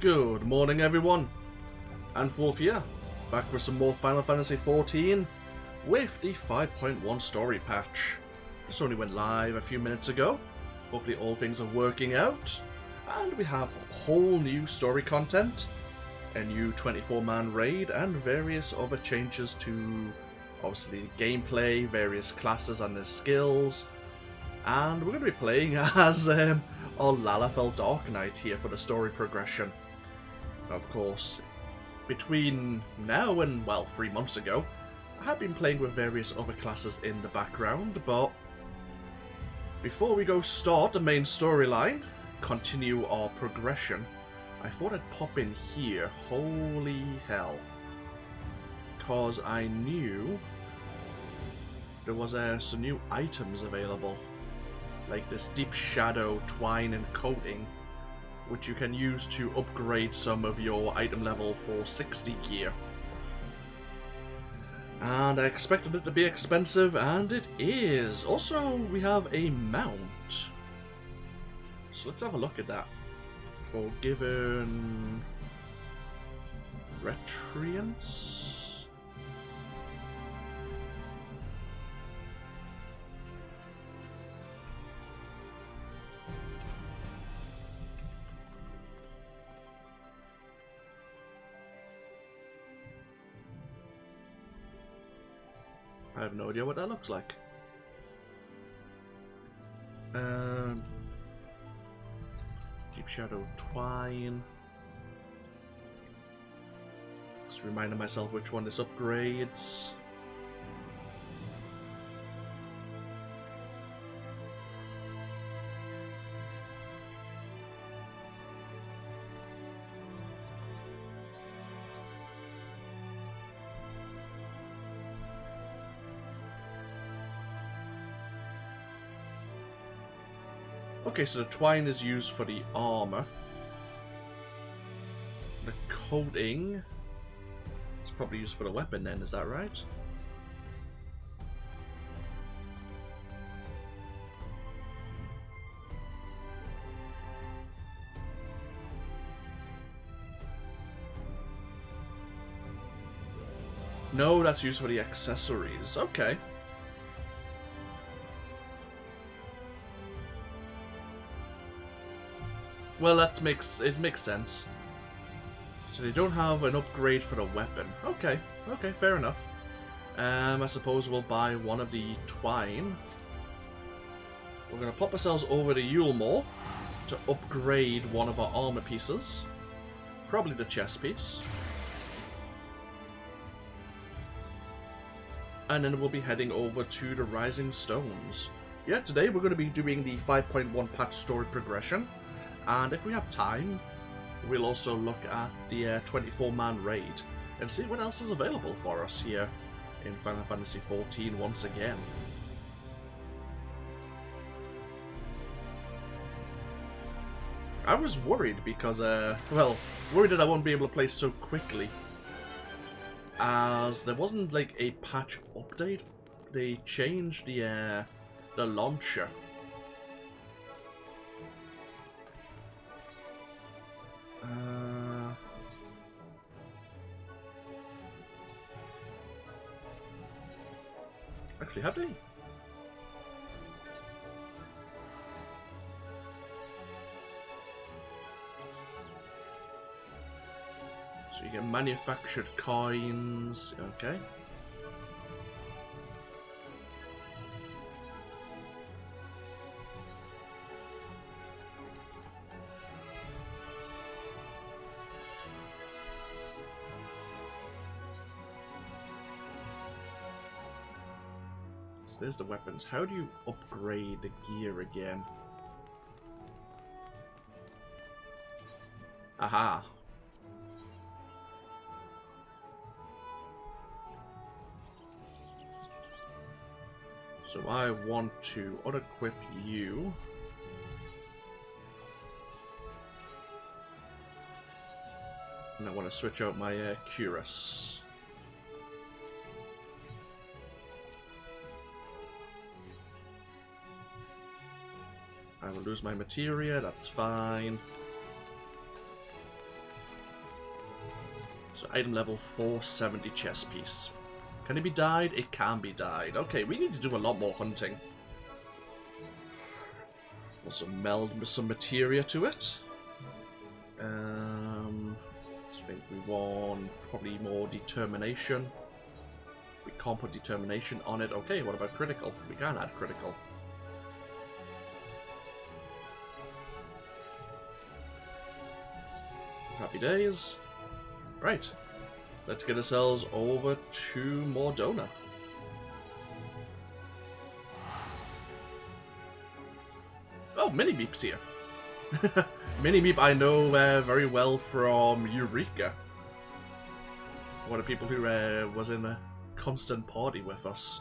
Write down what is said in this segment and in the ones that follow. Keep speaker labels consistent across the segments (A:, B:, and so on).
A: Good morning, everyone. AnthWolf here, back with some more Final Fantasy XIV with the 5.1 story patch. This only went live a few minutes ago. Hopefully all things are working out. And we have whole new story content, a new 24-man raid, and various other changes to, obviously, gameplay, various classes and their skills. And we're going to be playing as our Lalafell Dark Knight here for the story progression. Of course, between now and, well, 3 months ago, I have been playing with various other classes in the background, but before we go start the main storyline, continue our progression, I thought I'd pop in here. Holy hell. Because I knew there was some new items available, like this Deep Shadow Twine and Coating, which you can use to upgrade some of your item level 460 gear. And I expected it to be expensive, and it is. Also, we have a mount. So let's have a look at that. Forgiven Retreants. I have no idea what that looks like. Deep Shadow Twine. Just reminding myself which one this upgrades. Okay, so the twine is used for the armor. The coating is probably used for the weapon then, is that right? No, that's used for the accessories. Okay. Well, it makes sense. So they don't have an upgrade for the weapon. Okay, fair enough. I suppose we'll buy one of the twine. We're going to pop ourselves over to Yulmore to upgrade one of our armor pieces. Probably the chest piece. And then we'll be heading over to the Rising Stones. Yeah, today we're going to be doing the 5.1 patch story progression. And if we have time, we'll also look at the 24-man raid and see what else is available for us here in Final Fantasy XIV once again. I was worried because, well, worried that I won't be able to play so quickly, as there wasn't like a patch update. They changed the launcher. Actually, have they? So you get manufactured coins, okay. There's the weapons. How do you upgrade the gear again? Aha. So I want to unequip you. And I want to switch out my Cuirass. I will lose my materia, that's fine. So item level 470 chess piece. Can it be dyed? It can be dyed. Okay, we need to do a lot more hunting. Also meld some materia to it. I think we want probably more determination. We can't put determination on it. Okay, what about critical? We can add critical. Happy days. Right. Let's get ourselves over to Mordona. Oh, Mini-Meep's here. Mini-Meep I know very well from Eureka. One of the people who was in a constant party with us.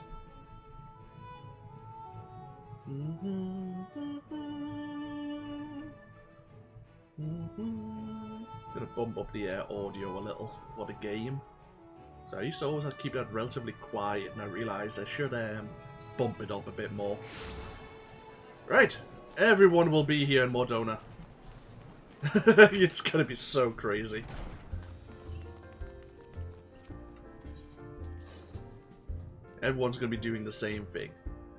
A: Gonna bump up the audio a little for the game. So I used to always keep that relatively quiet, and I realised I should bump it up a bit more. Right, everyone will be here in Mordona. It's gonna be so crazy. Everyone's gonna be doing the same thing.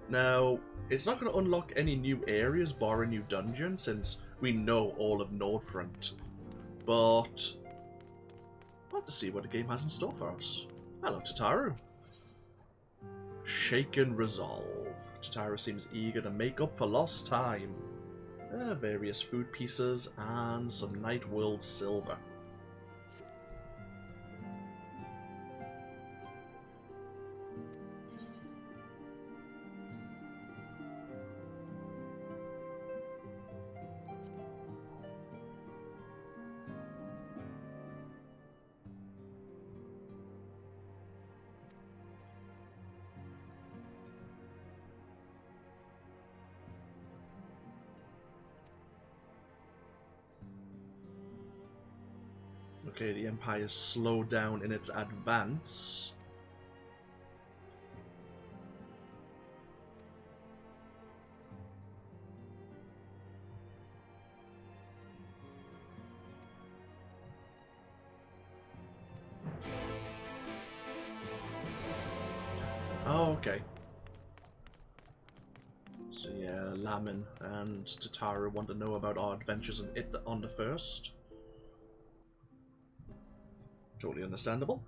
A: Now, it's not gonna unlock any new areas bar a new dungeon, since we know all of Nordfront. But I'll have to see what the game has in store for us. Hello, Tataru. Shaken Resolve. Tataru seems eager to make up for lost time. Various food pieces and some Night World silver. Okay, the Empire's slowed down in its advance. Oh, okay. So yeah, Lamin and Tataru want to know about our adventures on the first. Totally understandable.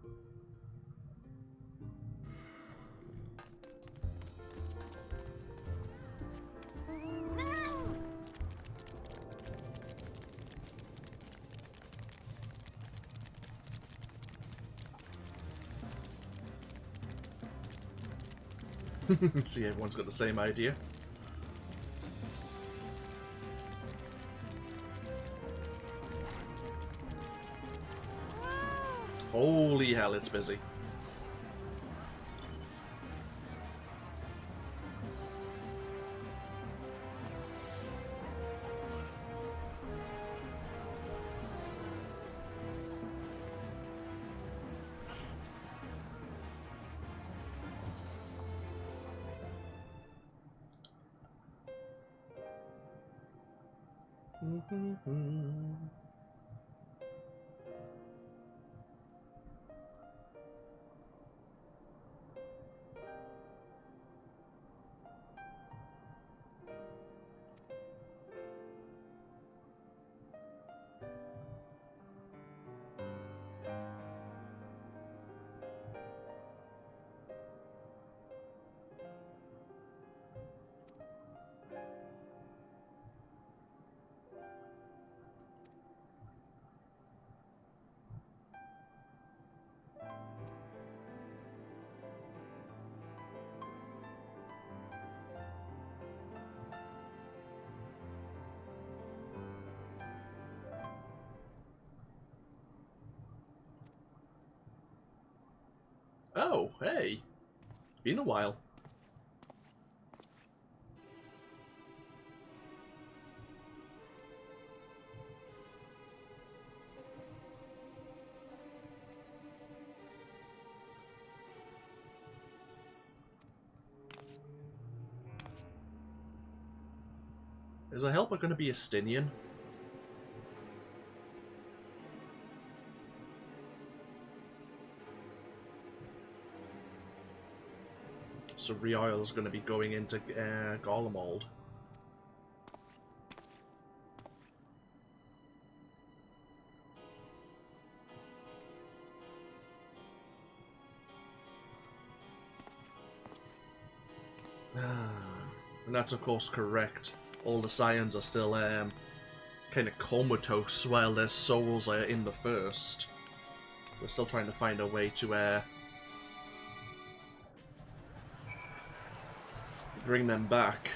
A: See, everyone's got the same idea. Holy hell, it's busy. Oh, hey. Been a while. Is a helper going to be a Stinian? So Reoil is going to be going into Garlemald. And that's of course correct. All the Scions are still kind of comatose while their souls are in the first. We're still trying to find a way to bring them back.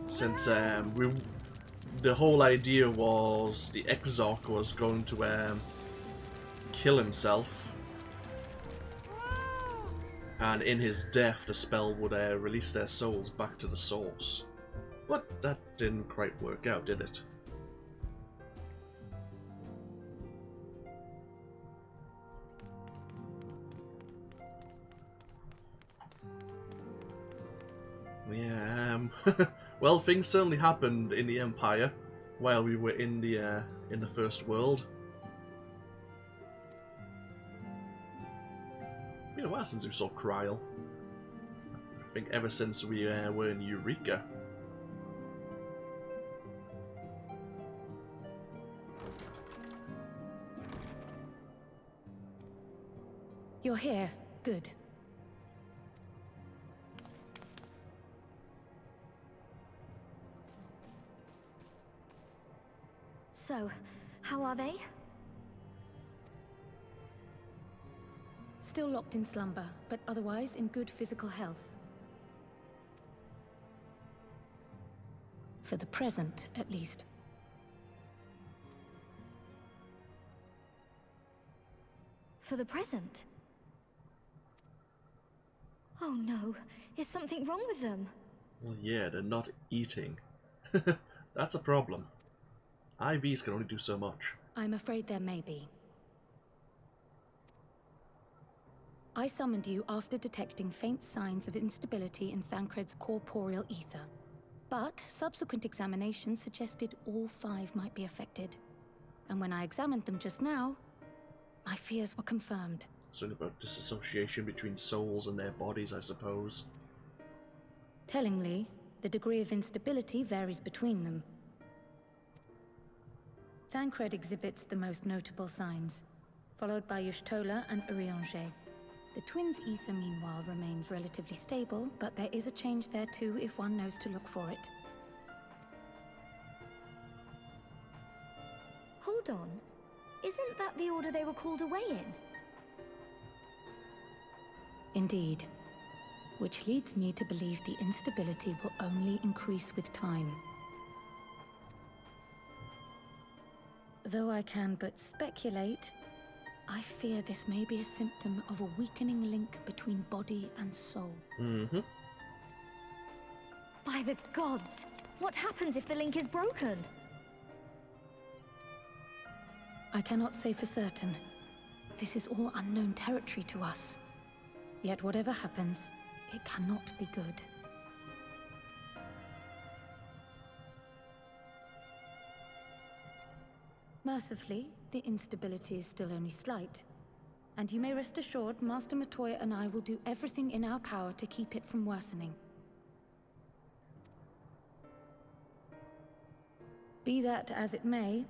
A: Since the whole idea was the Exarch was going to kill himself. And in his death, the spell would release their souls back to the source. But that didn't quite work out, did it? Yeah, well, things certainly happened in the Empire while we were in the First World. Been a while since we saw Kryl. I think ever since we were in Eureka.
B: You're here. Good.
C: So, how are they?
B: Still locked in slumber, but otherwise in good physical health. For the present, at least.
C: For the present? Oh no, is something wrong with them?
A: Well, yeah, they're not eating. That's a problem. IVs can only do so much.
B: I'm afraid there may be. I summoned you after detecting faint signs of instability in Thancred's corporeal ether. But subsequent examinations suggested all 5 might be affected. And when I examined them just now, my fears were confirmed.
A: Something about disassociation between souls and their bodies, I suppose.
B: Tellingly, the degree of instability varies between them. Thancred exhibits the most notable signs, followed by Y'shtola and Eorzea. The twins' ether, meanwhile, remains relatively stable, but there is a change there too if one knows to look for it.
C: Hold on. Isn't that the order they were called away in?
B: Indeed. Which leads me to believe the instability will only increase with time. Though I can but speculate, I fear this may be a symptom of a weakening link between body and soul.
A: Mm-hmm.
C: By the gods! What happens if the link is broken?
B: I cannot say for certain. This is all unknown territory to us. Yet whatever happens, it cannot be good. Mercifully, the instability is still only slight. And you may rest assured Master Matoya and I will do everything in our power to keep it from worsening. Be that as it may,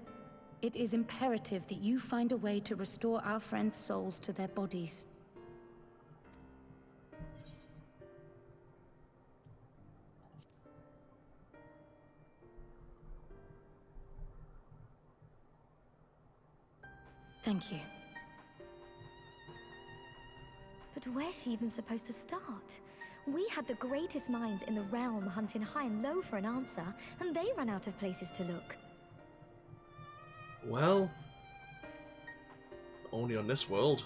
B: it is imperative that you find a way to restore our friends' souls to their bodies. Thank you.
C: But where's she even supposed to start? We had the greatest minds in the realm hunting high and low for an answer, and they ran out of places to look.
A: Well, only on this world.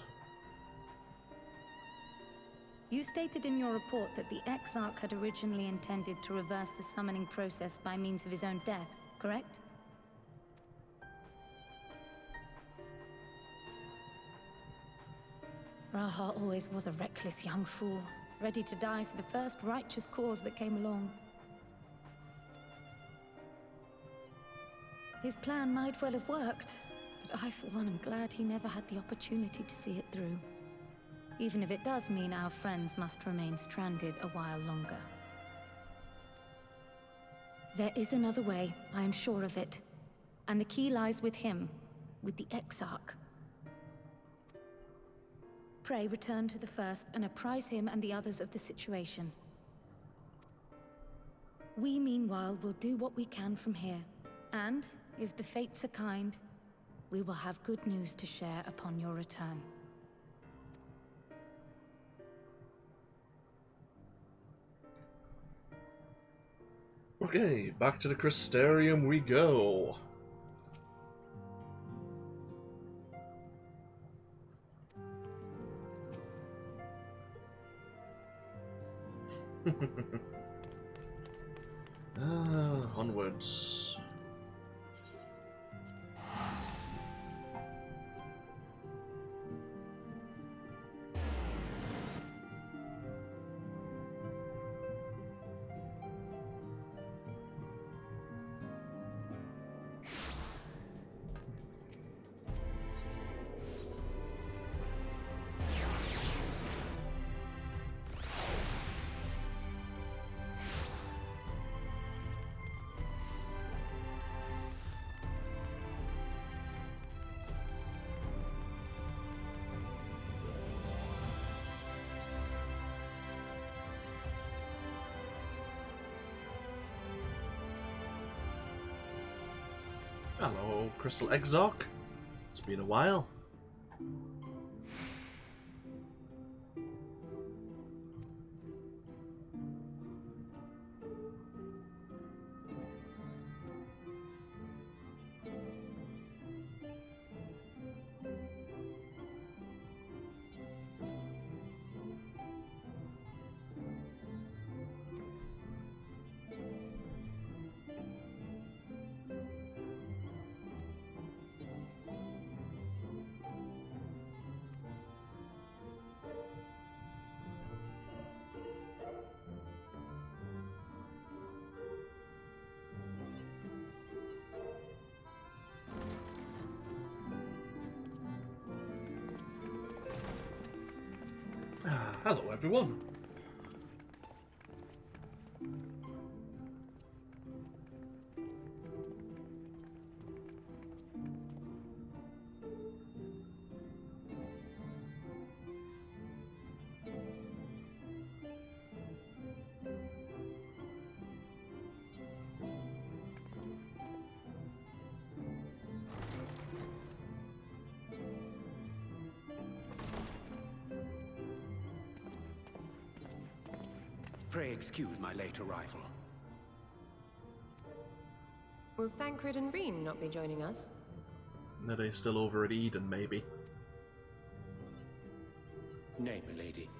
B: You stated in your report that the Exarch had originally intended to reverse the summoning process by means of his own death, correct? Raha always was a reckless young fool, ready to die for the first righteous cause that came along. His plan might well have worked, but I for one am glad he never had the opportunity to see it through. even if it does mean our friends must remain stranded a while longer. There is another way, I am sure of it. And the key lies with him, with the Exarch. Pray return to the First and apprise him and the others of the situation. We, meanwhile, will do what we can from here. And, if the fates are kind, we will have good news to share upon your return.
A: Okay, back to the Crystarium we go. Onwards. Hello, Crystal Exarch. It's been a while. Hello, everyone.
D: Pray excuse my late arrival.
E: Will Thancred and Reen not be joining us?
A: Are they still over at Eden, maybe?
D: Nay, milady.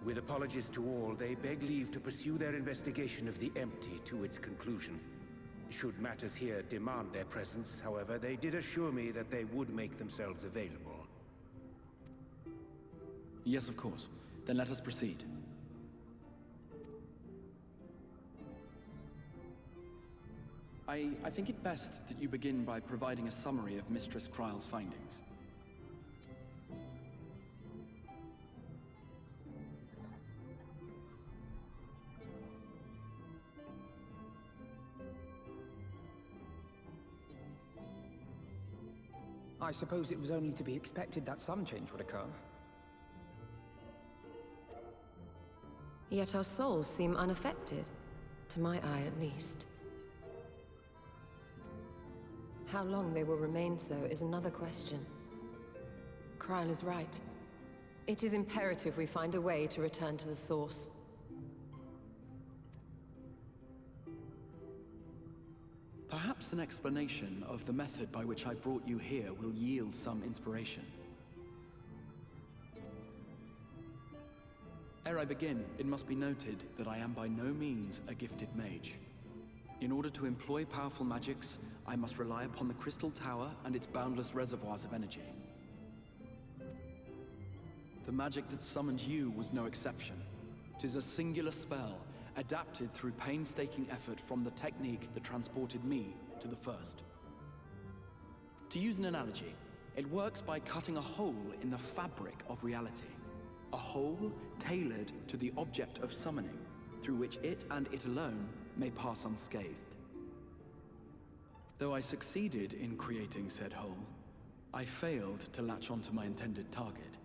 D: With apologies to all, they beg leave to pursue their investigation of the empty to its conclusion. Should matters here demand their presence, however, they did assure me that they would make themselves available.
F: Yes, of course. Then let us proceed. I think it best that you begin by providing a summary of Mistress Kryle's findings.
G: I suppose it was only to be expected that some change would occur.
E: Yet our souls seem unaffected, to my eye at least. How long they will remain so is another question. Kryle is right. It is imperative we find a way to return to the source.
F: Perhaps an explanation of the method by which I brought you here will yield some inspiration. Ere I begin, it must be noted that I am by no means a gifted mage. In order to employ powerful magics, I must rely upon the Crystal Tower and its boundless reservoirs of energy. The magic that summoned you was no exception. 'Tis a singular spell, adapted through painstaking effort from the technique that transported me to the First. To use an analogy, it works by cutting a hole in the fabric of reality. a hole tailored to the object of summoning, through which it and it alone may pass unscathed. Though I succeeded in creating said hole, I failed to latch onto my intended target.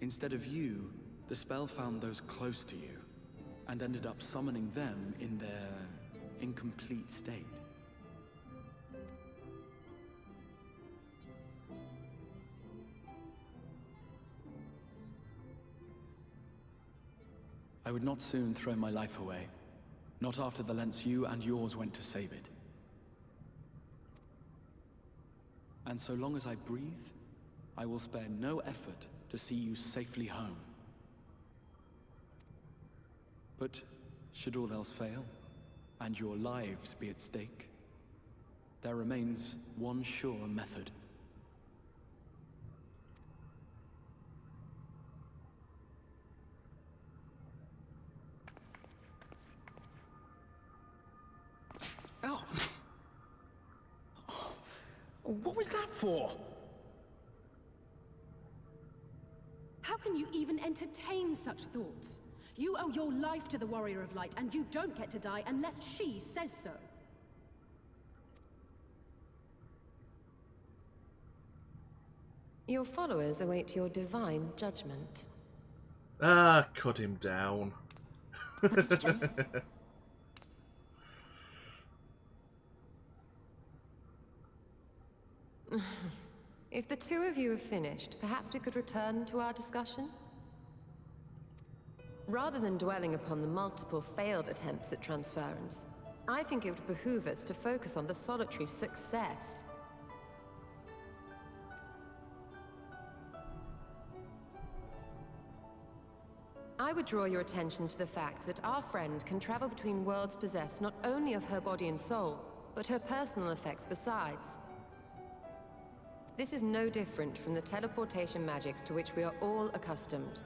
F: Instead of you, the spell found those close to you, and ended up summoning them in their incomplete state. I would not soon throw my life away, not after the lengths you and yours went to save it. And so long as I breathe, I will spare no effort to see you safely home. But should all else fail, and your lives be at stake, there remains one sure method.
G: Oh. What was that for?
H: How can you even entertain such thoughts? You owe your life to the Warrior of Light, and you don't get to die unless she says so.
E: Your followers await your divine judgment.
A: Ah, cut him down.
E: If the two of you have finished, perhaps we could return to our discussion? Rather than dwelling upon the multiple failed attempts at transference, I think it would behoove us to focus on the solitary success. I would draw your attention to the fact that our friend can travel between worlds possessed not only of her body and soul, but her personal effects besides. This is no different from the teleportation magics to which we are all accustomed.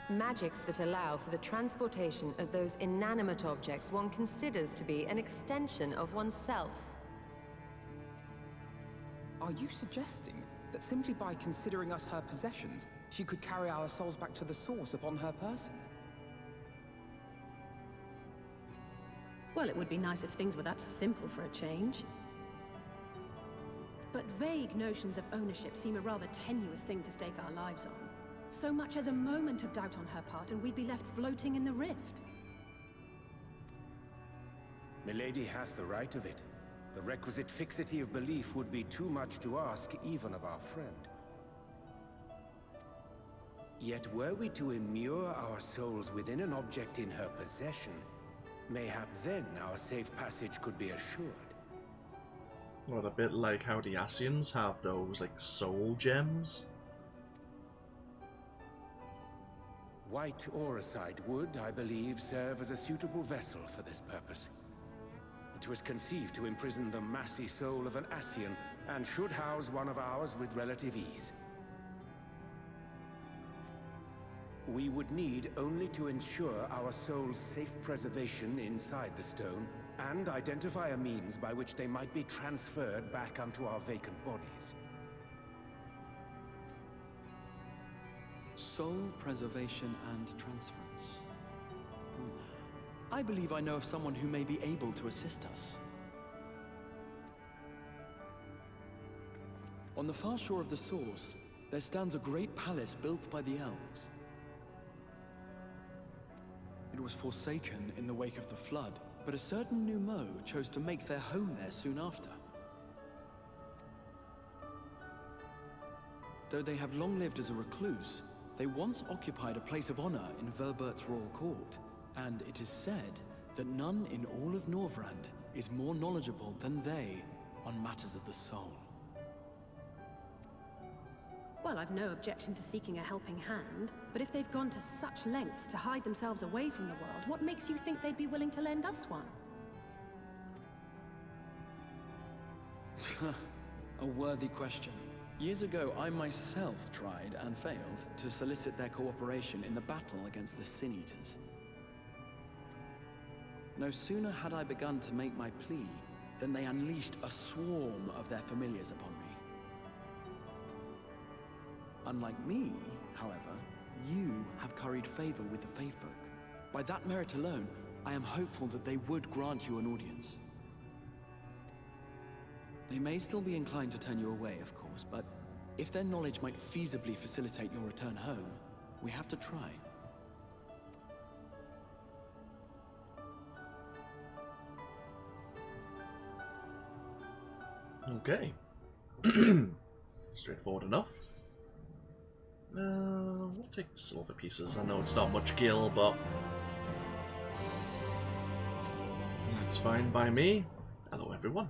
E: Magics that allow for the transportation of those inanimate objects one considers to be an extension of oneself.
G: Are you suggesting that simply by considering us her possessions, she could carry our souls back to the source upon her person?
H: Well, it would be nice if things were that simple for a change. But vague notions of ownership seem a rather tenuous thing to stake our lives on. So much as a moment of doubt on her part, and we'd be left floating in the rift.
D: Milady hath the right of it. The requisite fixity of belief would be too much to ask even of our friend. Yet were we to immure our souls within an object in her possession, mayhap then our safe passage could be assured.
A: What, a bit like how the Asians have those, like, soul gems?
D: White Eorzea would, I believe, serve as a suitable vessel for this purpose. It was conceived to imprison the massy soul of an Asian, and should house one of ours with relative ease. We would need only to ensure our soul's safe preservation inside the stone, and identify a means by which they might be transferred back onto our vacant bodies.
F: Soul preservation and transference. I believe I know of someone who may be able to assist us. On the far shore of the source, there stands a great palace built by the elves. It was forsaken in the wake of the flood, but a certain Numo chose to make their home there soon after. Though they have long lived as a recluse, they once occupied a place of honor in Verbert's royal court, and it is said that none in all of Norvrand is more knowledgeable than they on matters of the soul.
H: Well, I've no objection to seeking a helping hand, but if they've gone to such lengths to hide themselves away from the world, what makes you think they'd be willing to lend us one?
F: A worthy question. Years ago, I myself tried and failed to solicit their cooperation in the battle against the Sin-Eaters. No sooner had I begun to make my plea than they unleashed a swarm of their familiars upon me. Unlike me, however, you have curried favor with the Fae folk. By that merit alone, I am hopeful that they would grant you an audience. They may still be inclined to turn you away, of course, but if their knowledge might feasibly facilitate your return home, we have to try.
A: Okay. Straightforward enough. We'll take the silver pieces. I know it's not much gil, but that's fine by me. Hello, everyone.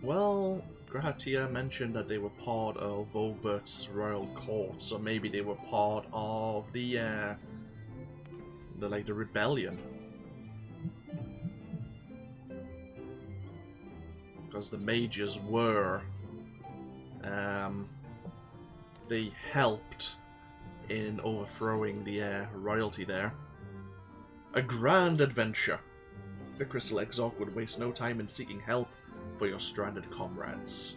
A: Well, Gridania mentioned that they were part of Volbert's royal court, so maybe they were part of the rebellion. Because the mages were, they helped in overthrowing the royalty there. A grand adventure. The Crystal Exarch would waste no time in seeking help for your stranded comrades.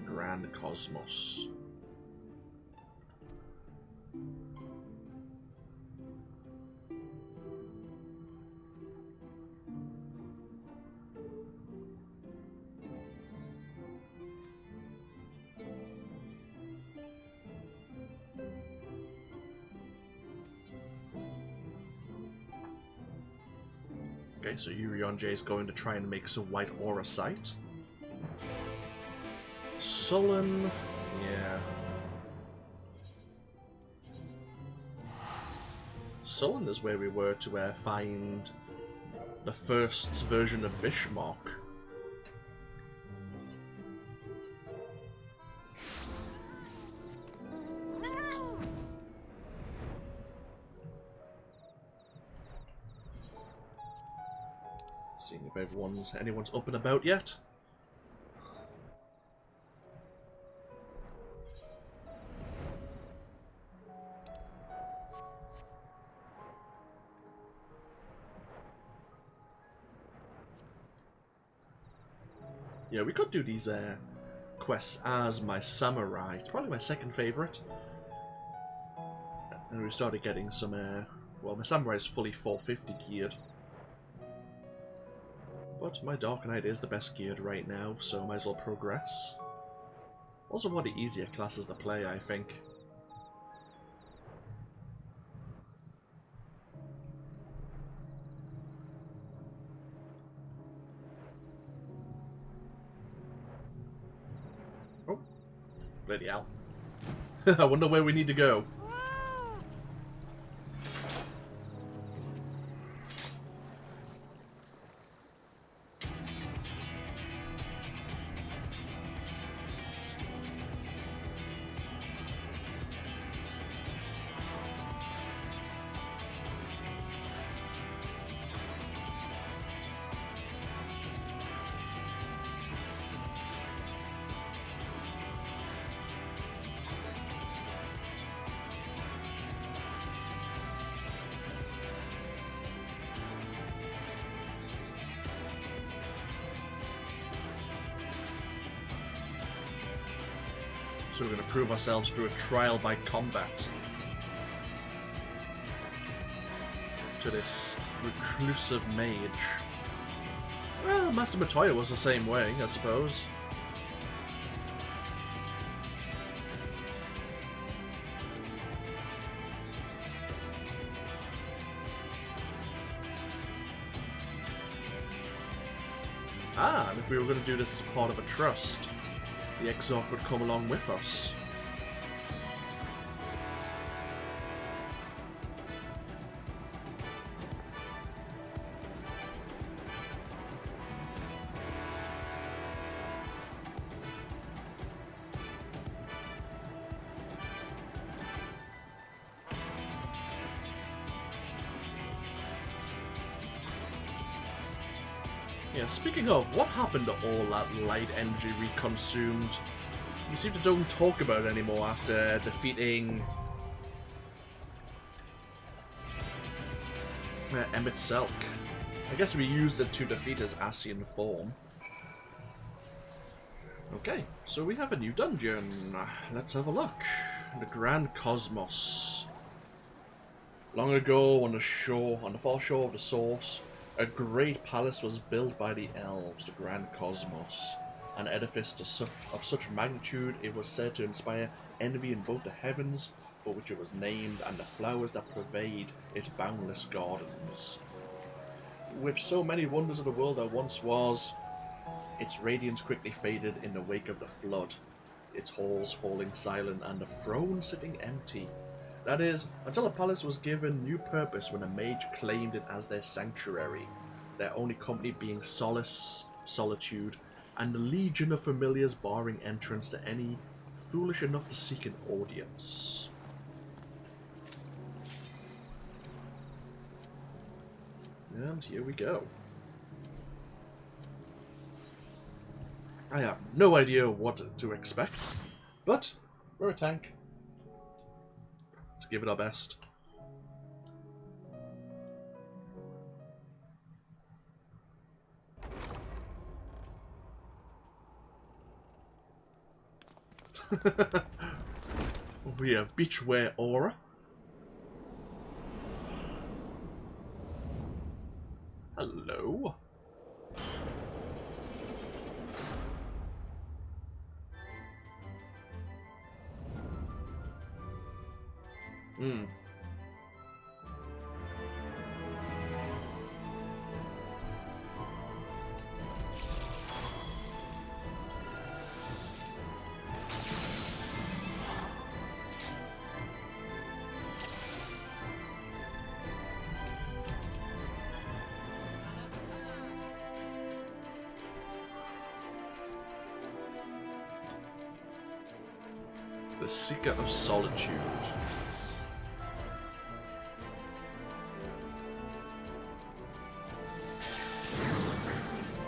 A: Grand Cosmos. Okay, so Yuri Yascaret is going to try and make some white aura sight. Sullen, yeah. Sullen is where we were to find the first version of Bismarck. Seeing if anyone's up and about yet. Yeah, we could do these quests as my samurai. It's probably my second favourite. And we started getting some, well, my samurai is fully 450 geared. But my Dark Knight is the best geared right now, so I might as well progress. Also one of the easier classes to play, I think. Oh, bloody hell. I wonder where we need to go. So we're going to prove ourselves through a trial by combat to this reclusive mage. Well, Master Matoya was the same way, I suppose. Ah, and if we were going to do this as part of a trust, the Exarch would come along with us. Yeah, speaking of, what happened to all that light energy we consumed? We seem to don't talk about it anymore after defeating declare Emmet Selk. I guess we used it to defeat his Ascian form. Okay, so we have a new dungeon. Let's have a look. The Grand Cosmos. Long ago, on the far shore of the Source, a great palace was built by the elves, the Grand Cosmos. An edifice of such magnitude it was said to inspire envy in both the heavens, for which it was named, and the flowers that pervade its boundless gardens. With so many wonders of the world that once was, its radiance quickly faded in the wake of the flood, its halls falling silent and the throne sitting empty. That is, until the palace was given new purpose when a mage claimed it as their sanctuary, their only company being solace, solitude, and the legion of familiars barring entrance to any foolish enough to seek an audience. And here we go. I have no idea what to expect, but we're a tank. Let's give it our best. We have Beachwear Aura. Hello. The Seeker of Solitude.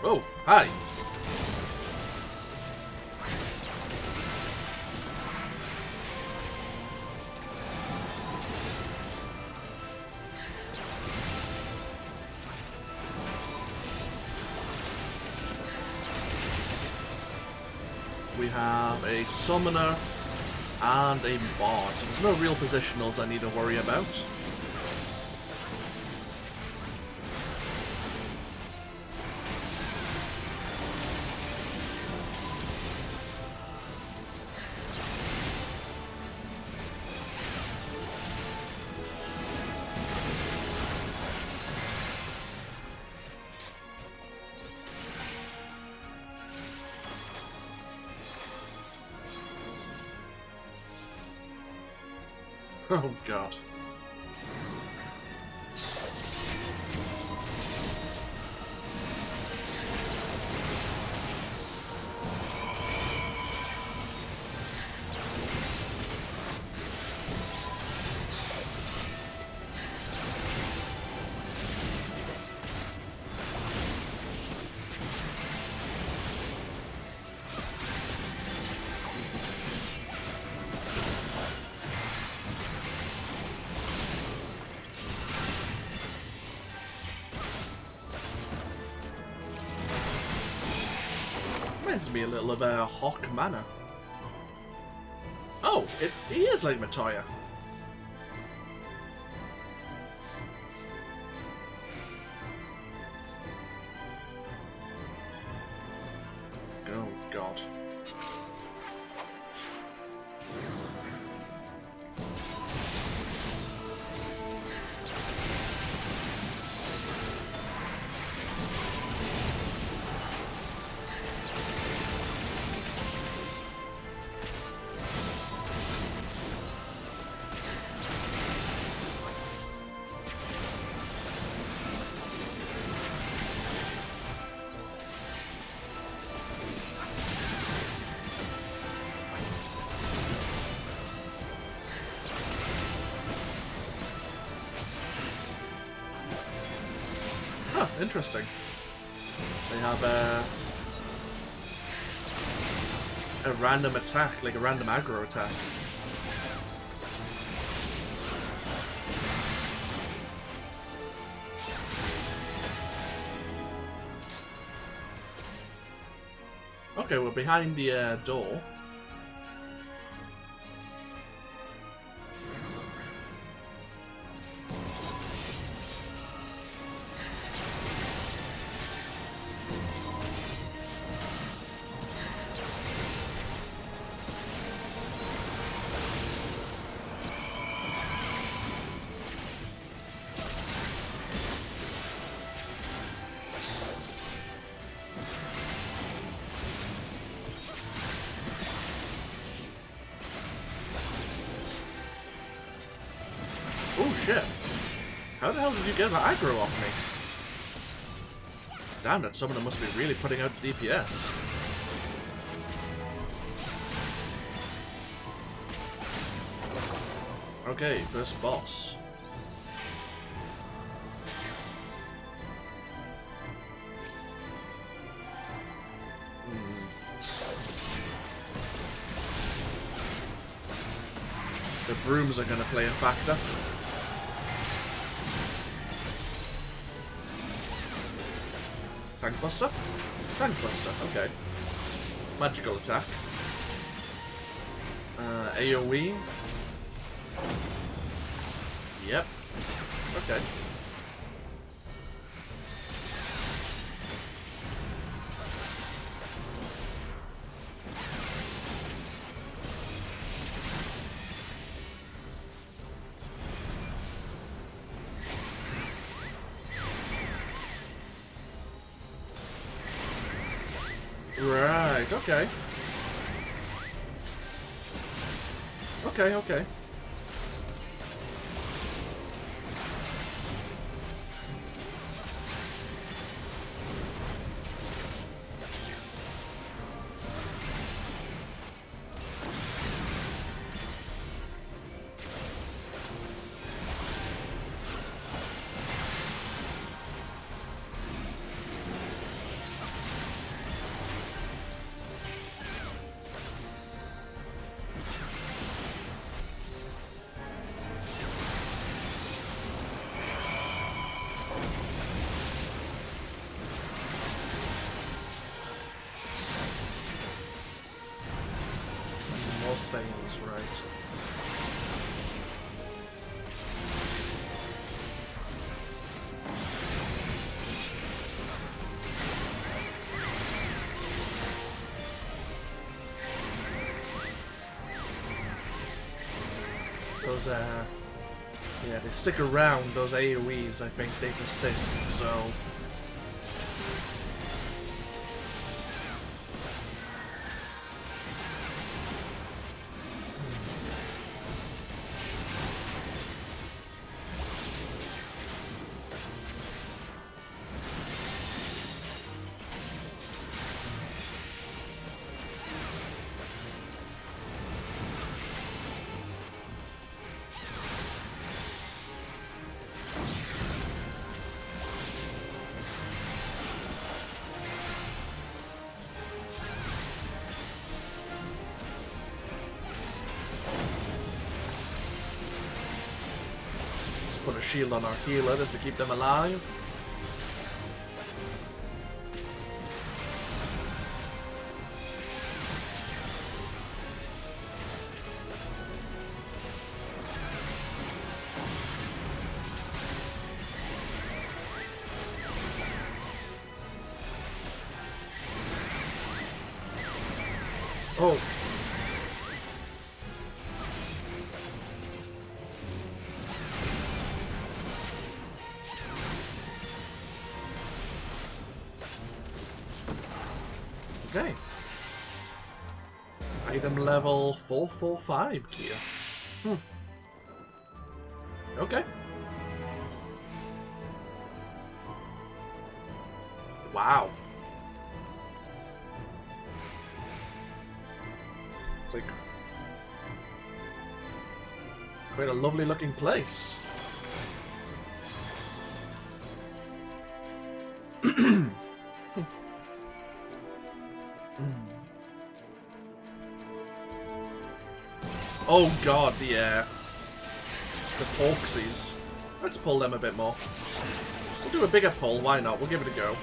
A: Oh, hi! We have a Summoner and a Bard, so there's no real positionals I need to worry about. Oh god. Reminds me a little of Hawk Manor. Oh, he is like Matoya. Oh god. Interesting. They have a random attack, like a random aggro attack. Okay, we're behind the door. Oh shit. How the hell did you get that aggro off me? Damn, that summoner must be really putting out the DPS. Okay, first boss. The brooms are going to play a factor. Tank Buster? Tank Buster, okay. Magical attack. AoE. Yep. Okay. Right, okay. Okay. Stains, right. Those, yeah, they stick around, those AoEs, I think they persist, so... Put a shield on our healer just to keep them alive. Oh. Okay. Item level 445 gear. Okay. Wow. It's like quite a lovely looking place. Oh god, the porksies. Let's pull them a bit more. We'll do a bigger pull, why not? We'll give it a go.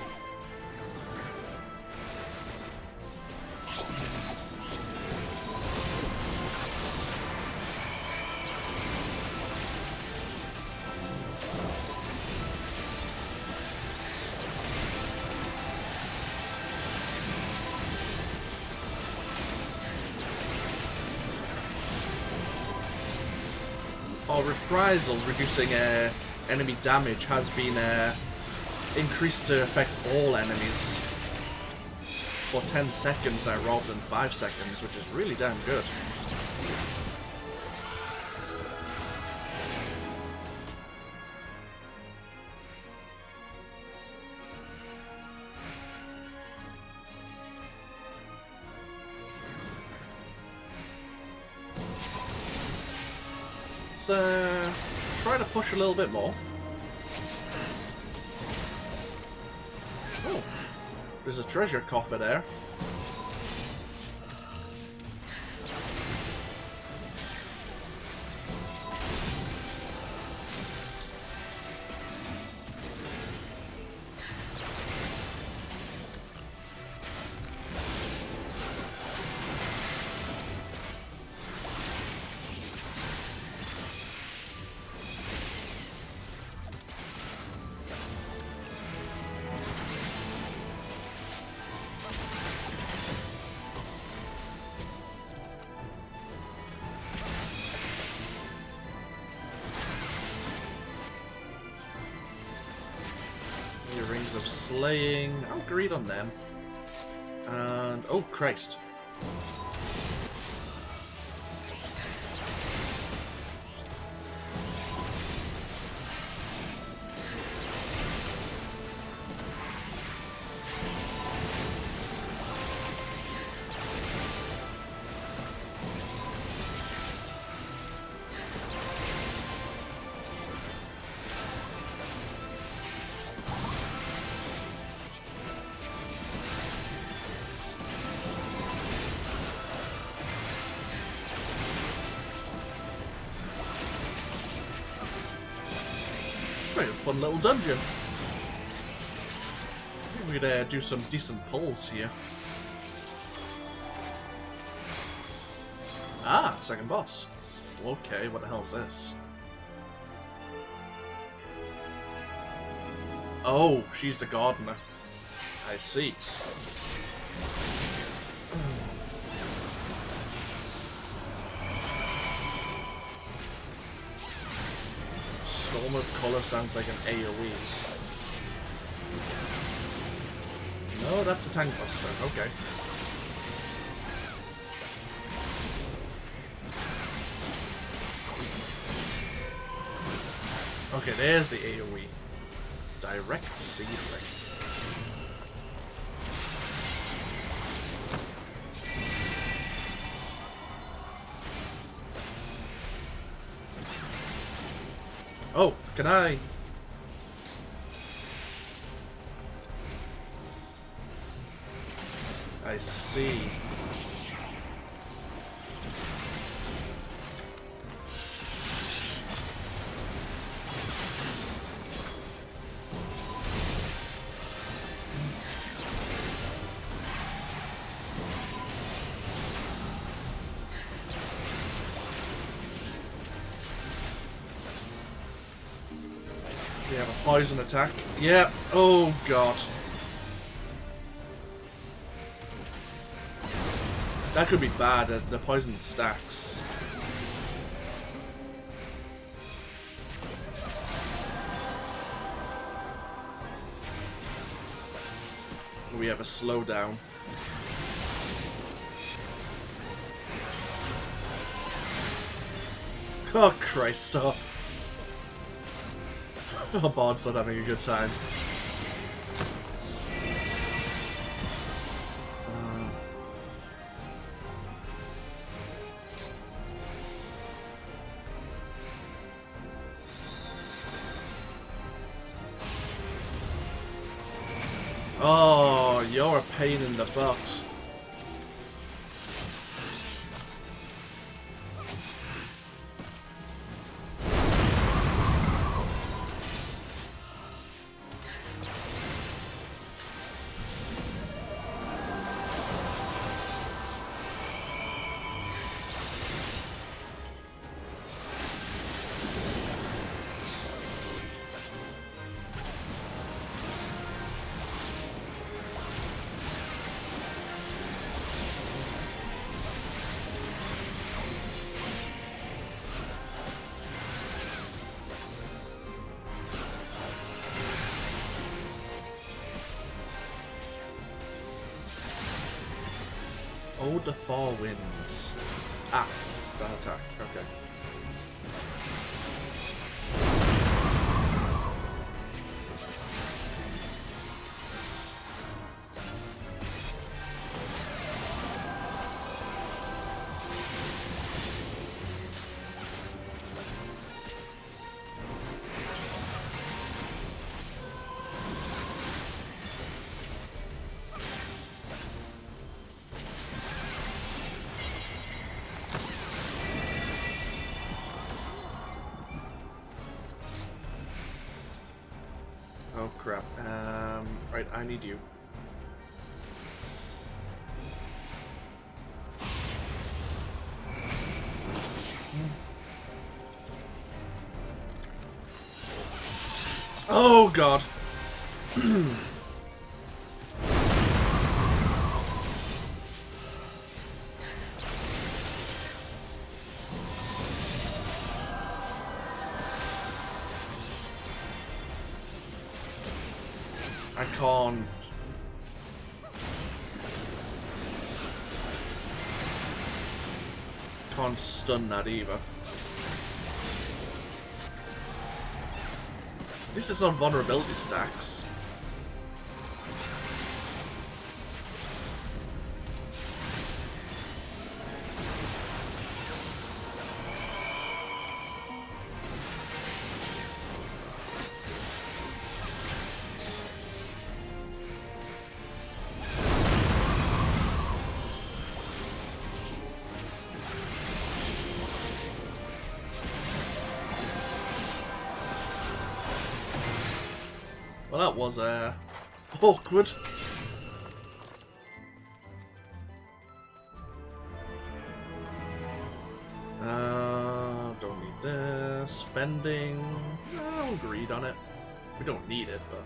A: or reprisals, reducing enemy damage, has been increased to affect all enemies for 10 seconds now rather than 5 seconds, which is really damn good. Let's try to push a little bit more. Oh, there's a treasure coffer there. Rings of Slaying. I'll greed on them. And oh Christ. Quite a fun little dungeon. We could do some decent pulls here. Ah, second boss. Okay, what the hell's this? Oh, she's the gardener. I see. Storm of Color sounds like an AoE. No, that's a tank buster. Okay. Okay, there's the AoE. Direct Seedling. Oh, can I? I see. We have a poison attack. Yep. Oh god. That could be bad. The poison stacks. We have a slowdown. Oh Christ! Oh, Bard's not having a good time. Oh, you're a pain in the butt. Oh, the Four Winds. Ah, it's an attack. Okay. Oh crap. Right, I need you. Oh god. I can't stun that either. At least it's on vulnerability stacks. Well, that was awkward. Don't need this. Fending. No, agreed on it. We don't need it, but.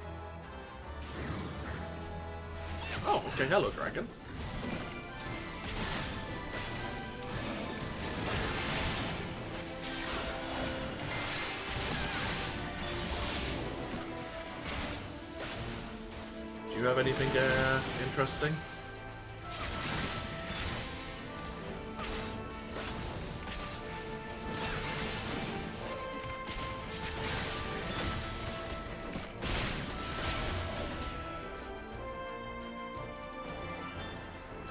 A: Oh, okay. Hello, dragon. Do you have anything interesting?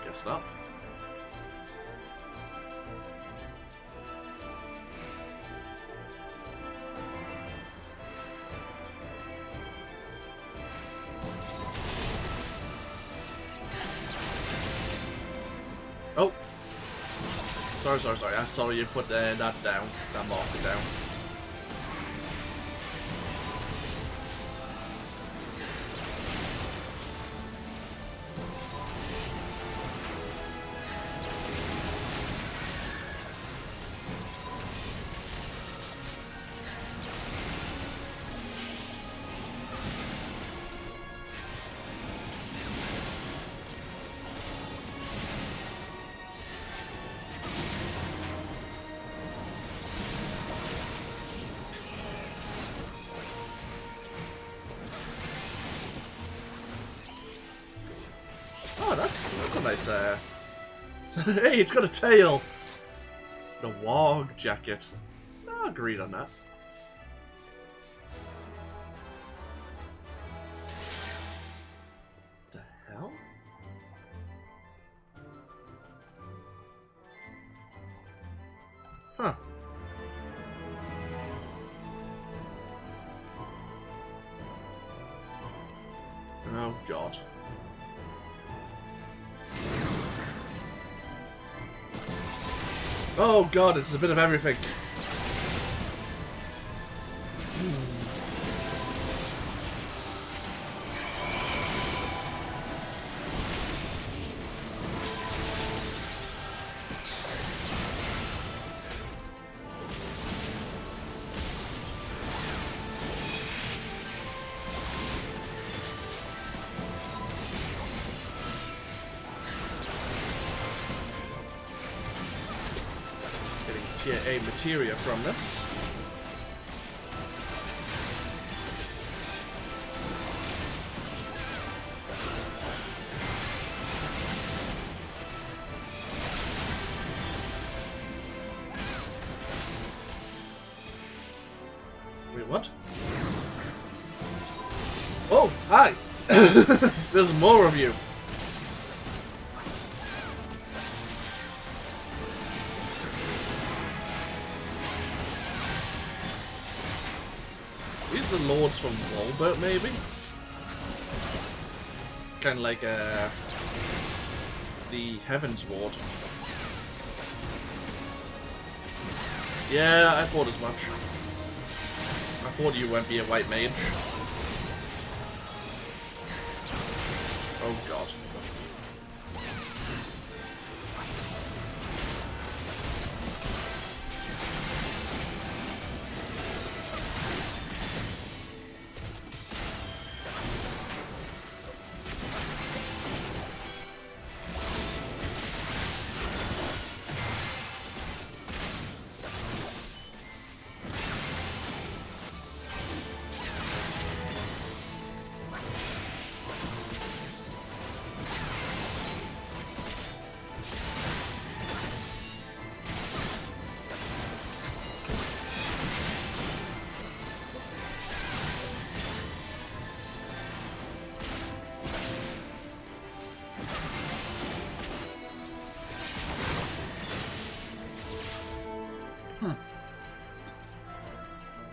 A: Guess not. Oh! Sorry. I saw you put that down. That marker down. Oh, that's a nice, hey, it's got a tail! The warg jacket. I agreed on that. The hell? Huh. Oh, God. Oh god, it's a bit of everything. A materia from this. Wait, what? Oh, hi! There's more of you. These are the lords from Walbert, maybe? Kind of like the Heavens Ward. Yeah, I thought as much. I thought you won't be a white mage. Oh god.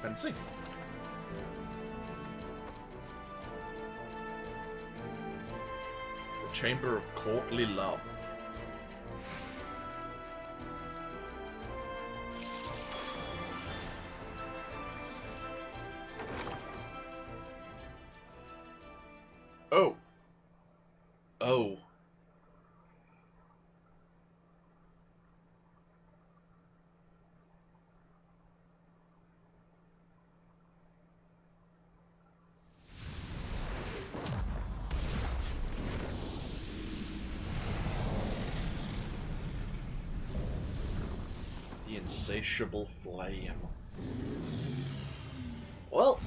A: Fancy. The Chamber of Courtly Love. Oh. Oh. The insatiable flame. Well.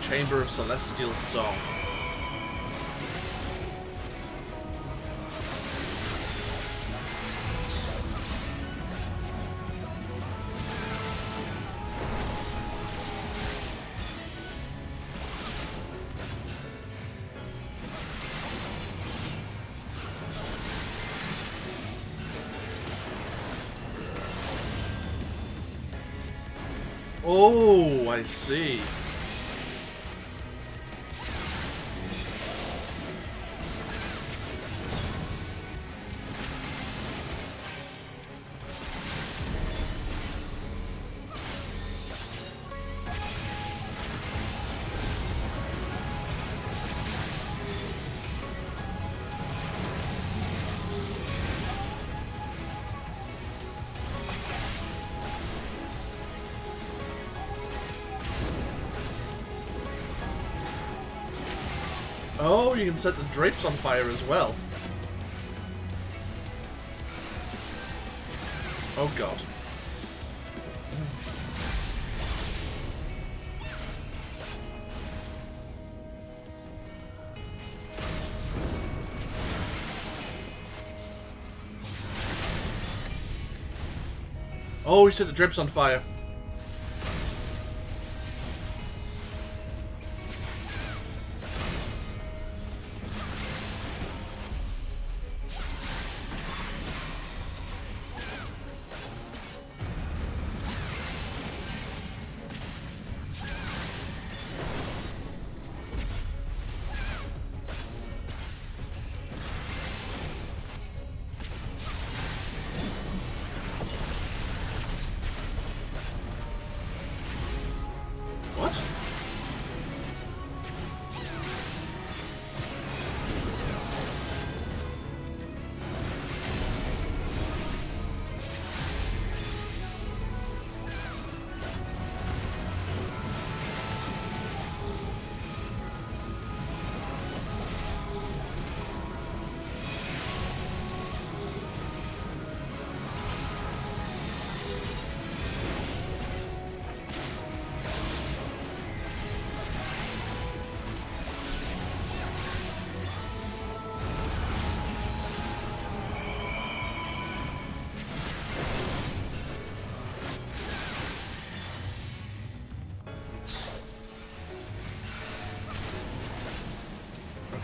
A: Chamber of Celestial Song. Oh, I see. Oh, you can set the drapes on fire as well. Oh god. Oh, he set the drapes on fire.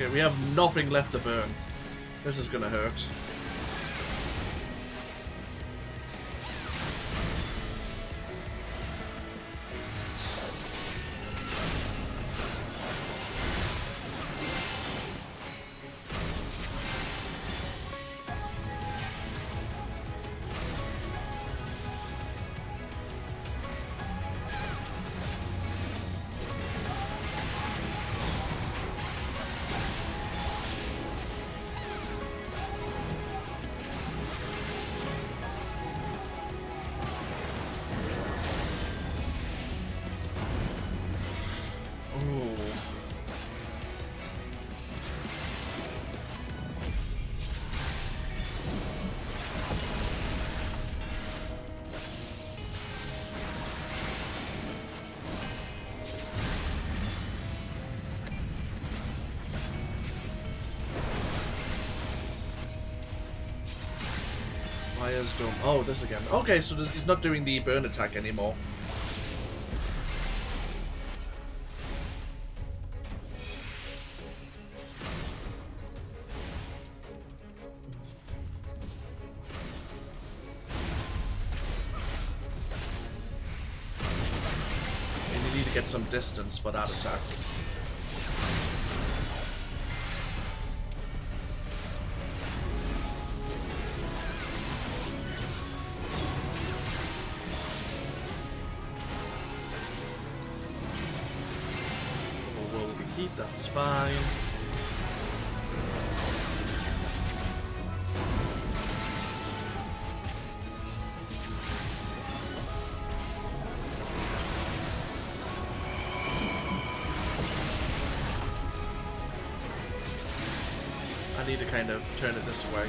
A: Okay, we have nothing left to burn. This is gonna hurt. Fire's done. Oh, this again. Okay, so he's not doing the burn attack anymore. And you need to get some distance for that attack. That's fine. I need to kind of turn it this way.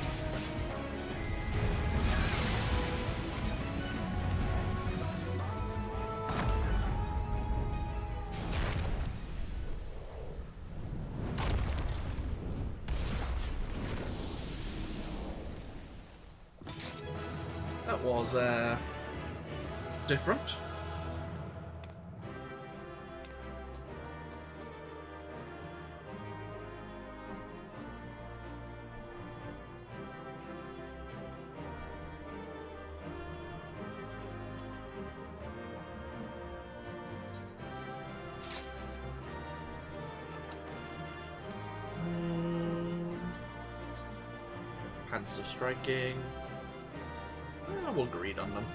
A: Was different. Hands of striking. We'll greed on them.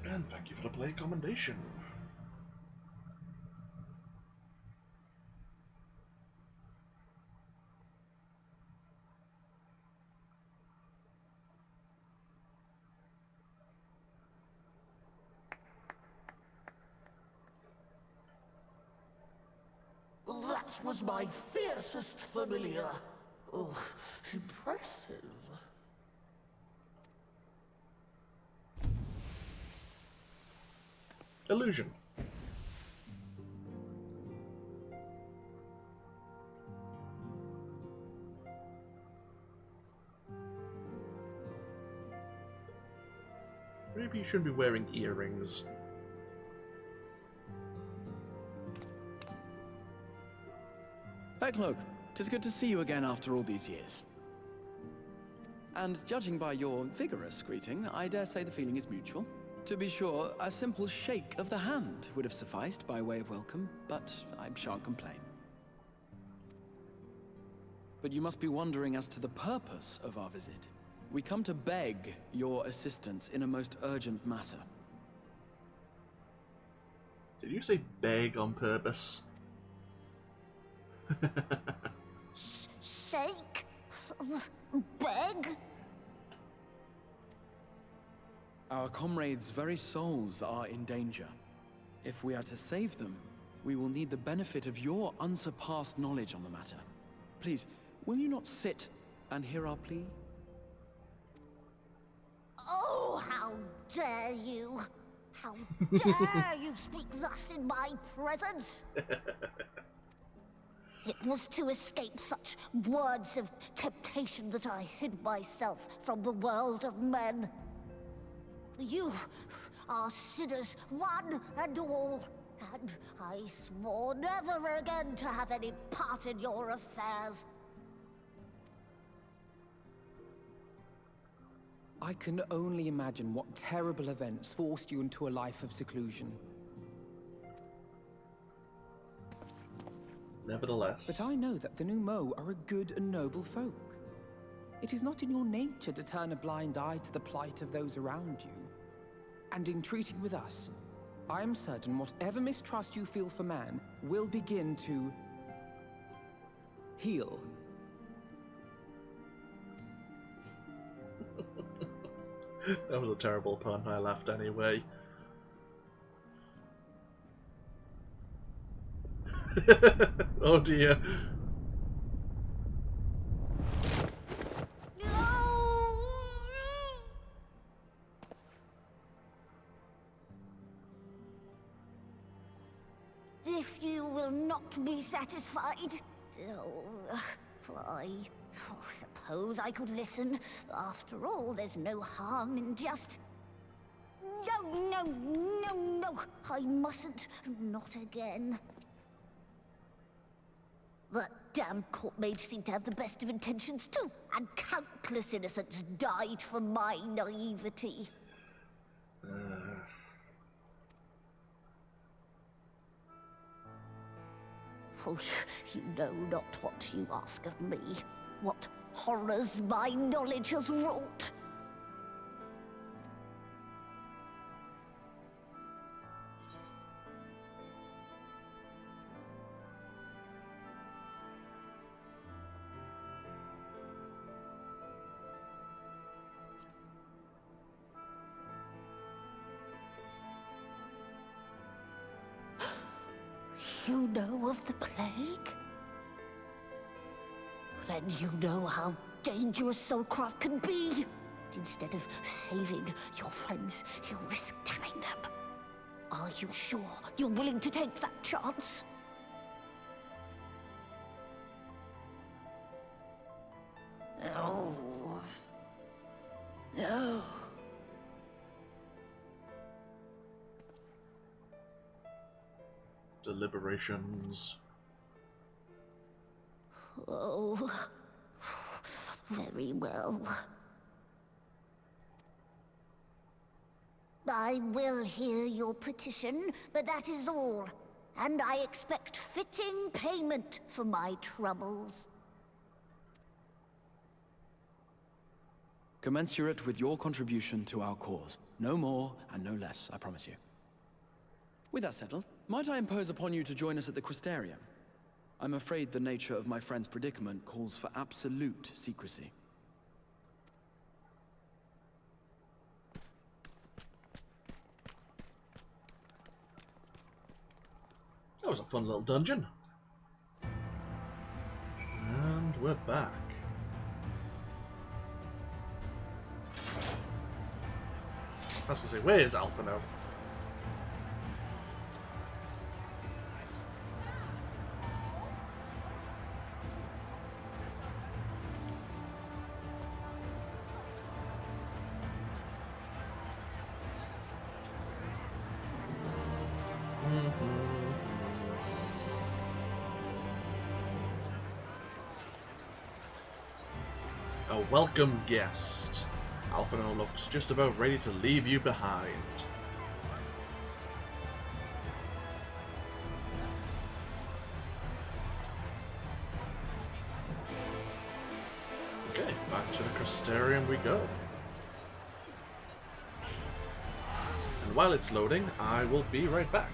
A: And thank you for the play commendation.
I: That was my fiercest familiar. Oh, impressive.
A: Illusion. Maybe you shouldn't be wearing earrings.
F: Hey, Cloak. 'Tis good to see you again after all these years. And judging by your vigorous greeting, I dare say the feeling is mutual. To be sure, a simple shake of the hand would have sufficed by way of welcome, but I shan't complain. But you must be wondering as to the purpose of our visit. We come to beg your assistance in a most urgent matter.
A: Did you say beg on purpose?
I: Sake? Beg?
F: Our comrades' very souls are in danger. If we are to save them, we will need the benefit of your unsurpassed knowledge on the matter. Please, will you not sit and hear our plea?
I: Oh, how dare you! How dare you speak thus in my presence! It was to escape such words of temptation that I hid myself from the world of men. You are sinners, one and all. and I swore never again to have any part in your affairs.
G: I can only imagine what terrible events forced you into a life of seclusion.
A: Nevertheless.
G: But I know that the Numo are a good and noble folk. It is not in your nature to turn a blind eye to the plight of those around you. And in treating with us, I am certain whatever mistrust you feel for man will begin to heal.
A: That was a terrible pun. I laughed anyway. Oh dear.
I: If you will not be satisfied, I suppose I could listen. After all, there's no harm in just... No, I mustn't. Not again. That damn court mage seemed to have the best of intentions too, and countless innocents died for my naivety. Oh, you know not what you ask of me. What horrors my knowledge has wrought. You know of the plague? Then you know how dangerous soulcraft can be. Instead of saving your friends, you risk damning them. Are you sure you're willing to take that chance?
B: No. No.
A: Deliberations.
I: Oh, very well. I will hear your petition, but that is all. And I expect fitting payment for my troubles.
F: Commensurate with your contribution to our cause. No more and no less, I promise you. With that settled, might I impose upon you to join us at the Crystarium? I'm afraid the nature of my friend's predicament calls for absolute secrecy.
A: That was a fun little dungeon. And we're back. I was gonna say, where is Alpha now? A welcome guest. Alphino looks just about ready to leave you behind. Okay, back to the Crystarium we go. And while it's loading, I will be right back.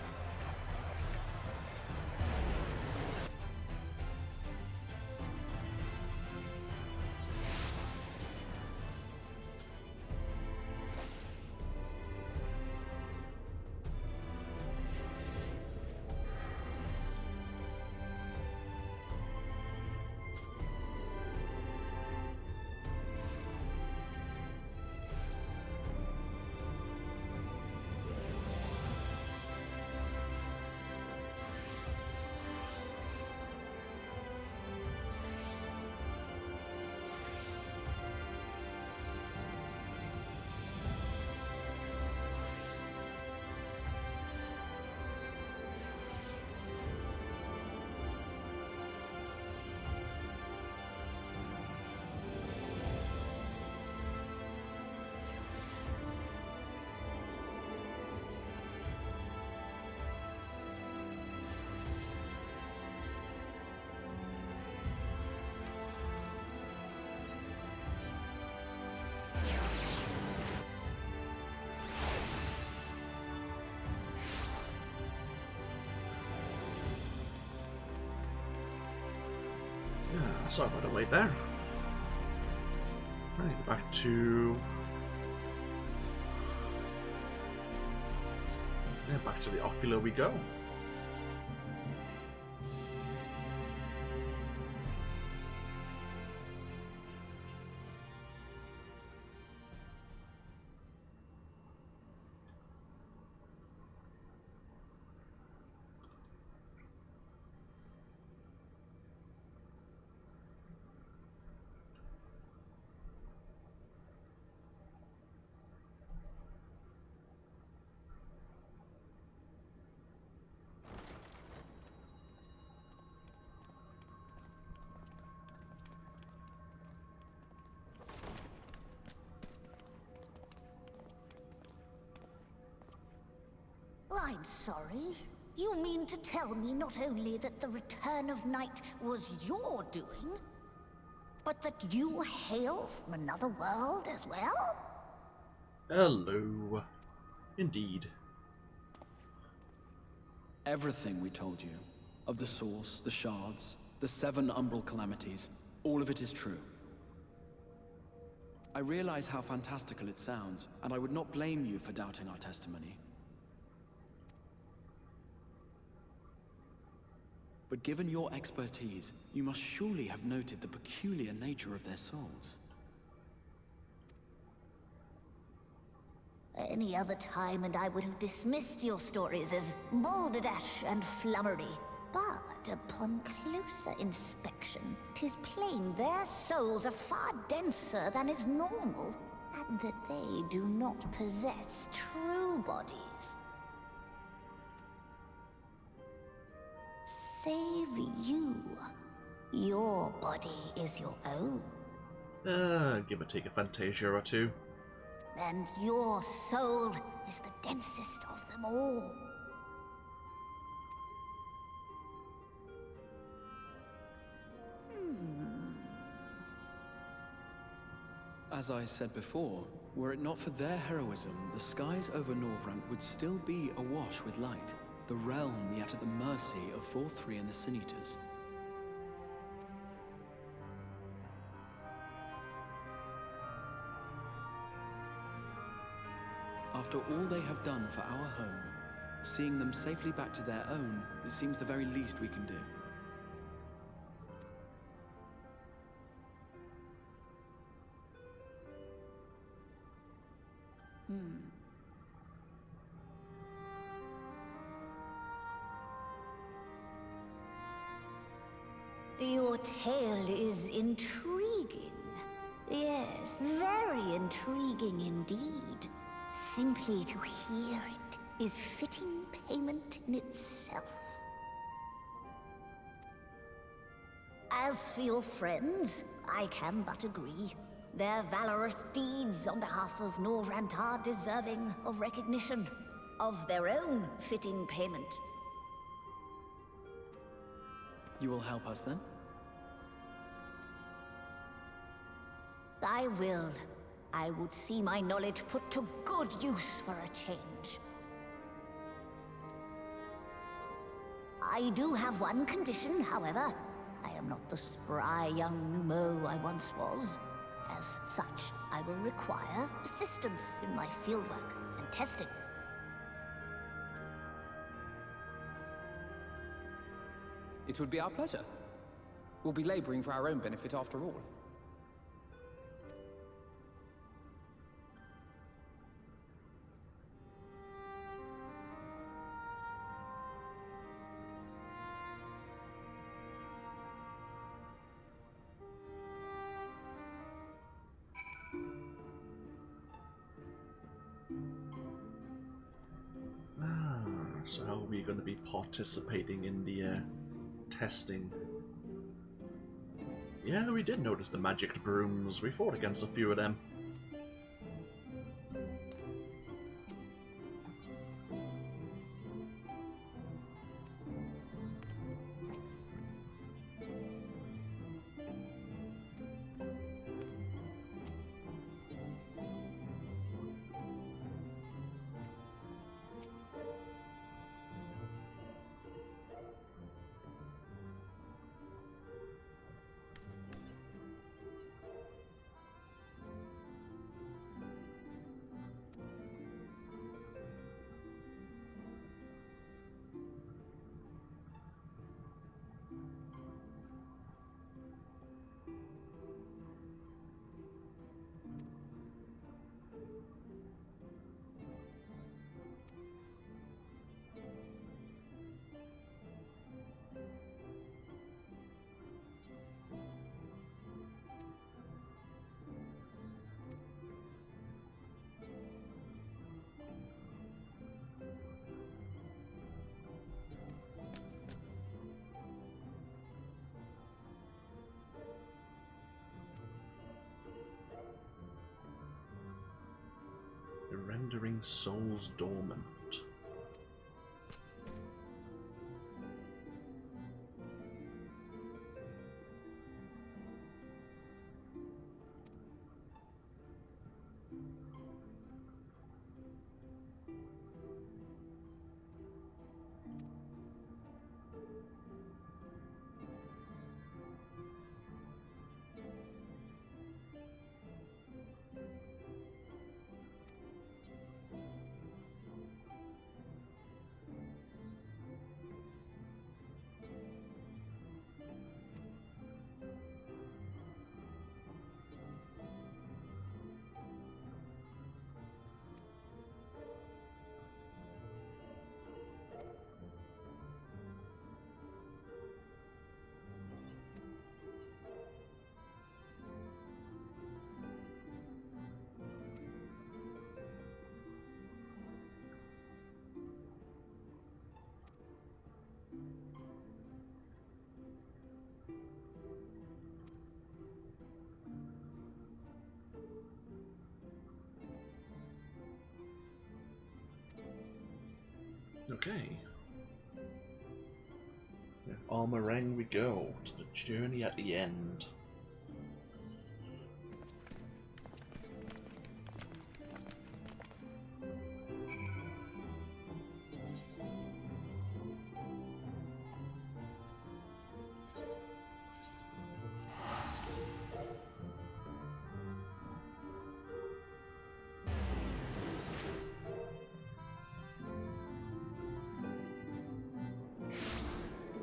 A: Yeah, sorry about the wait there. Right, back to... Yeah, back to the ocular we go.
I: I'm sorry. You mean to tell me not only that the return of night was your doing, but that you hail from another world as well?
A: Hello. Indeed.
F: Everything we told you, of the source, the shards, the 7 umbral calamities, all of it is true. I realize how fantastical it sounds, and I would not blame you for doubting our testimony. But given your expertise, you must surely have noted the peculiar nature of their souls.
I: Any other time and I would have dismissed your stories as balderdash and flummery. But upon closer inspection, 'tis plain their souls are far denser than is normal, and that they do not possess true bodies. Save you. Your body is your own.
A: Give or take a Fantasia or two.
I: And your soul is the densest of them all.
F: As I said before, were it not for their heroism, the skies over Norvrant would still be awash with light. The realm yet at the mercy of 4-3 and the Sin Eaters. After all they have done for our home, seeing them safely back to their own, it seems the very least we can do.
I: Your tale is intriguing. Yes, very intriguing indeed. Simply to hear it is fitting payment in itself. As for your friends, I can but agree. Their valorous deeds on behalf of Norvrant are deserving of recognition, of their own fitting payment.
F: You will help us then?
I: I will. I would see my knowledge put to good use for a change. I do have one condition, however. I am not the spry young Numo I once was. As such, I will require assistance in my fieldwork and testing.
G: It would be our pleasure. We'll be laboring for our own benefit after all.
A: So how are we going to be participating in the testing? Yeah, we did notice the magic brooms. We fought against a few of them. Souls Dormant. Okay. Armorang we go to the journey at the end.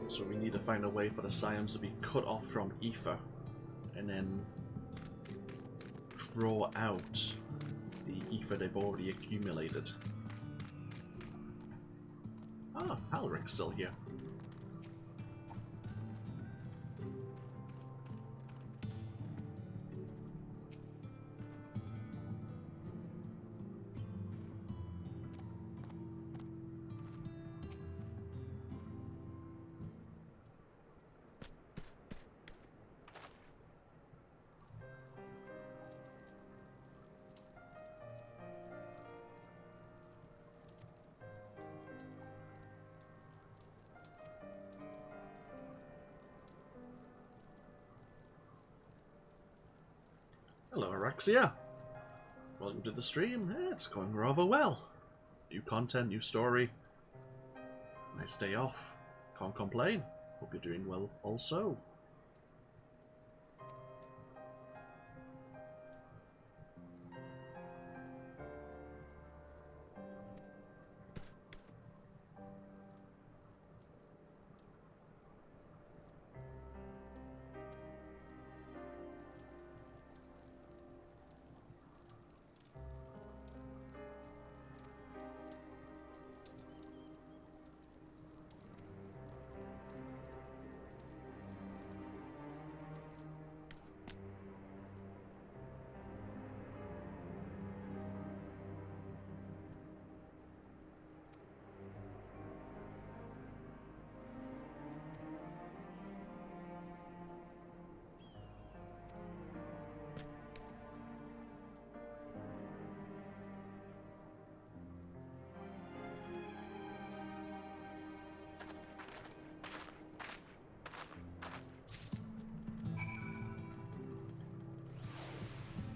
A: So we need to find a way for the scions to be cut off from ether, and then draw out the ether they've already accumulated. Ah, Halric's still here. Hello, Eorzea. Welcome to the stream. It's going rather well. New content, new story. Nice day off. Can't complain. Hope you're doing well also.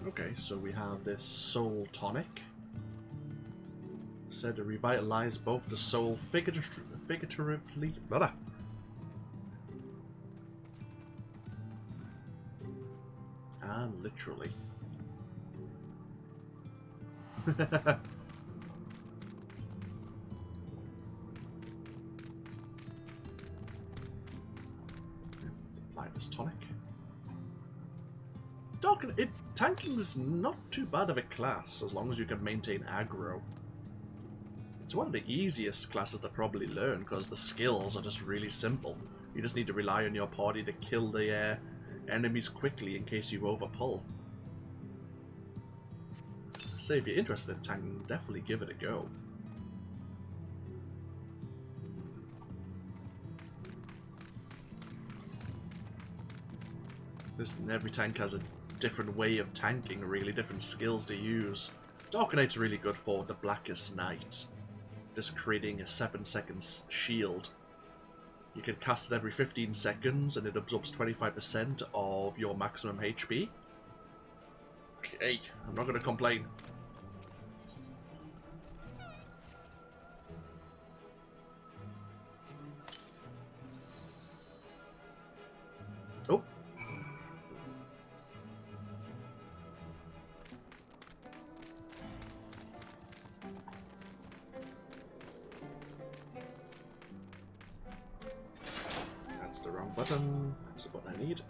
A: Okay, so we have this soul tonic. Said to revitalize both the soul figuratively, and literally. Let's apply this tonic. Tanking is not too bad of a class as long as you can maintain aggro. It's one of the easiest classes to probably learn because the skills are just really simple. You just need to rely on your party to kill the enemies quickly in case you overpull. So if you're interested in tanking, definitely give it a go. Listen, every tank has a different way of tanking, really, different skills to use. Dark Knight's really good for the Blackest Night. Just creating a 7-second shield. You can cast it every 15 seconds and it absorbs 25% of your maximum HP. Hey, I'm not going to complain. Oh. That's the wrong button. That's the button I need.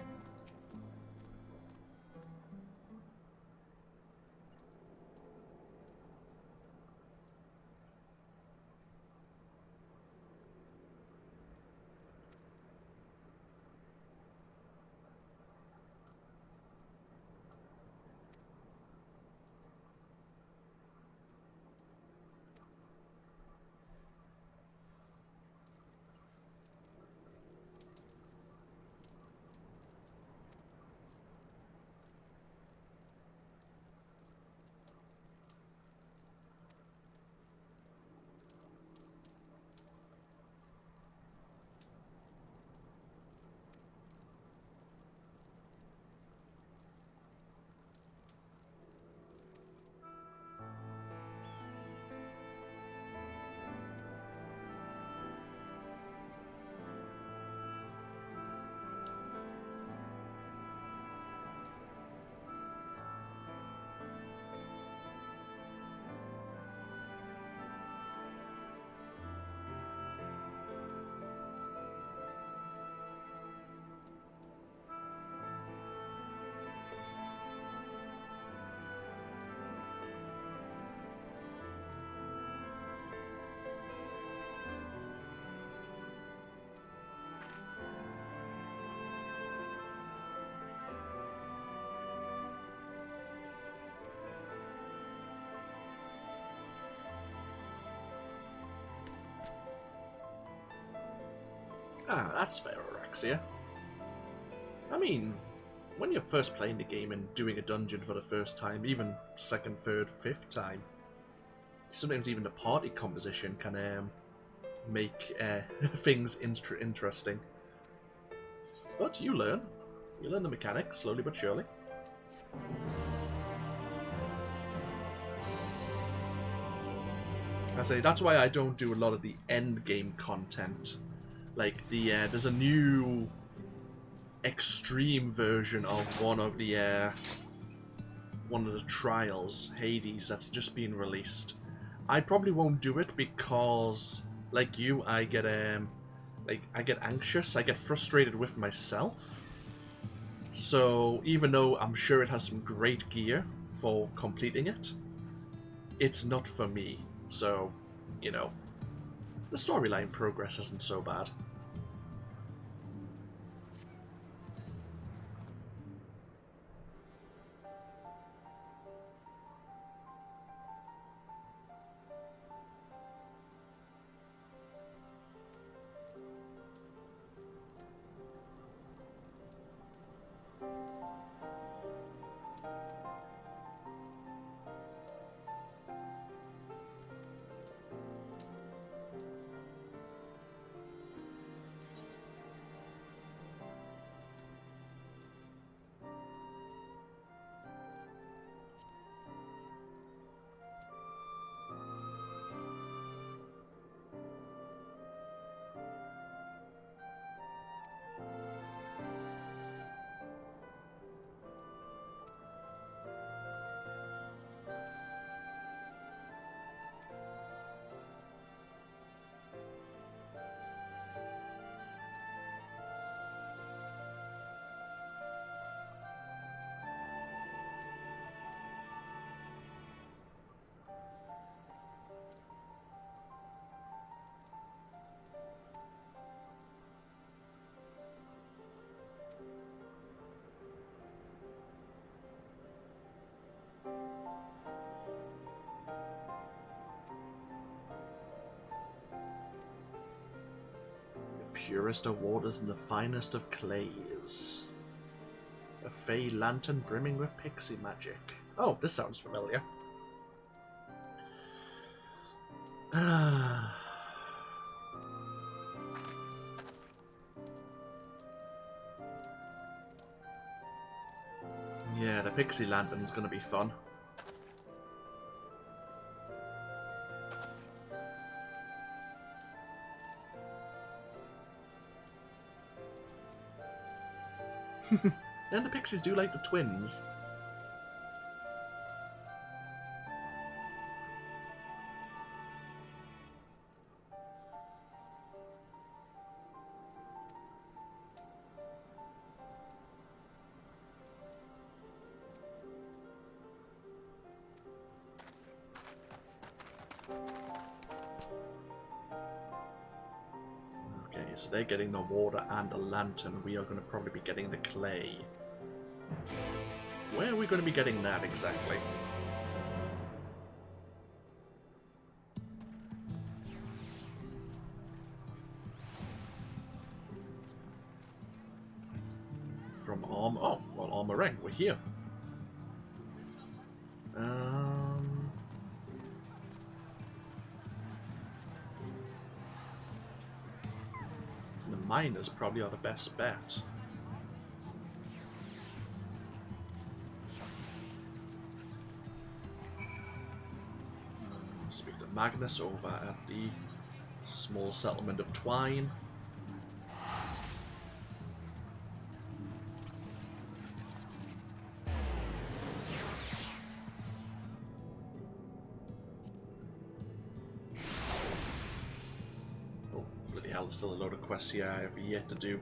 A: Ah, that's fair, Eorzea. I mean, when you're first playing the game and doing a dungeon for the first time, even second, third, fifth time, sometimes even the party composition can make things interesting. But you learn. You learn the mechanics, slowly but surely. I say, that's why I don't do a lot of the end game content. Like, there's a new extreme version of one of the trials, Hades, that's just been released. I probably won't do it because, like you, I get anxious, I get frustrated with myself. So even though I'm sure it has some great gear for completing it, it's not for me. So, you know, the storyline progress isn't so bad. Purest of waters and the finest of clays. A fey lantern brimming with pixie magic. Oh, this sounds familiar. Yeah, the Pixie Lantern's gonna be fun. And the Pixies do like the twins. Okay, so they're getting the water and the lantern. We are going to probably be getting the clay. Where are we going to be getting that exactly? From Armor... Oh, well, Armor Rank, we're here. The miners probably are the best bet. Speak to Magnus over at the small settlement of Twine. Oh, bloody hell, there's still a load of quests here I have yet to do.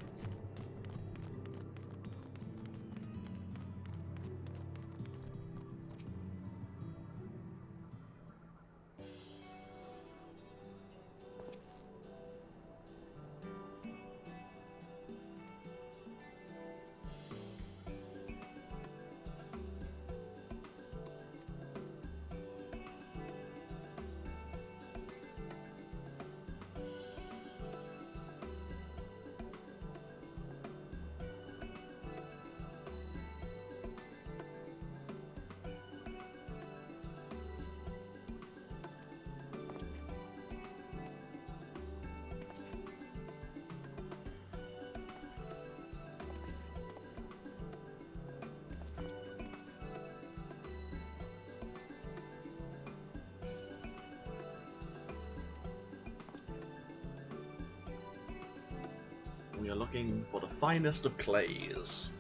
A: We are looking for the finest of clays.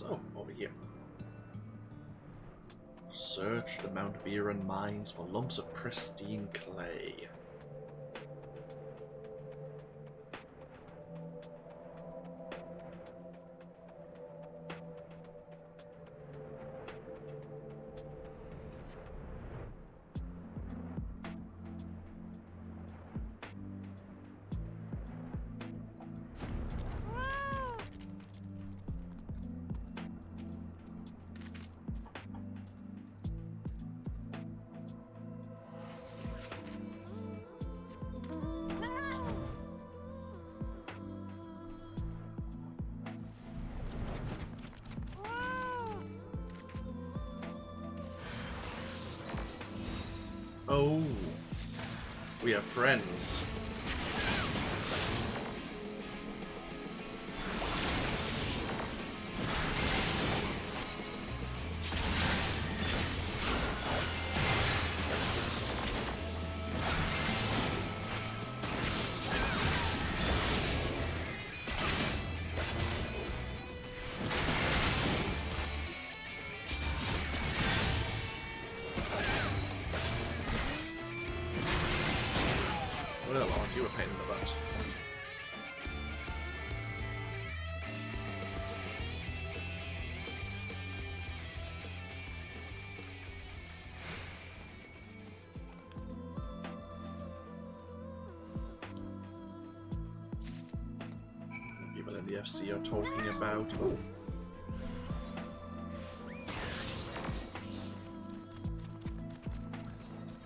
A: Oh, over here. Search the Mount Viren mines for lumps of pristine clay. Oh, we are friends. Well, aren't you a pain in the butt? the FC are talking about. Oh.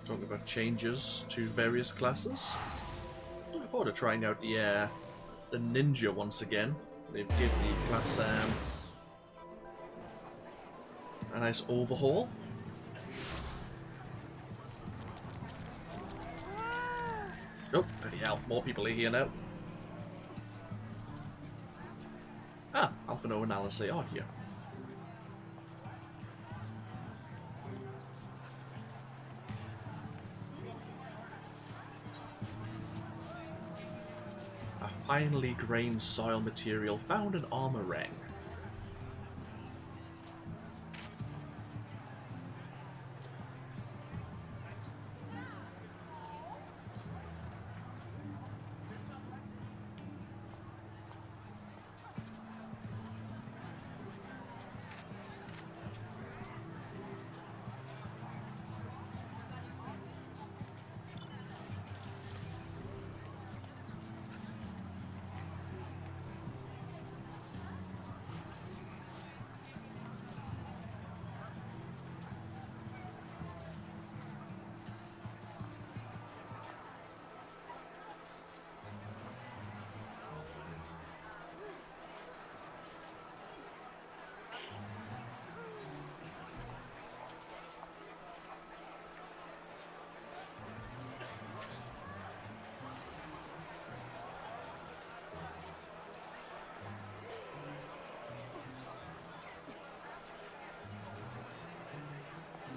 A: Talking about changes to various classes. Looking forward to trying out the ninja once again. They've given the class a nice overhaul. Oh, bloody hell, more people are here now. Ah, Alpha Nova and Alice are here. A finely grained soil material found in armor ring.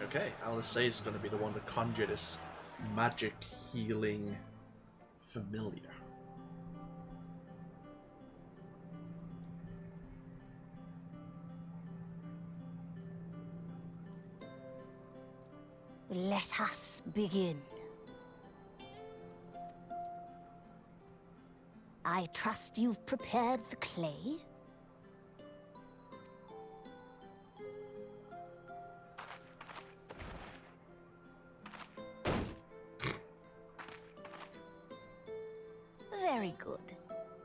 A: Okay, Alice is going to be the one to conjure this magic healing familiar.
I: Let us begin. I trust you've prepared the clay? Very good.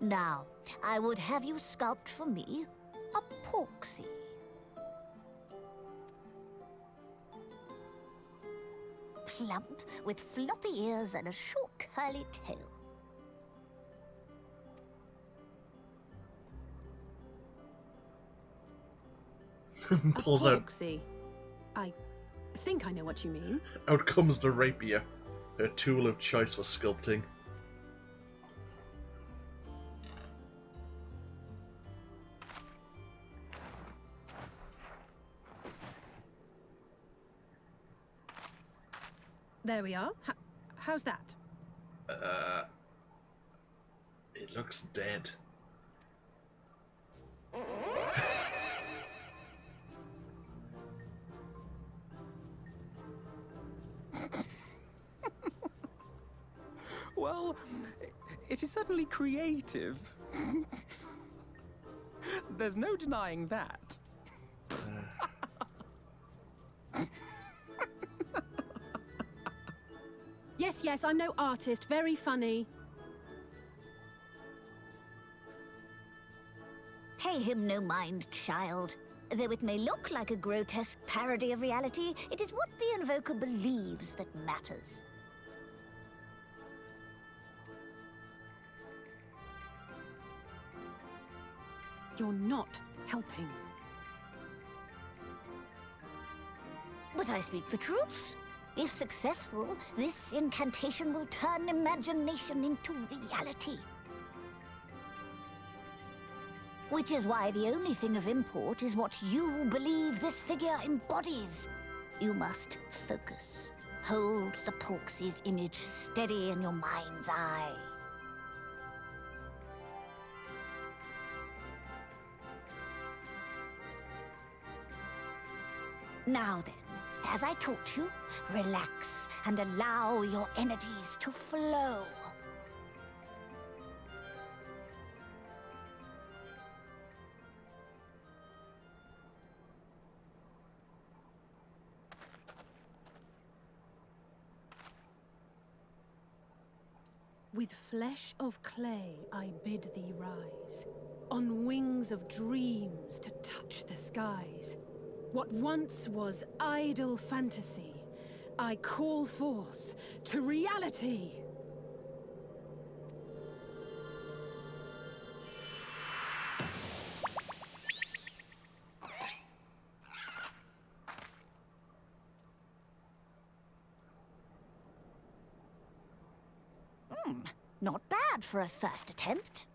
I: Now, I would have you sculpt for me a porksy. Plump, with floppy ears and a short curly tail.
A: Pulls out.
H: Porksy. I think I know what you mean.
A: Out comes the rapier, her tool of choice for sculpting.
H: There we are. How's that?
A: It looks dead.
G: Well, it is certainly creative. There's no denying that.
H: Yes, I'm no artist. Very funny.
I: Pay him no mind, child. Though it may look like a grotesque parody of reality, it is what the invoker believes that matters.
H: You're not helping.
I: But I speak the truth. If successful, this incantation will turn imagination into reality. Which is why the only thing of import is what you believe this figure embodies. You must focus. Hold the Porksy's image steady in your mind's eye. Now then, as I taught you, relax and allow your energies to flow.
H: With flesh of clay I bid thee rise, on wings of dreams to touch the skies. What once was idle fantasy, I call forth to reality!
I: Not bad for a first attempt.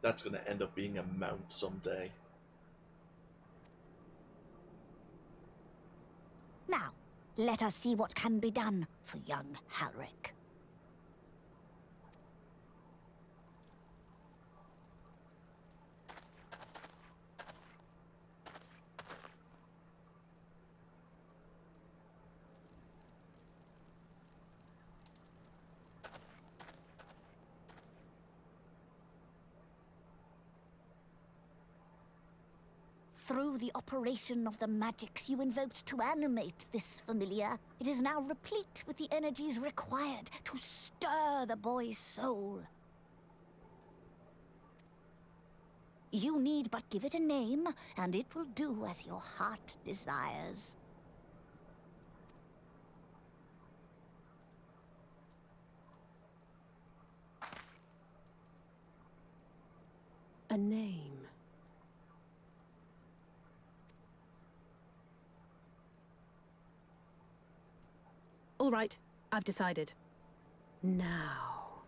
A: That's going to end up being a mount someday.
I: Now, let us see what can be done for young Halric. Through the operation of the magics you invoked to animate this familiar, it is now replete with the energies required to stir the boy's soul. You need but give it a name, and it will do as your heart desires.
H: A name. All right, I've decided. Now.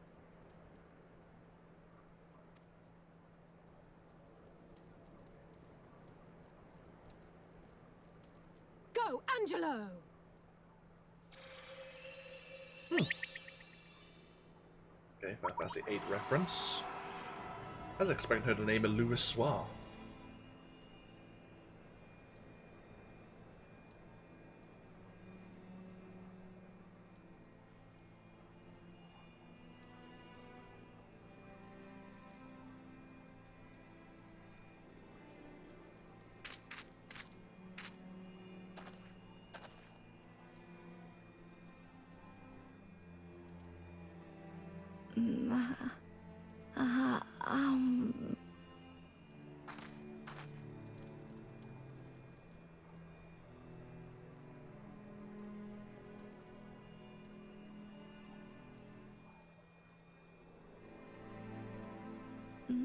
H: Go, Angelo!
A: Okay, Fantasy 8 reference. I was expecting her to name a Louis Soir.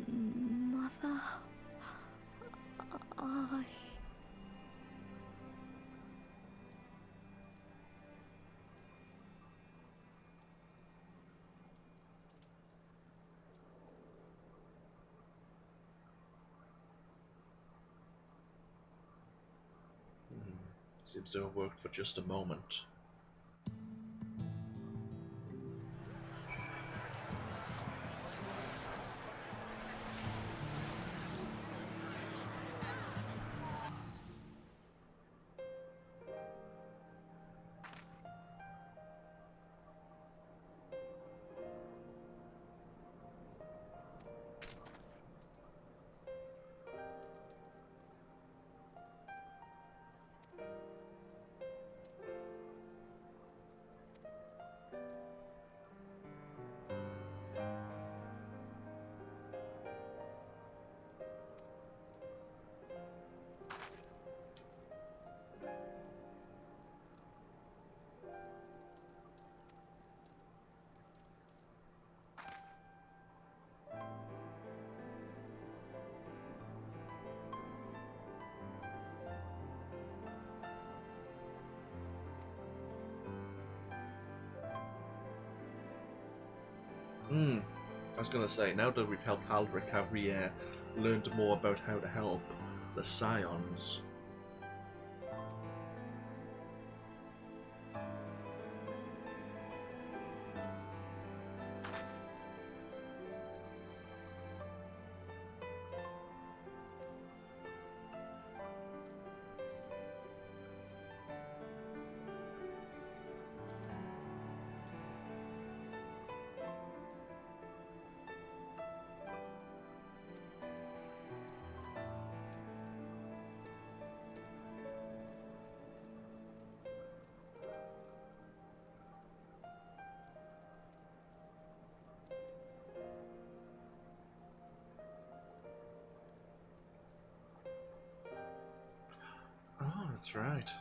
B: Mother, I...
A: Seems to have worked for just a moment. I was gonna say, now that we've helped Halric, have we learned more about how to help the Scions? That's right.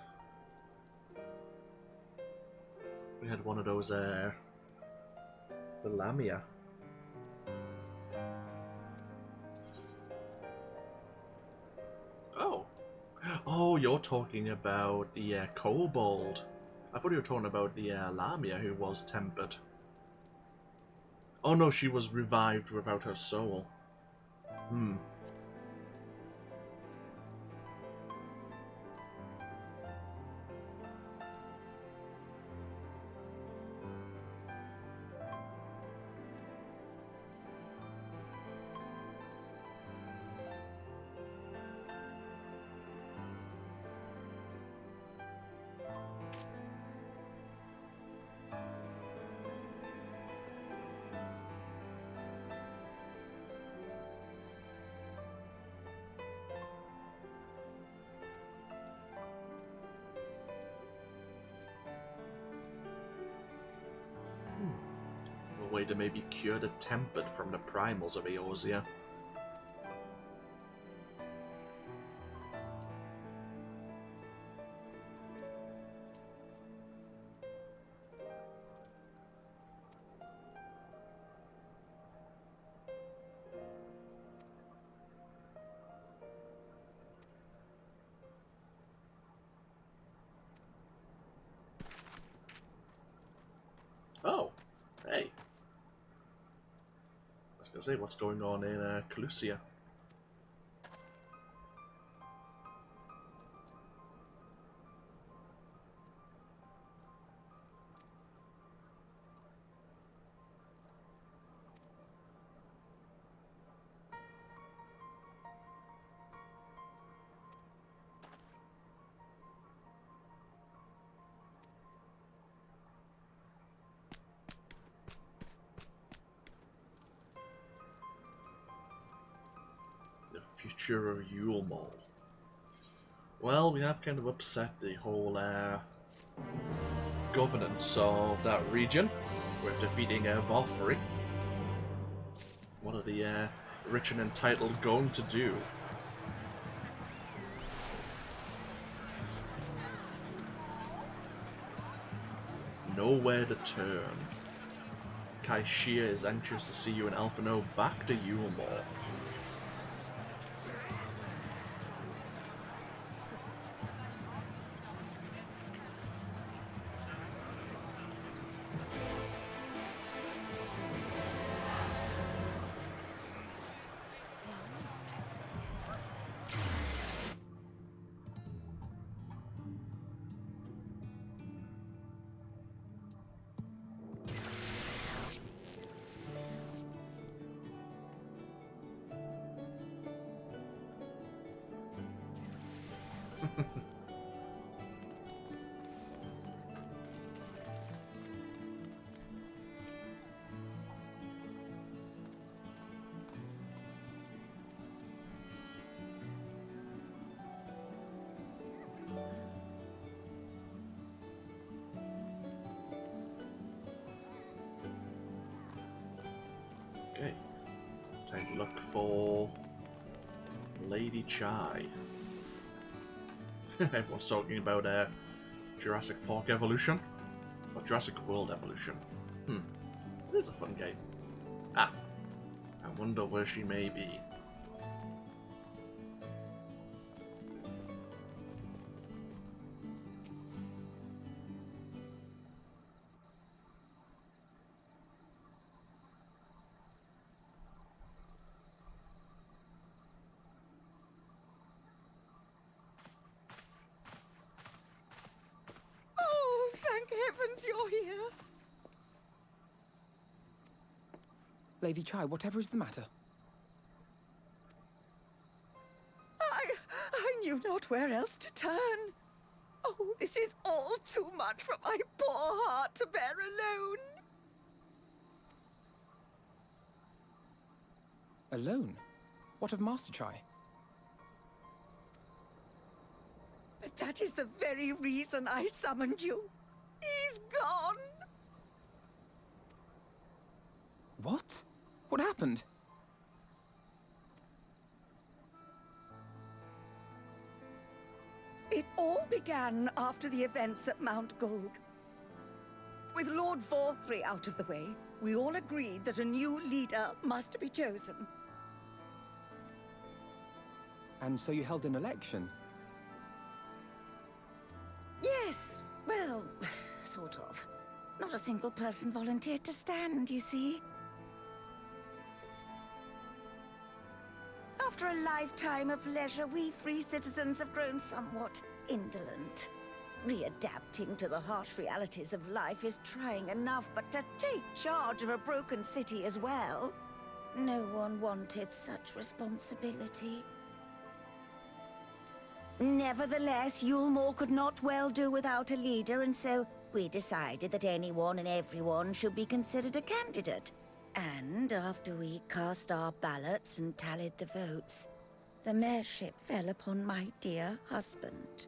A: We had one of those, the Lamia. Oh. Oh, you're talking about the Kobold. I thought you were talking about the Lamia who was tempered. Oh no, she was revived without her soul. Hmm. A way to maybe cure the tempered from the primals of Eorzea. Oh, hey. I was gonna say, what's going on in Calusia? The future of Yulmol. Well, we have kind of upset the whole governance of that region. We're defeating Vofri. What are the rich and entitled going to do? Nowhere to turn. Kaishia is anxious to see you and Alphino back to Yulmor. Okay, time to look for Lady Chai. Everyone's talking about Jurassic Park Evolution, or Jurassic World Evolution. It is a fun game. Ah, I wonder where she may be.
J: Thank heavens you're here.
G: Lady Chai, whatever is the matter?
J: I knew not where else to turn. Oh, this is all too much for my poor heart to bear alone.
G: Alone? What of Master Chai?
J: That is the very reason I summoned you. He's gone.
G: What? What happened?
J: It all began after the events at Mount Gulg. With Lord Vorthry out of the way, we all agreed that a new leader must be chosen.
G: And so you held an election?
J: Yes, well, sort of. Not a single person volunteered to stand, you see. After a lifetime of leisure, we free citizens have grown somewhat indolent. Readapting to the harsh realities of life is trying enough, but to take charge of a broken city as well? No one wanted such responsibility. Nevertheless, Yulmore could not well do without a leader, and so we decided that anyone and everyone should be considered a candidate. And after we cast our ballots and tallied the votes, the mayorship fell upon my dear husband.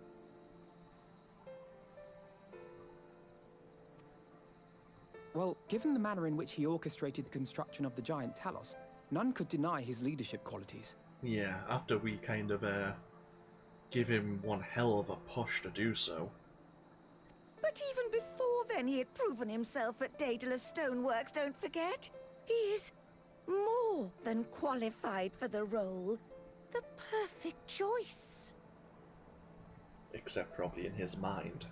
G: Well, given the manner in which he orchestrated the construction of the giant Talos, none could deny his leadership qualities.
A: Yeah, after we kind of give him one hell of a push to do so.
J: But even before then, he had proven himself at Daedalus Stoneworks, don't forget. He is more than qualified for the role. The perfect choice.
A: Except probably in his mind.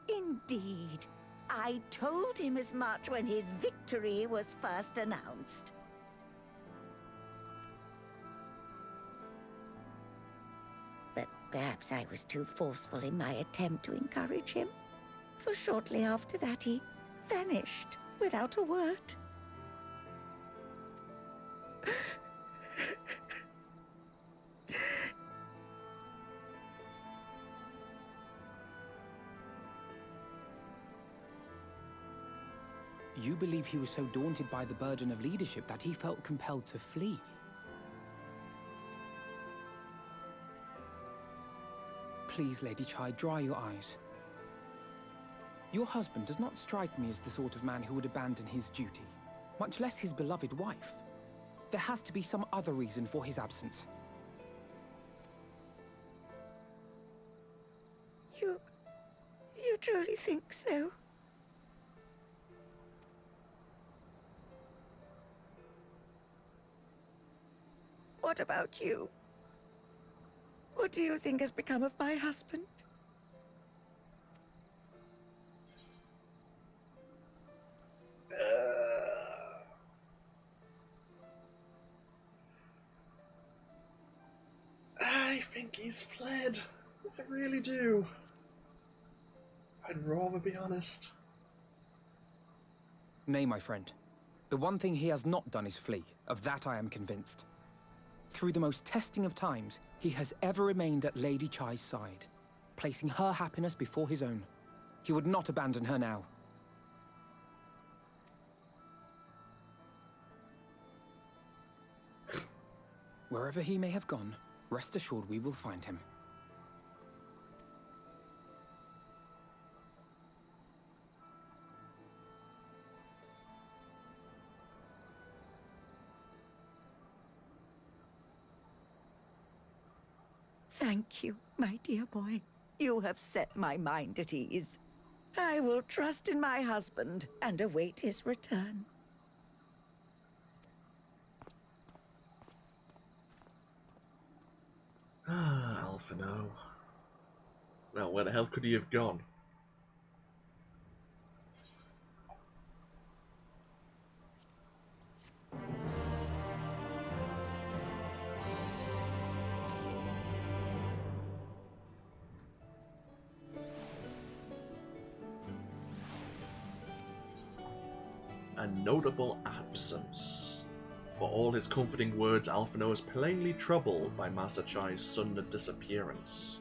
J: Indeed. I told him as much when his victory was first announced. But perhaps I was too forceful in my attempt to encourage him. For shortly after that, he vanished without a word.
G: You believe he was so daunted by the burden of leadership that he felt compelled to flee? Please, Lady Chai, dry your eyes. Your husband does not strike me as the sort of man who would abandon his duty, much less his beloved wife. There has to be some other reason for his absence.
J: You truly think so? What about you? What do you think has become of my husband?
A: I think he's fled. I really do. I'd rather be honest.
G: Nay, my friend. The one thing he has not done is flee. Of that I am convinced. Through the most testing of times, he has ever remained at Lady Chai's side, placing her happiness before his own. He would not abandon her now. Wherever he may have gone, rest assured we will find him.
J: Thank you, my dear boy. You have set my mind at ease. I will trust in my husband and await his return.
A: Ah, Alphino. Well, where the hell could he have gone? A notable absence. For all his comforting words, Alphino is plainly troubled by Master Chai's sudden disappearance.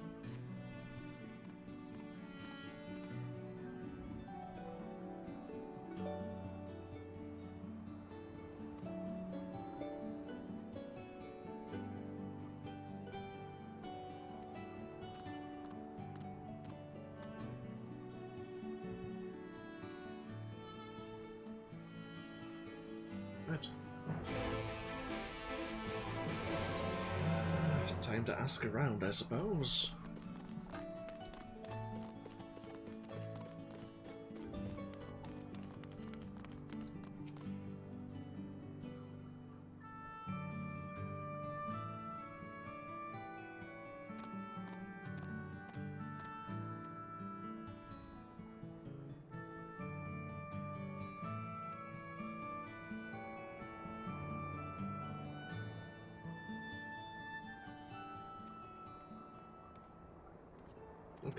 A: Right. Time Time to ask around, I suppose.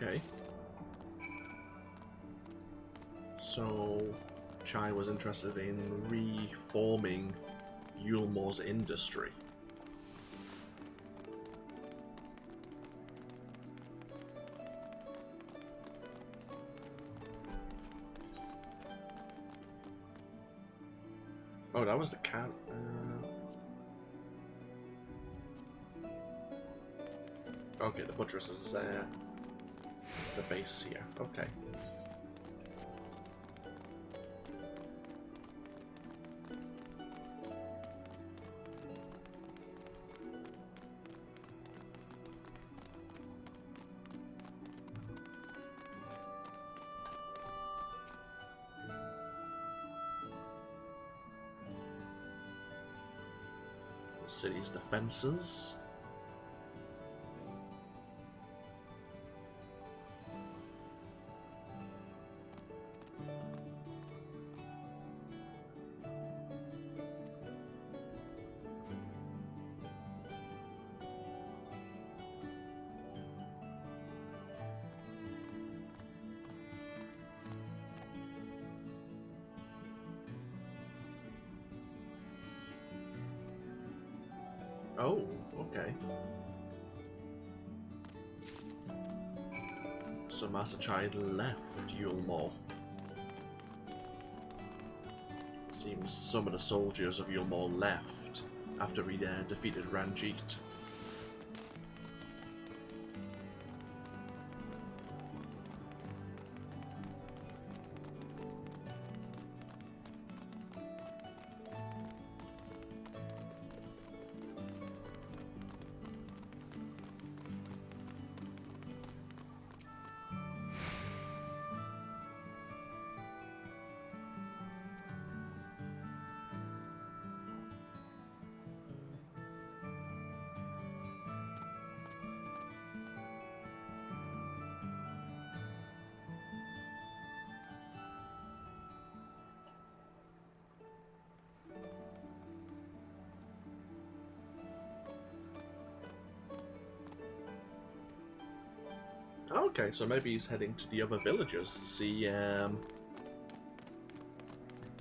A: Okay. So, Chai was interested in reforming Yulmore's industry. Oh, that was the cat. Okay, the buttress is there. The base here. Okay. The city's defenses. Oh, okay. So Master Chai left Yulmore. Seems some of the soldiers of Yulmore left after we defeated Ranjit. Okay, so maybe he's heading to the other villages to see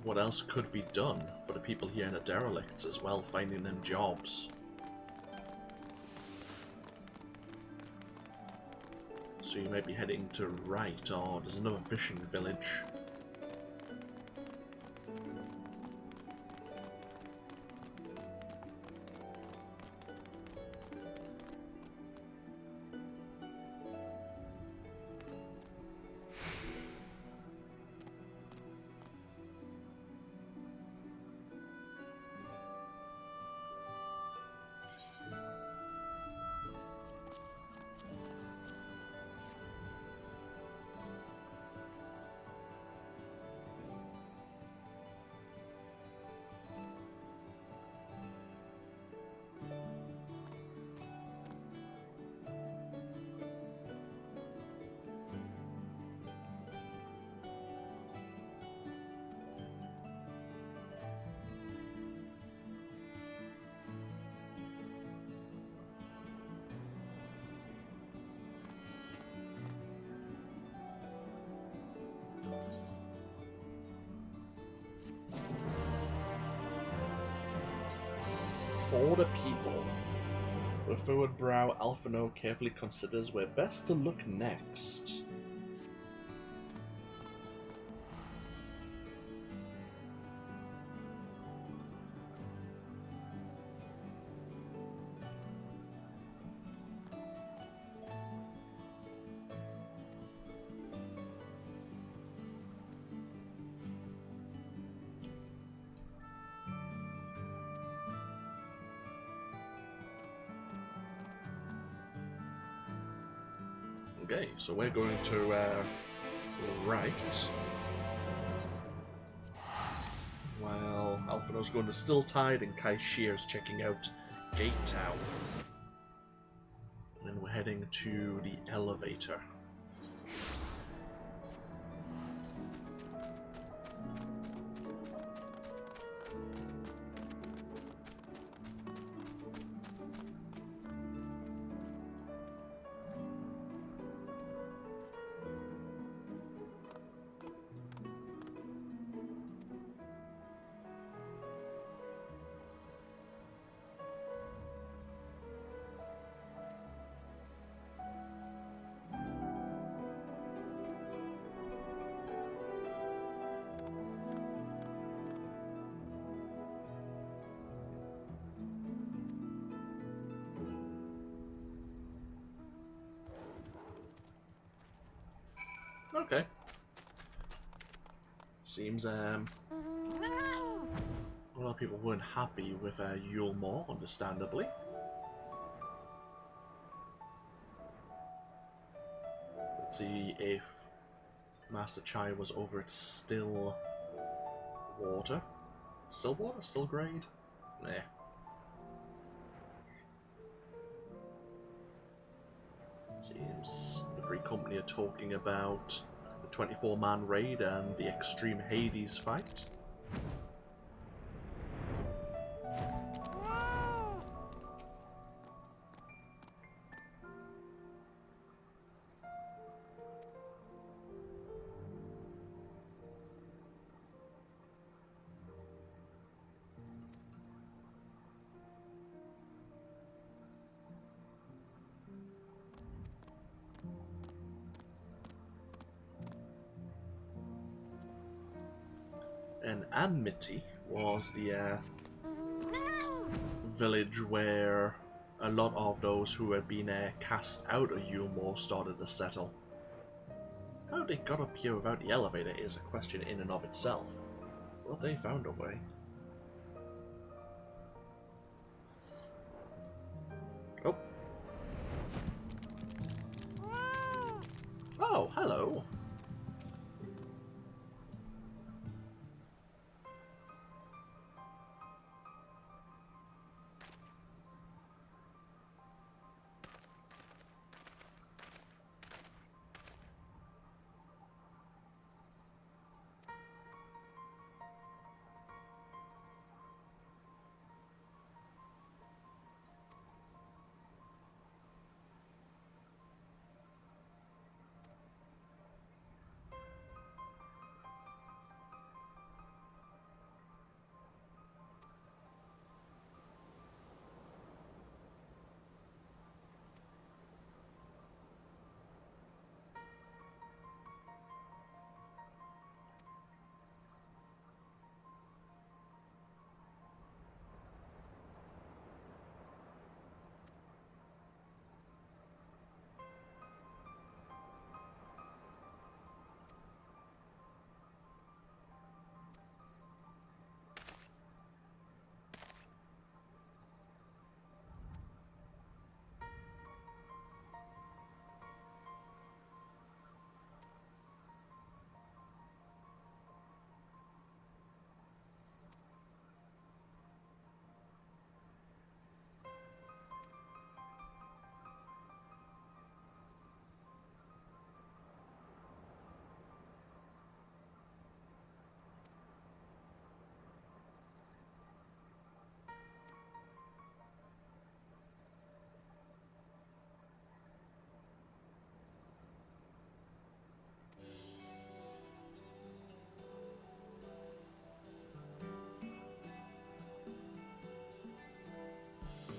A: what else could be done for the people here in the derelicts as well, finding them jobs. So you may be heading to right, or there's another fishing village. For the people. With forward brow, Alphino carefully considers where best to look next. Okay, so we're going to right. While Alphino's going to Still Tide and Kai Shear's checking out Gate Town. And then we're heading to the elevator. Okay. Seems a lot of people weren't happy with Yulmore, understandably. Let's see if Master Chai was over at Still Water. Still Water? Still Grade? Nah. Seems the Free Company are talking about the 24-man raid and the Extreme Hades fight. And Amity was the village where a lot of those who had been cast out of Yulmore started to settle. How they got up here without the elevator is a question in and of itself. Well, they found a way. Oh. Oh, hello.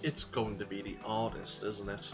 A: It's going to be the artist, isn't it?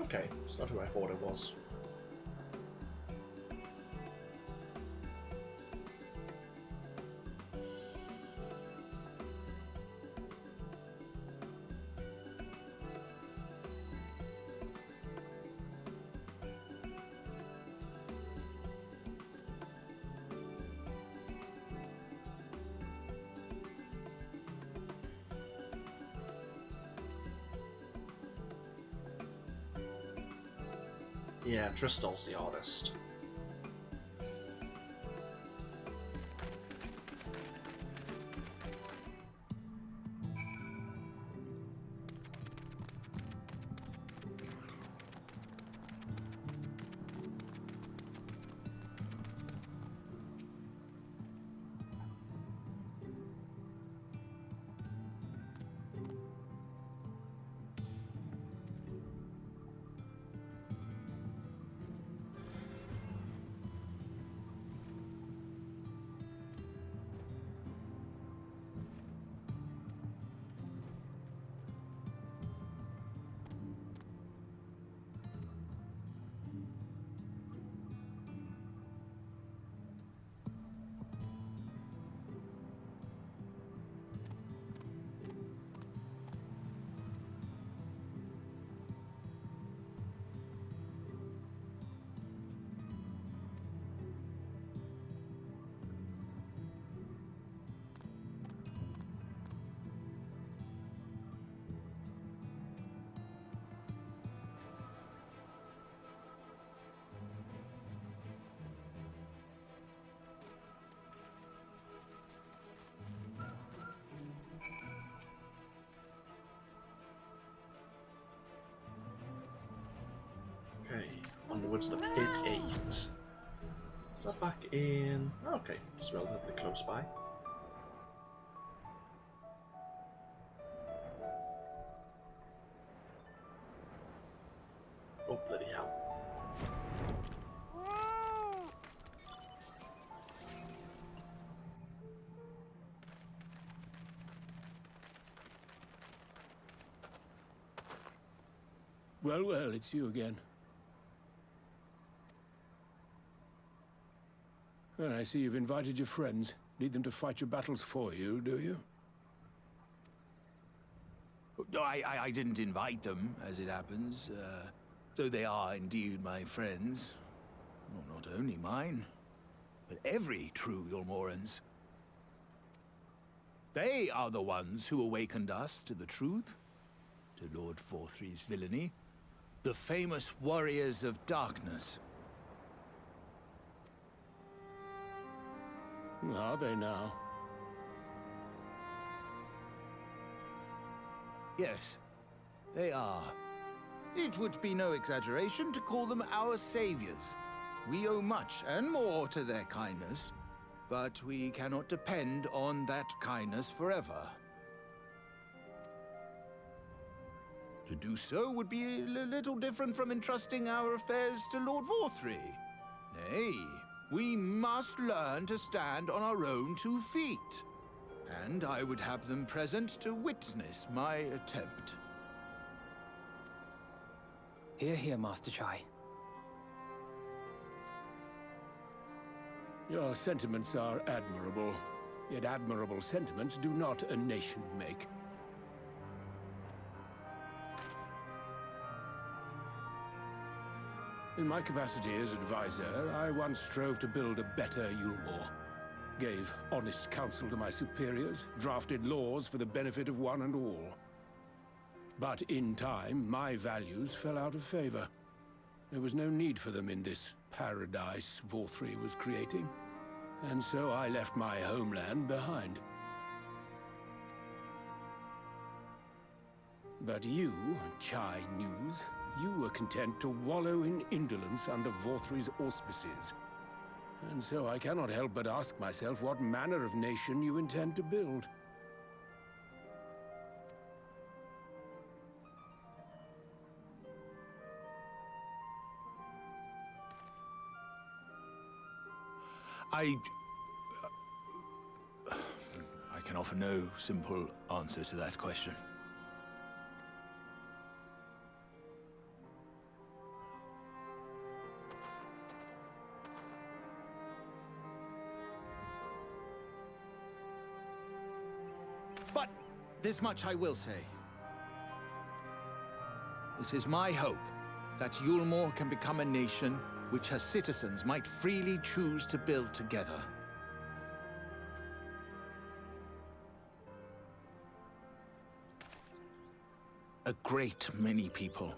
A: Okay, it's not who I thought it was. Yeah, Tristal's the artist. Okay, onwards to Pit 8. Is that back in... Oh, okay, it's relatively close by. Oh, bloody hell.
K: Well, well, it's you again. Well, I see you've invited your friends. Need them to fight your battles for you, do you?
L: No, I didn't invite them, as it happens. Though they are indeed my friends. Well, not only mine, but every true Yulmoran's. They are the ones who awakened us to the truth, to Lord Forthry's villainy. The famous warriors of darkness.
K: Are they now?
L: Yes, they are. It would be no exaggeration to call them our saviors. We owe much and more to their kindness, but we cannot depend on that kindness forever. To do so would be a little different from entrusting our affairs to Lord Forthry. Nay, we must learn to stand on our own 2 feet. And I would have them present to witness my attempt.
G: Hear, hear, Master Chai.
K: Your sentiments are admirable. Yet admirable sentiments do not a nation make. In my capacity as advisor, I once strove to build a better Yulmore. Gave honest counsel to my superiors, drafted laws for the benefit of one and all. But in time, my values fell out of favor. There was no need for them in this paradise Forthry was creating. And so I left my homeland behind. But you, Chai News, you were content to wallow in indolence under Forthry's auspices. And so I cannot help but ask myself what manner of nation you intend to build.
L: I can offer no simple answer to that question. But this much I will say. It is my hope that Yulmore can become a nation which her citizens might freely choose to build together. A great many people,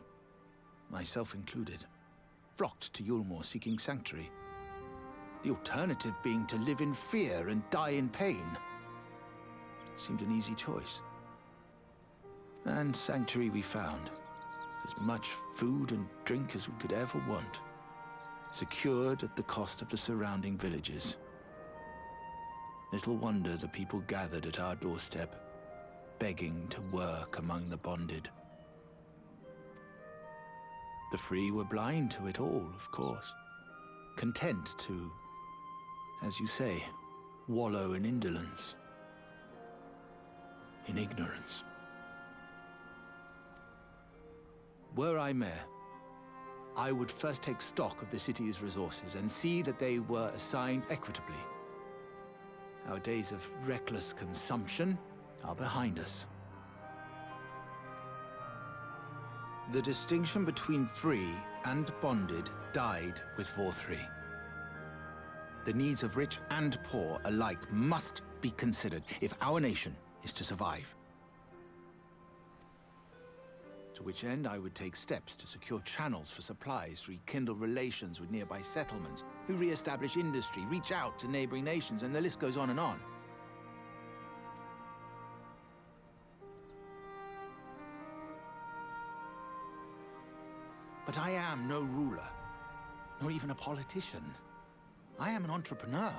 L: myself included, flocked to Yulmore seeking sanctuary. The alternative being to live in fear and die in pain. It seemed an easy choice. And sanctuary we found. As much food and drink as we could ever want. Secured at the cost of the surrounding villages. Little wonder the people gathered at our doorstep, begging to work among the bonded. The free were blind to it all, of course. Content to, as you say, wallow in indolence. In ignorance. Were I mayor, I would first take stock of the city's resources and see that they were assigned equitably. Our days of reckless consumption are behind us. The distinction between free and bonded died with Vor 3. The needs of rich and poor alike must be considered if our nation is to survive. To which end I would take steps to secure channels for supplies, rekindle relations with nearby settlements, who re-establish industry, reach out to neighboring nations, and the list goes on and on. But I am no ruler, nor even a politician. I am an entrepreneur.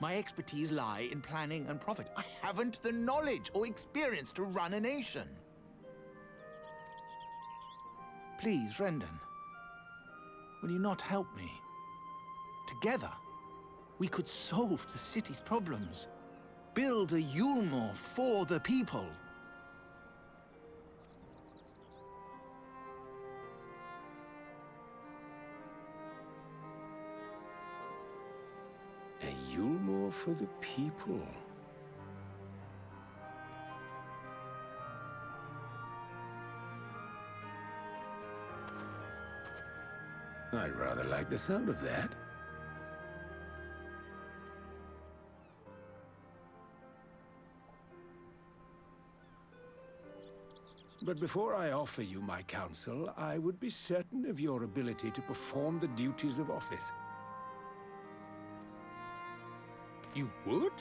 L: My expertise lie in planning and profit. I haven't the knowledge or experience to run a nation. Please, Rendon, will you not help me? Together, we could solve the city's problems. Build a Yulmore for the people.
K: A Yulmore for the people. I rather like the sound of that. But before I offer you my counsel, I would be certain of your ability to perform the duties of office.
L: You would?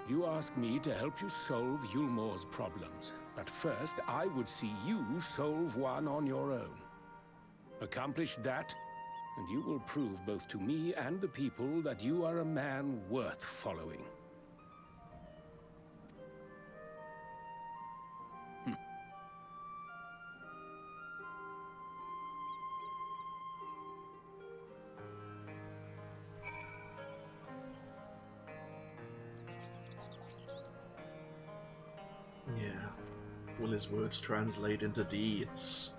K: You ask me to help you solve Yulmore's problems, but first I would see you solve one on your own. Accomplish that, and you will prove both to me and the people that you are a man worth following.
A: Yeah. Will his words translate into deeds?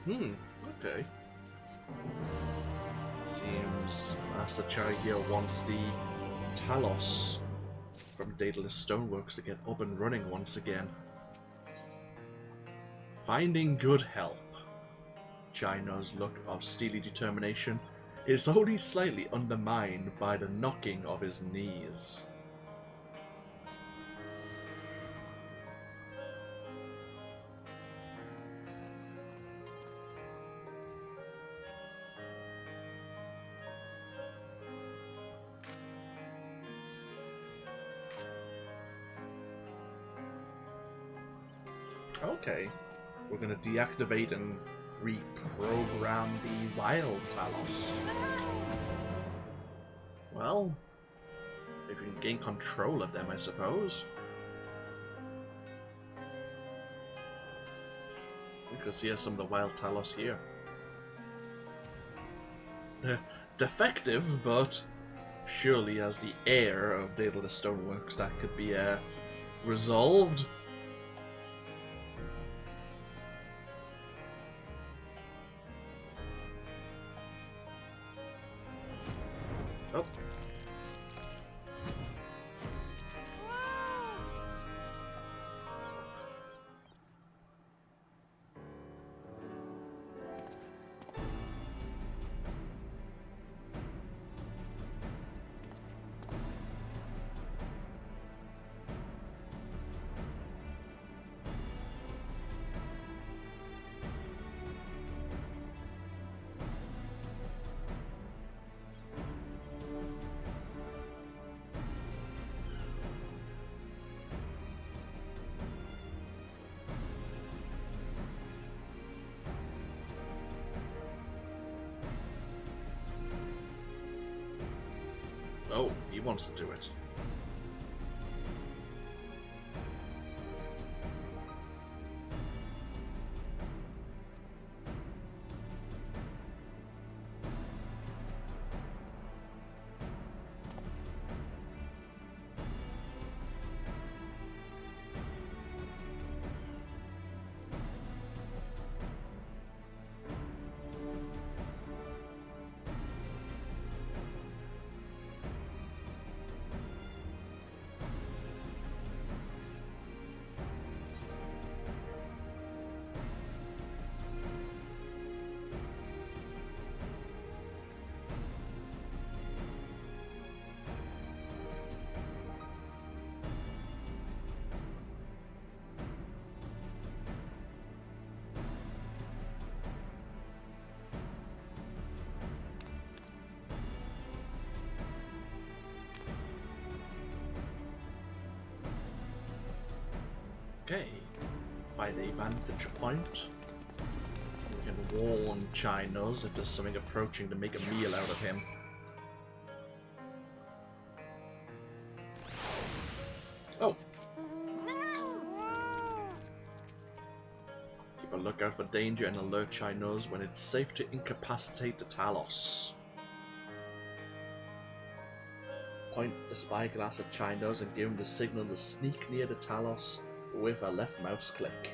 A: Okay. Seems Master Chai here wants the Talos from Daedalus Stoneworks to get up and running once again. Finding good help. China's look of steely determination is only slightly undermined by the knocking of his knees. Okay, we're going to deactivate and reprogram the Wild Talos. Well, if we can gain control of them, I suppose. Because here's some of the Wild Talos here. Defective, but surely as the heir of Daedalus Stoneworks that could be resolved. Oh. Oh, he wants to do it. Okay, by the vantage point, we can warn Chinos if there's something approaching to make a meal out of him. Oh! Keep a lookout for danger and alert Chinos when it's safe to incapacitate the Talos. Point the spyglass at Chinos and give him the signal to sneak near the Talos with a left mouse click.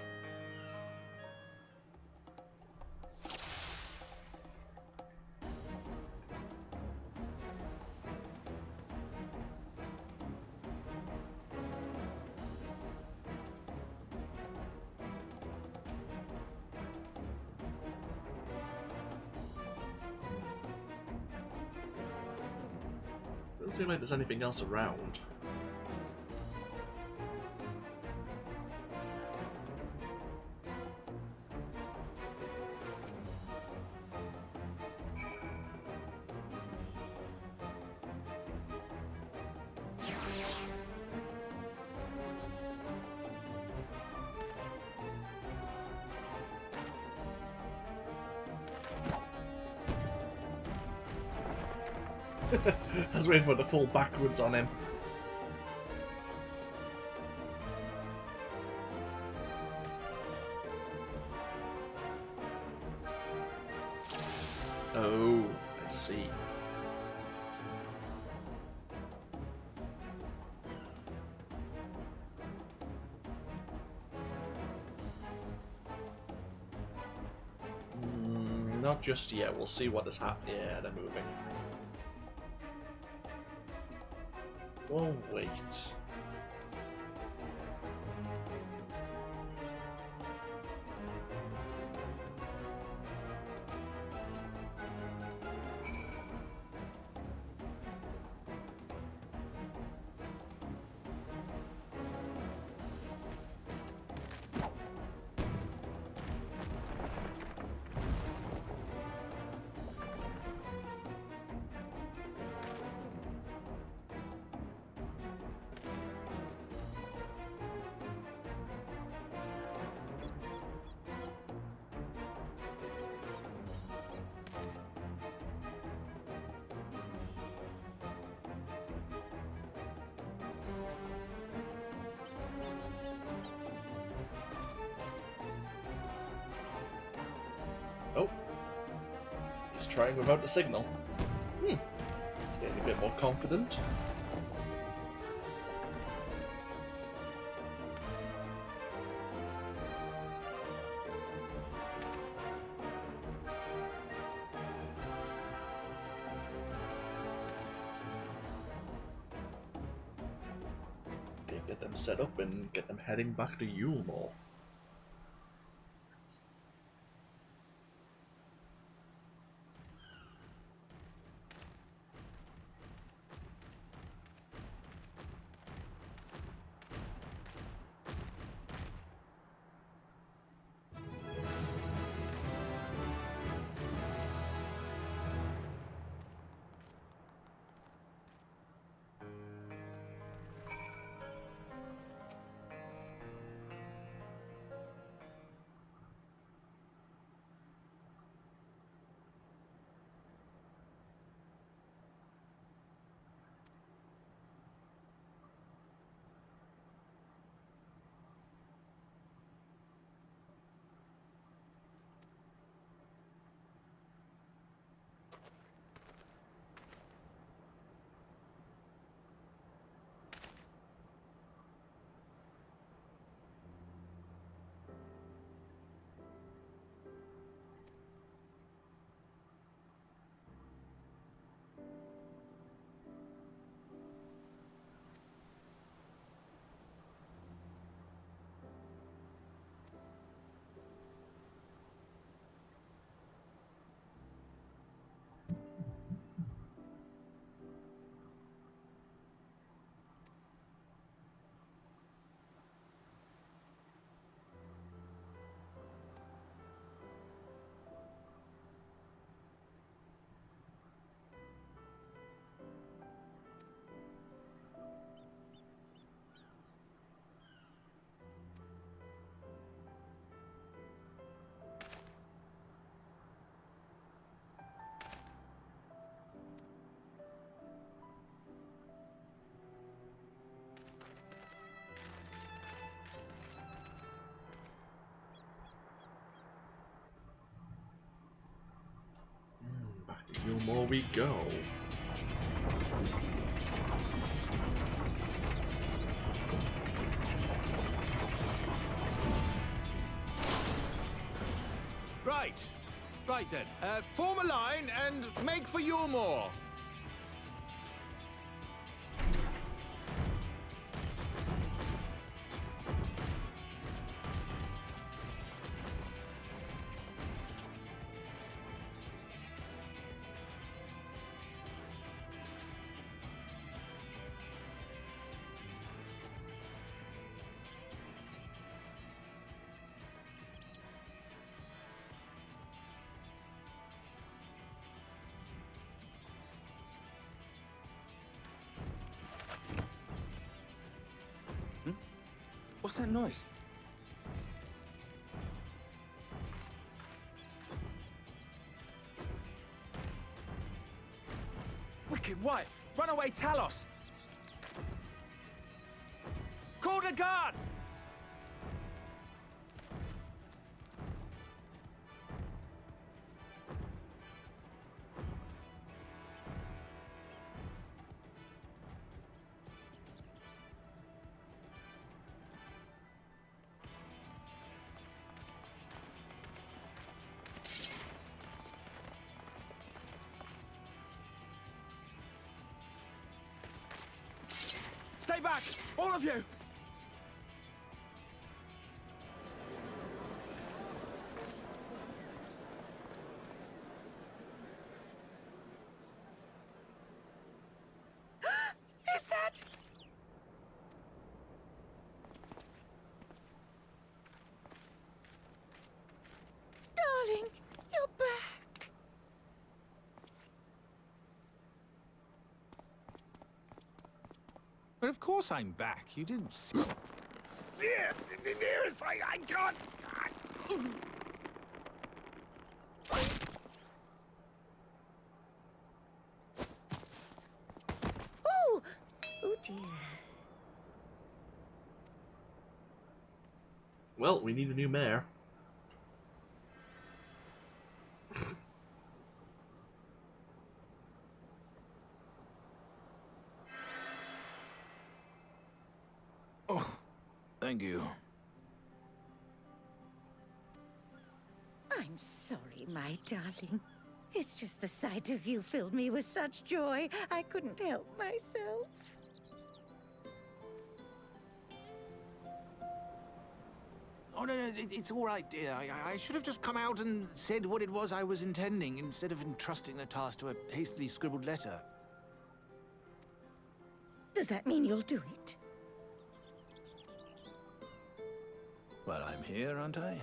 A: Doesn't seem like there's anything else around. I was waiting for it to fall backwards on him. Oh, I see. not just yet. We'll see what is happening. Yeah, they're moving. Oh, wait. Oh. He's trying without the signal. He's getting a bit more confident. Okay, get them set up and get them heading back to Yulmore. Back to Yulmore we go.
L: Right then. Form a line and make for Yulmore.
G: What's that noise? Wicked White! Runaway Talos! Call the guard! back! All of you!
J: Is that... Darling, you're back.
L: But of course I'm back. You didn't see...
K: Dearest, I can't...
J: Oh! Oh dear.
A: Well, we need a new mayor.
L: Oh, thank you.
J: I'm sorry, my darling. It's just the sight of you filled me with such joy, I couldn't help myself.
L: Oh, no, it's all right, dear. I should have just come out and said what it was I was intending, instead of entrusting the task to a hastily scribbled letter.
J: Does that mean you'll do it?
L: Well, I'm here, aren't I?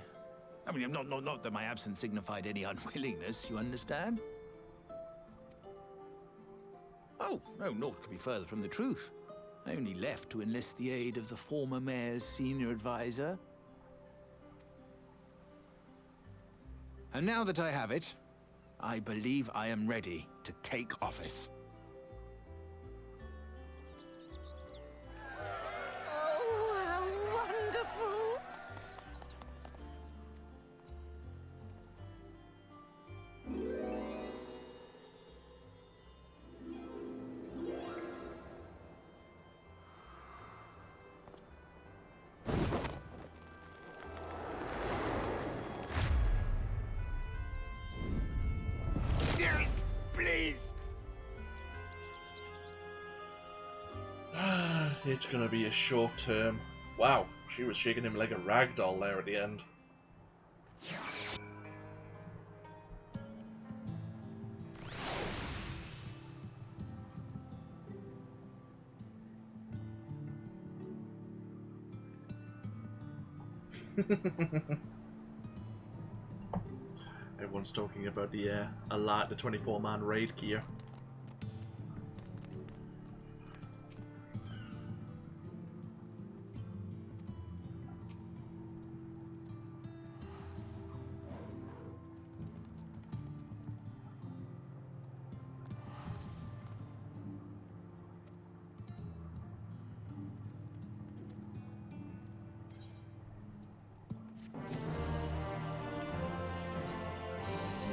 L: I mean, not that my absence signified any unwillingness, you understand? Oh, no, naught could be further from the truth. I only left to enlist the aid of the former mayor's senior advisor. And now that I have it, I believe I am ready to take office.
J: Oh, how wonderful!
K: Dearest, please!
A: It's gonna be a short term. Wow, she was shaking him like a rag doll there at the end. Everyone's talking about the 24-man raid gear.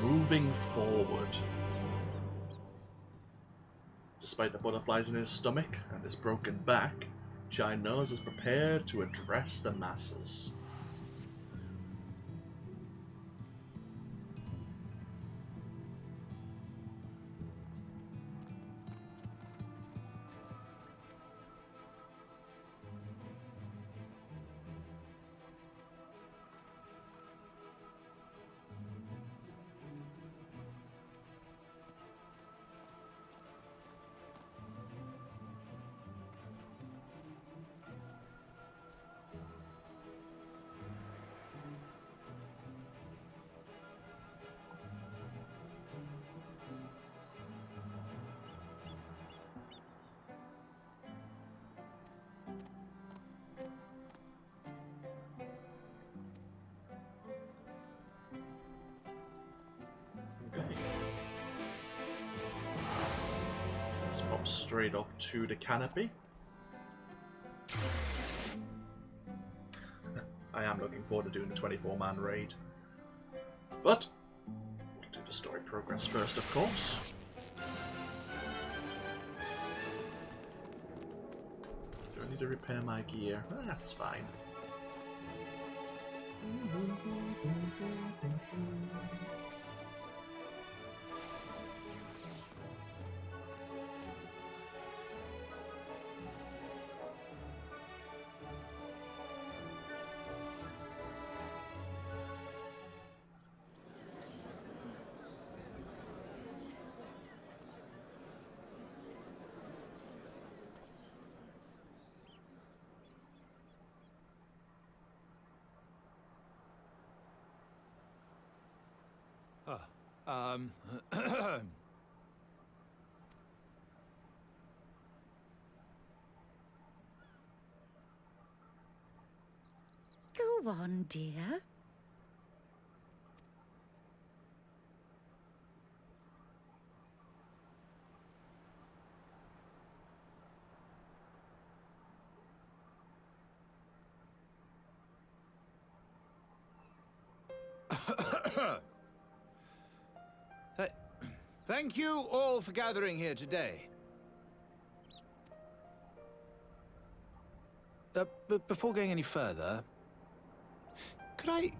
A: Moving forward. Despite the butterflies in his stomach and his broken back, Chai Nose is prepared to address the masses. Let's pop straight up to the canopy. I am looking forward to doing the 24-man raid. But we'll do the story progress first, of course. Do I need to repair my gear? That's fine.
J: Go on, dear.
L: Thank you all for gathering here today. But before going any further, could I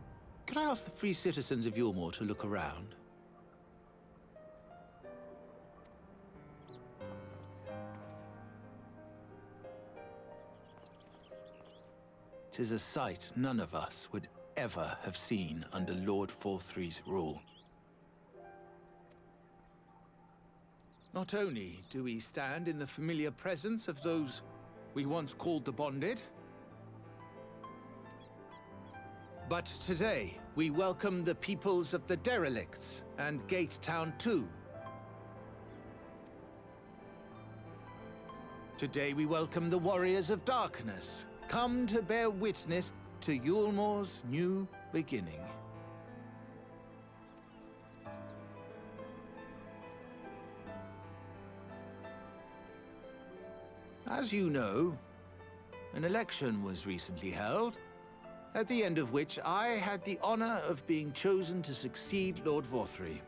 L: ask the free citizens of Yulmore to look around? Tis a sight none of us would ever have seen under Lord Forthry's rule. Not only do we stand in the familiar presence of those we once called the Bonded, but today we welcome the peoples of the Derelicts and Gate Town too. Today we welcome the Warriors of Darkness, come to bear witness to Yulmore's new beginning. As you know, an election was recently held, at the end of which I had the honor of being chosen to succeed Lord Forthry.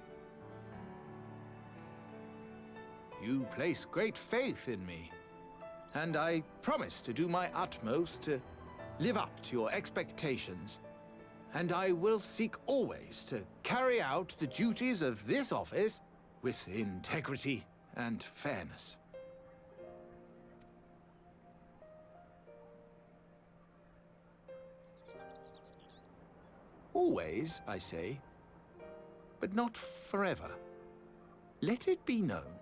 L: You place great faith in me, and I promise to do my utmost to live up to your expectations, and I will seek always to carry out the duties of this office with integrity and fairness. Always, I say, but not forever. Let it be known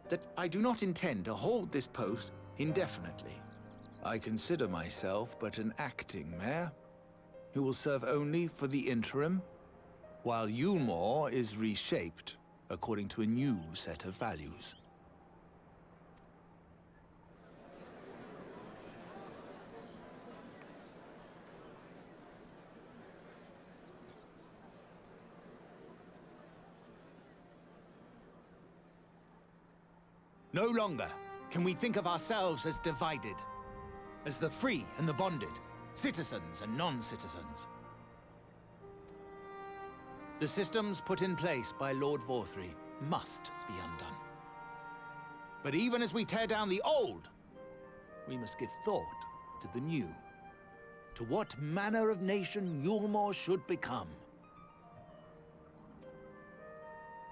L: that I do not intend to hold this post indefinitely. I consider myself but an acting mayor, who will serve only for the interim, while Yulmore is reshaped according to a new set of values. No longer can we think of ourselves as divided, as the free and the bonded, citizens and non-citizens. The systems put in place by Lord Forthry must be undone. But even as we tear down the old, we must give thought to the new, to what manner of nation Yulmore should become.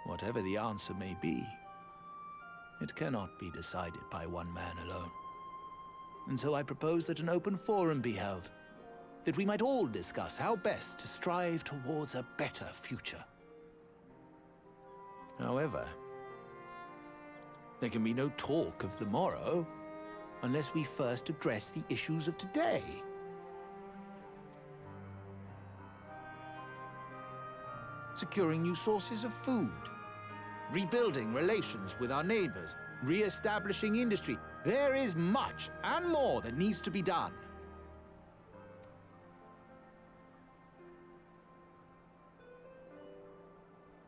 L: Whatever the answer may be, it cannot be decided by one man alone. And so I propose that an open forum be held, that we might all discuss how best to strive towards a better future. However, there can be no talk of the morrow unless we first address the issues of today. Securing new sources of food, rebuilding relations with our neighbors, re-establishing industry. There is much and more that needs to be done.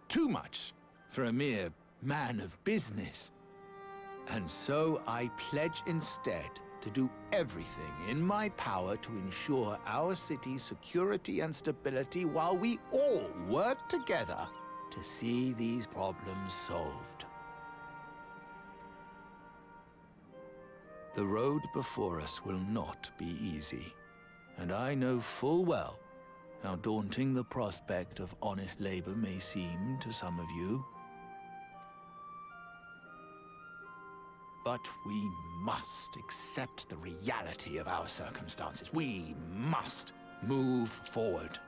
L: Too much for a mere man of business. And so I pledge instead to do everything in my power to ensure our city's security and stability while we all work together to see these problems solved. The road before us will not be easy, and I know full well how daunting the prospect of honest labor may seem to some of you. But we must accept the reality of our circumstances. We must move forward.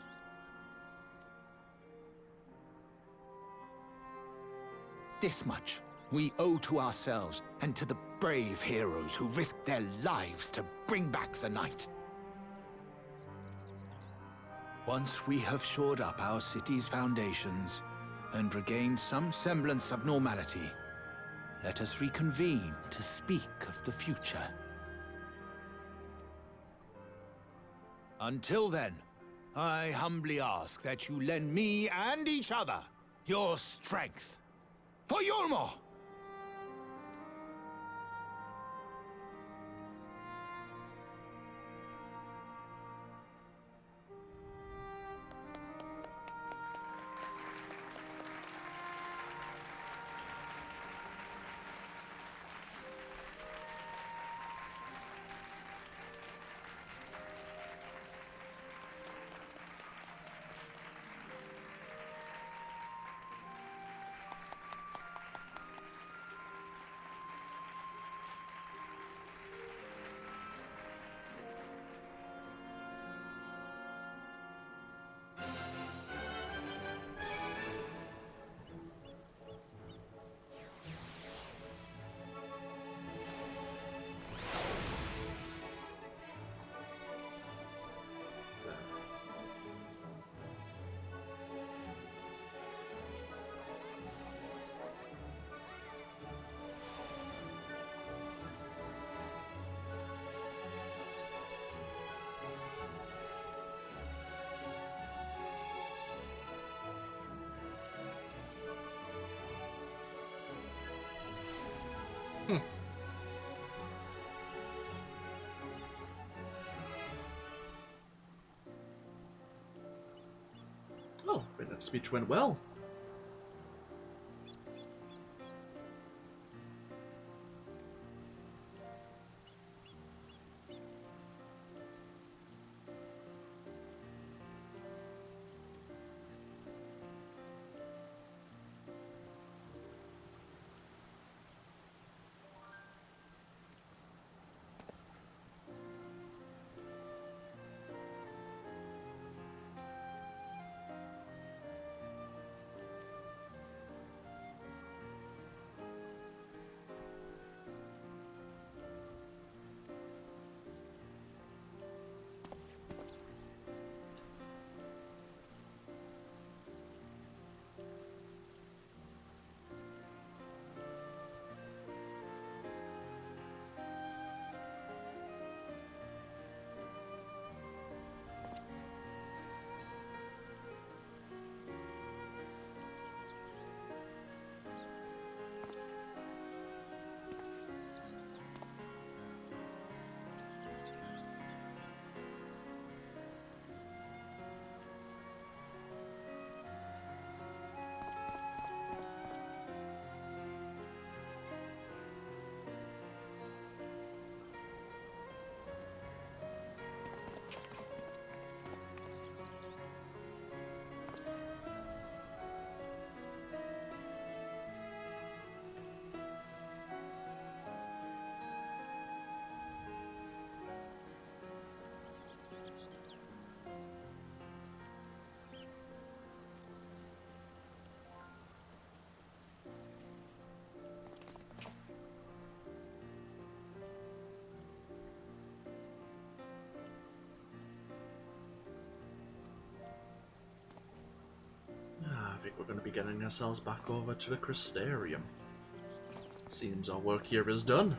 L: This much we owe to ourselves and to the brave heroes who risked their lives to bring back the night. Once we have shored up our city's foundations, and regained some semblance of normality, let us reconvene to speak of the future. Until then, I humbly ask that you lend me and each other your strength. For Yulmore!
A: Oh, but that speech went well. I think we're going to be getting ourselves back over to the Crystarium. Seems our work here is done.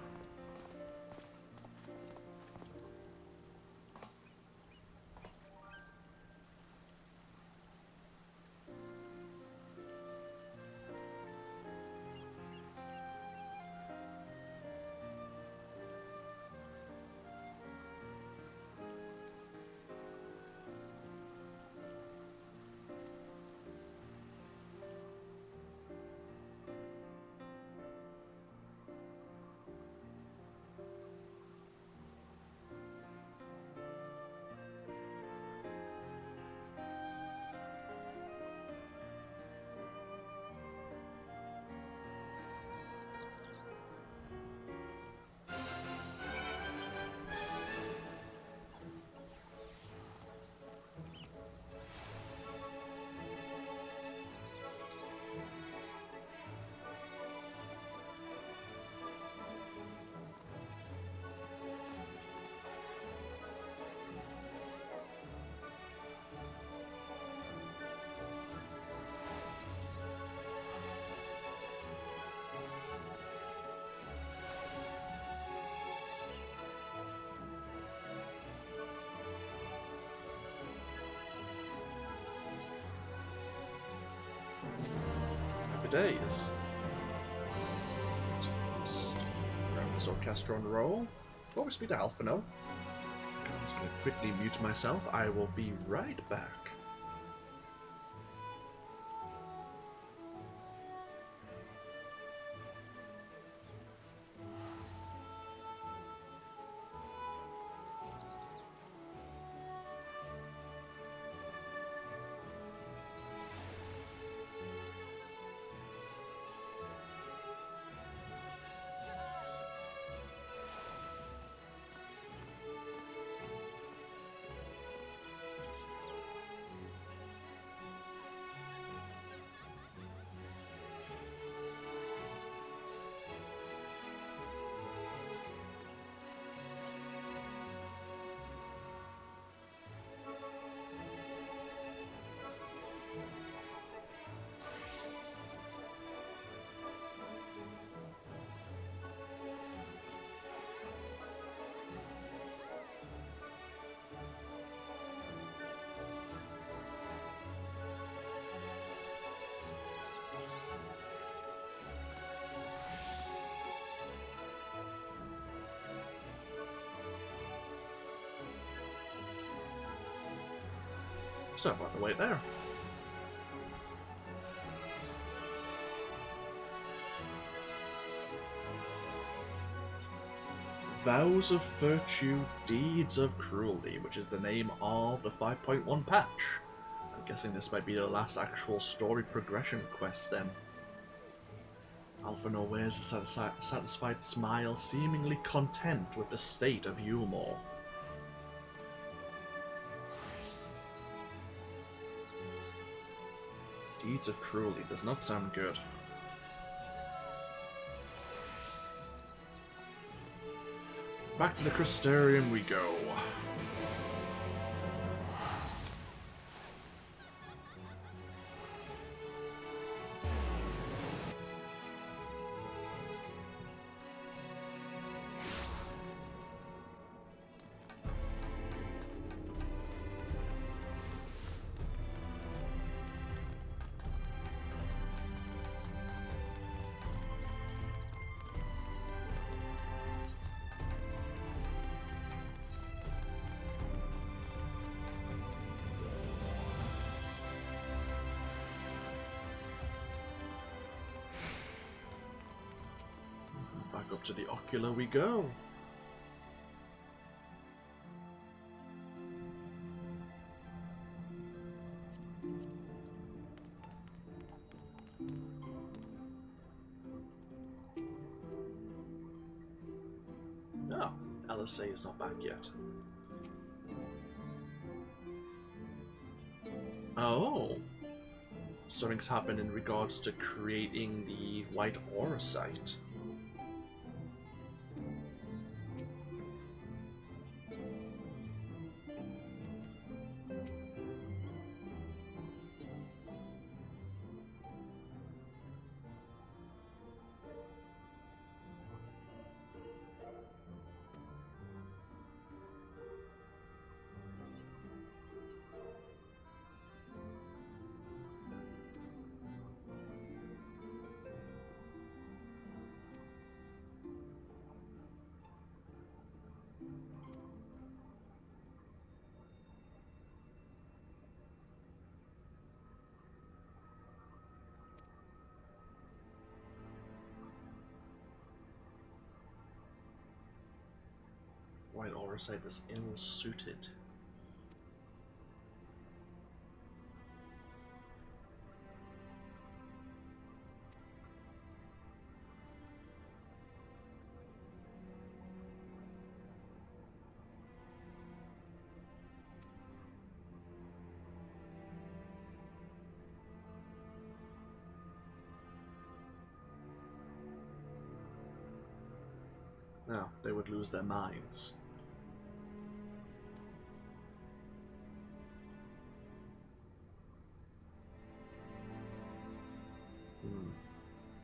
A: days. Grab this orchestra on roll. What was speed to Alpha now? I'm just going to quickly mute myself. I will be right back. Sorry about the wait there. Vows of Virtue, Deeds of Cruelty, which is the name of the 5.1 patch. I'm guessing this might be the last actual story progression quest then. Alphinaud wears a satisfied smile, seemingly content with the state of Yulmore. Deeds of Cruelty does not sound good. Back to the Crystarium we go. Back up to the Ocular we go. No, LSA is not back yet. Oh! Something's happened in regards to creating the White Aura site. White Aura site is ill-suited. No, they would lose their minds.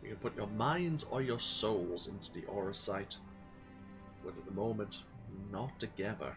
A: You can put your minds or your souls into the Aura site, but at the moment, not together.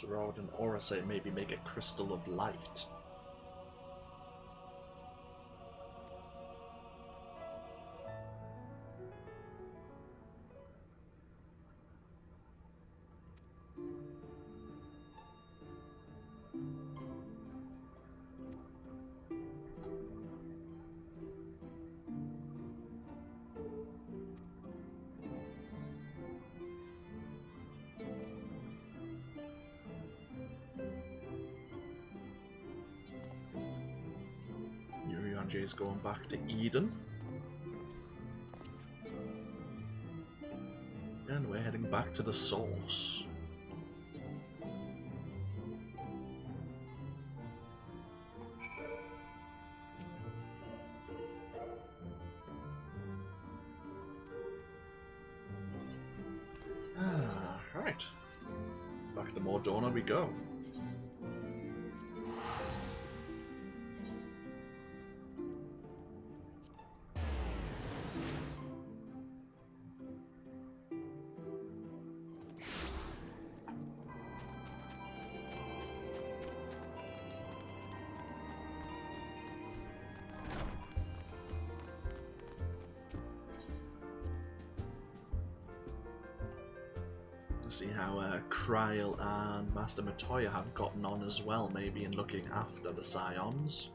A: So rather than Eorzea, maybe make a crystal of light. Is going back to Eden. And we're heading back to the source. Right. Back to Mordona we go. See how Kryl and Master Matoya have gotten on as well, maybe in looking after the Scions.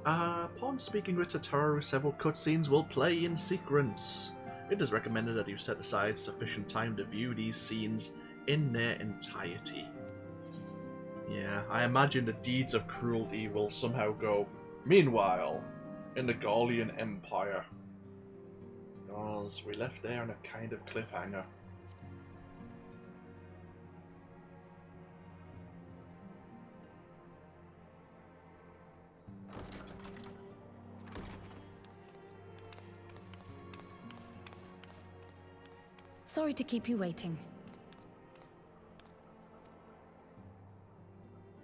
A: Upon speaking with Totoro, several cutscenes will play in sequence. It is recommended that you set aside sufficient time to view these scenes in their entirety. Yeah, I imagine the deeds of cruelty will somehow go, meanwhile, in the Gallian Empire. Because we left there on a kind of cliffhanger.
B: Sorry to keep you waiting.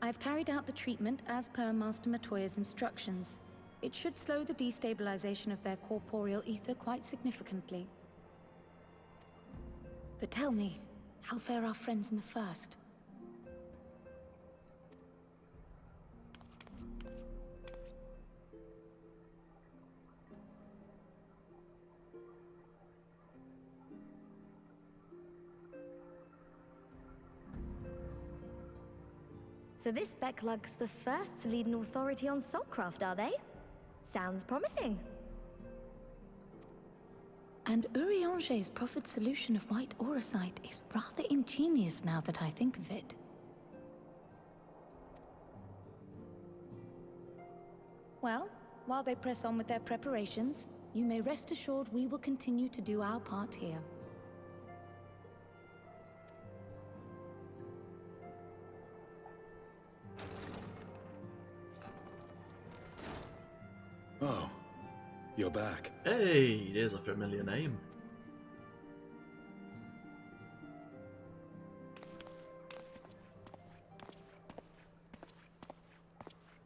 B: I've carried out the treatment as per Master Matoya's instructions. It should slow the destabilization of their corporeal ether quite significantly. But tell me, how fare our friends in the first?
C: So this Becklug's the first to lead an authority on soulcraft, are they? Sounds promising.
B: And Eorzea's proffered solution of white auracite is rather ingenious now that I think of it. Well, while they press on with their preparations, you may rest assured we will continue to do our part here.
M: Oh, you're back.
A: Hey, there's a familiar name.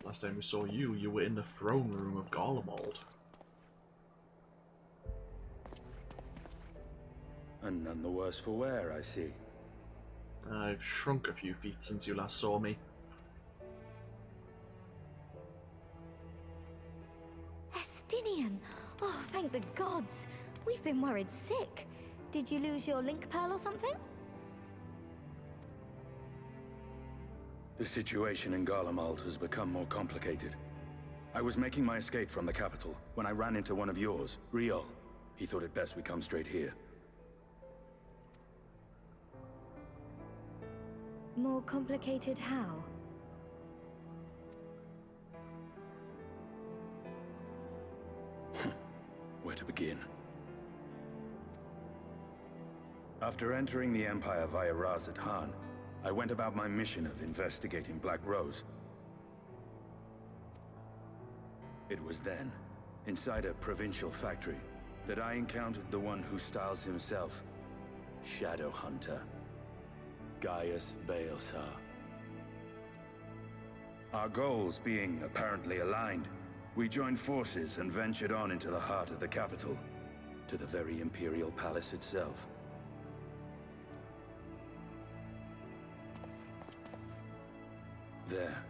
A: Last time we saw you, you were in the throne room of Garlemald.
M: And none the worse for wear, I see.
A: I've shrunk a few feet since you last saw me.
C: Estinian! Oh, thank the gods! We've been worried sick. Did you lose your link pearl or something?
M: The situation in Garlemald has become more complicated. I was making my escape from the capital when I ran into one of yours, Riol. He thought it best we come straight here.
C: More complicated how?
M: Where to begin? After entering the Empire via Razat Han, I went about my mission of investigating Black Rose. It was then, inside a provincial factory, that I encountered the one who styles himself Shadow Hunter, Gaius Beelsar. Our goals being apparently aligned, we joined forces and ventured on into the heart of the capital, to the very Imperial Palace itself. There,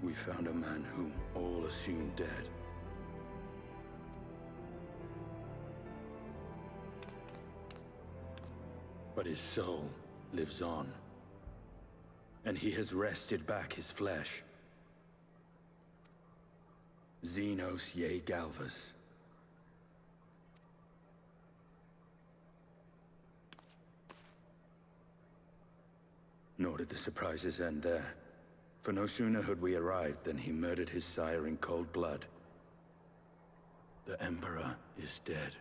M: we found a man whom all assumed dead. But his soul lives on, and he has wrested back his flesh. Xenos ye Galvas. Nor did the surprises end there. For no sooner had we arrived than he murdered his sire in cold blood. The Emperor is dead.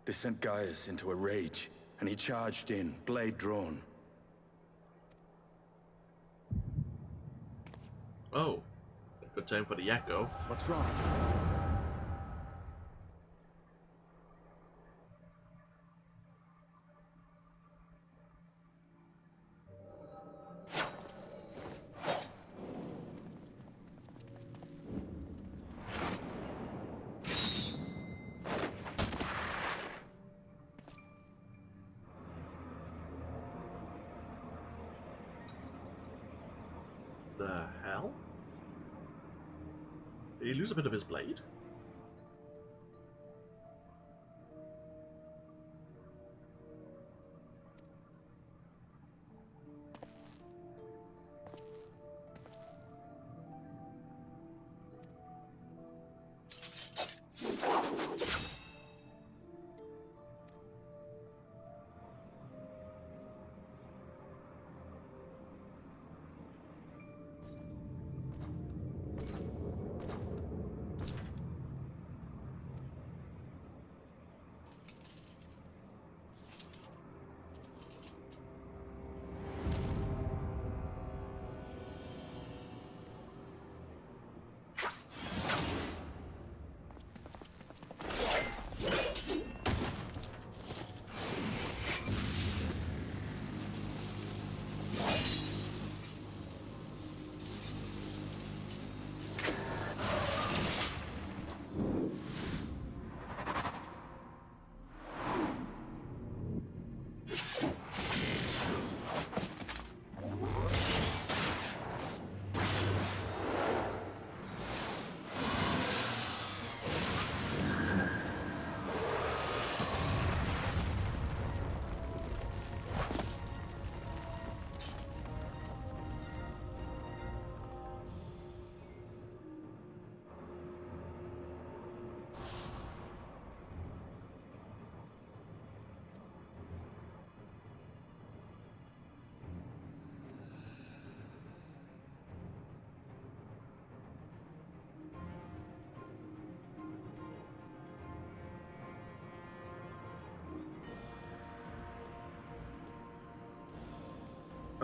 M: This sent Gaius into a rage, and he charged in, blade drawn.
A: Oh, good time for the echo.
G: What's wrong?
A: The hell? Did he lose a bit of his blade?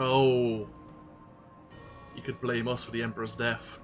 A: Oh. You could blame us for the Emperor's death.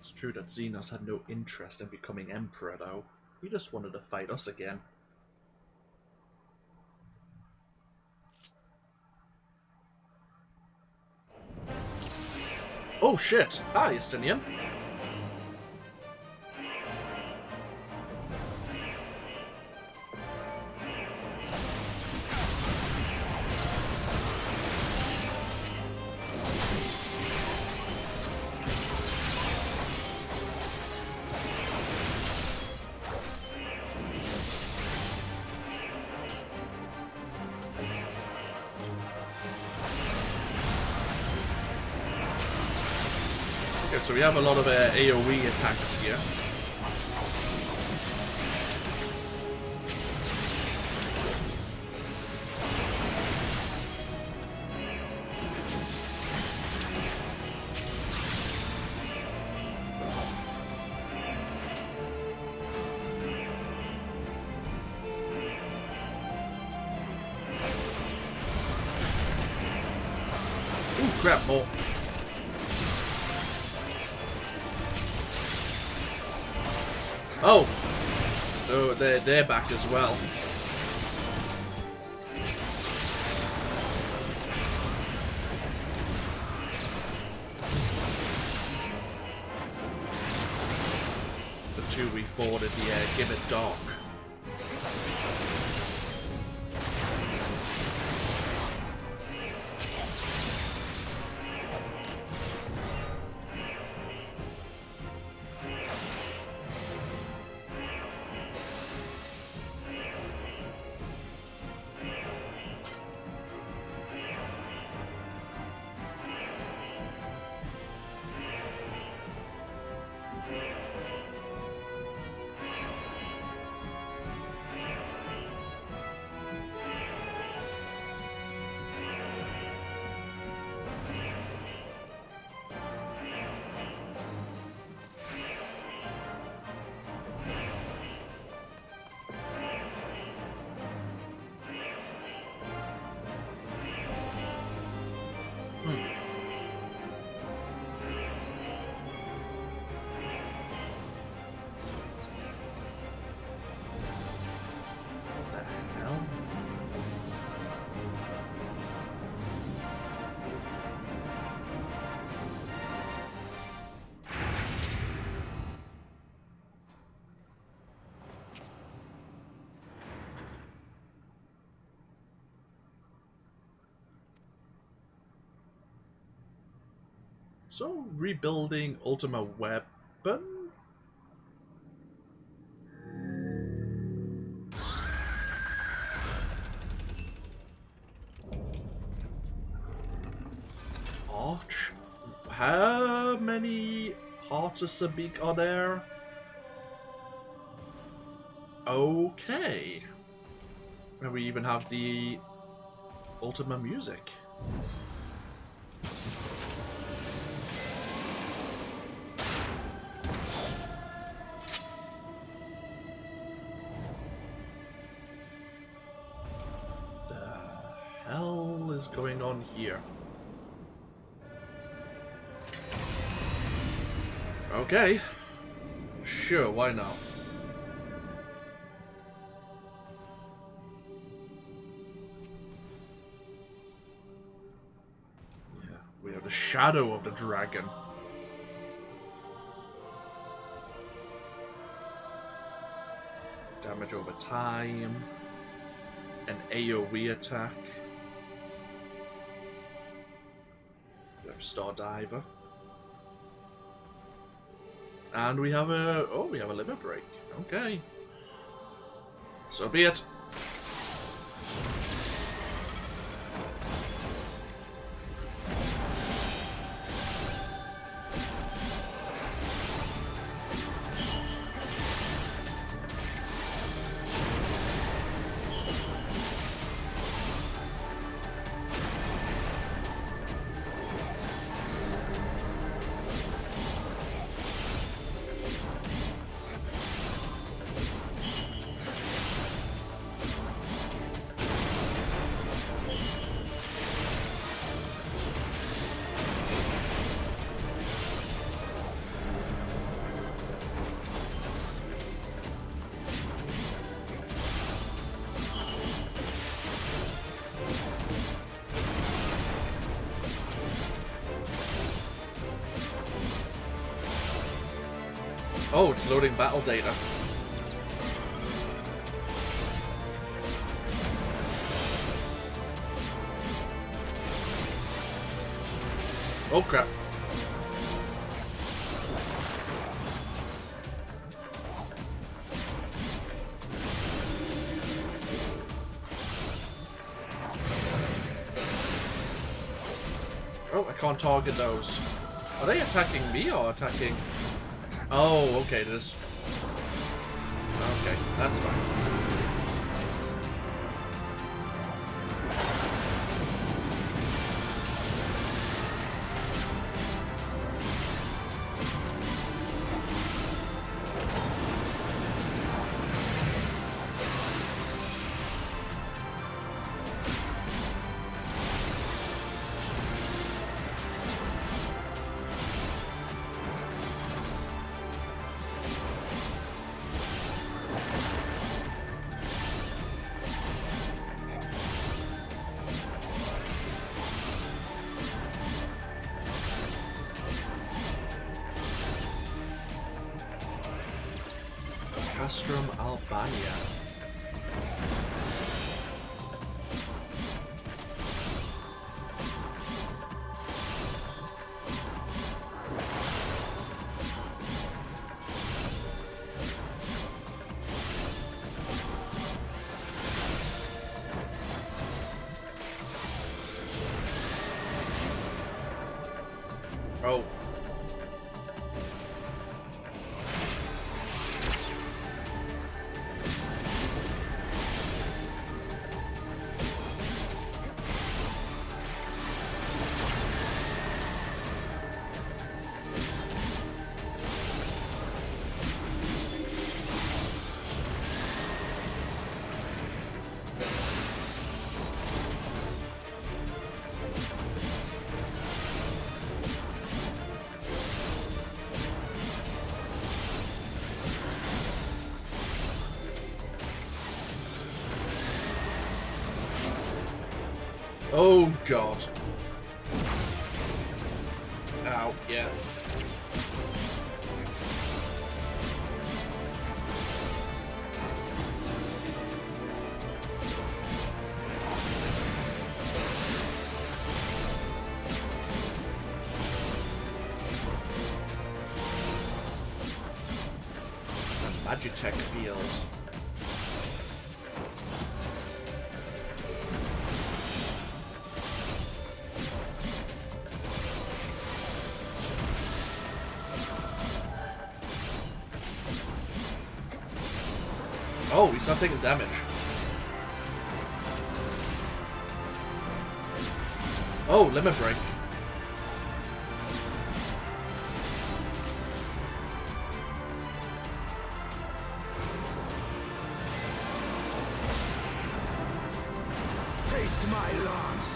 A: It's true that Xenos had no interest in becoming Emperor, though. He just wanted to fight us again. Oh shit! Hi, Estinian. So we have a lot of AoE attacks here. Ooh, crap, more. Oh! Oh, they're back as well. The two we fought at the Give It Dark. So, rebuilding Ultima Weapon? Arch? How many Hearts of Sabik are there? Okay. And we even have the Ultima music. Is going on here? Okay. Sure, why not? Yeah, we have the shadow of the dragon. Damage over time. An AoE attack. Star Diver. And we have a limit break. Okay. So be it. Oh, it's loading battle data. Oh crap. Oh, I can't target those. Are they attacking me or attacking? Oh, okay, this. Okay, that's fine. Castrum, Albania. Oh. Oh god. Ow, yeah. Magitech field. Oh, he's not taking damage. Oh, limit break.
K: Taste my lance.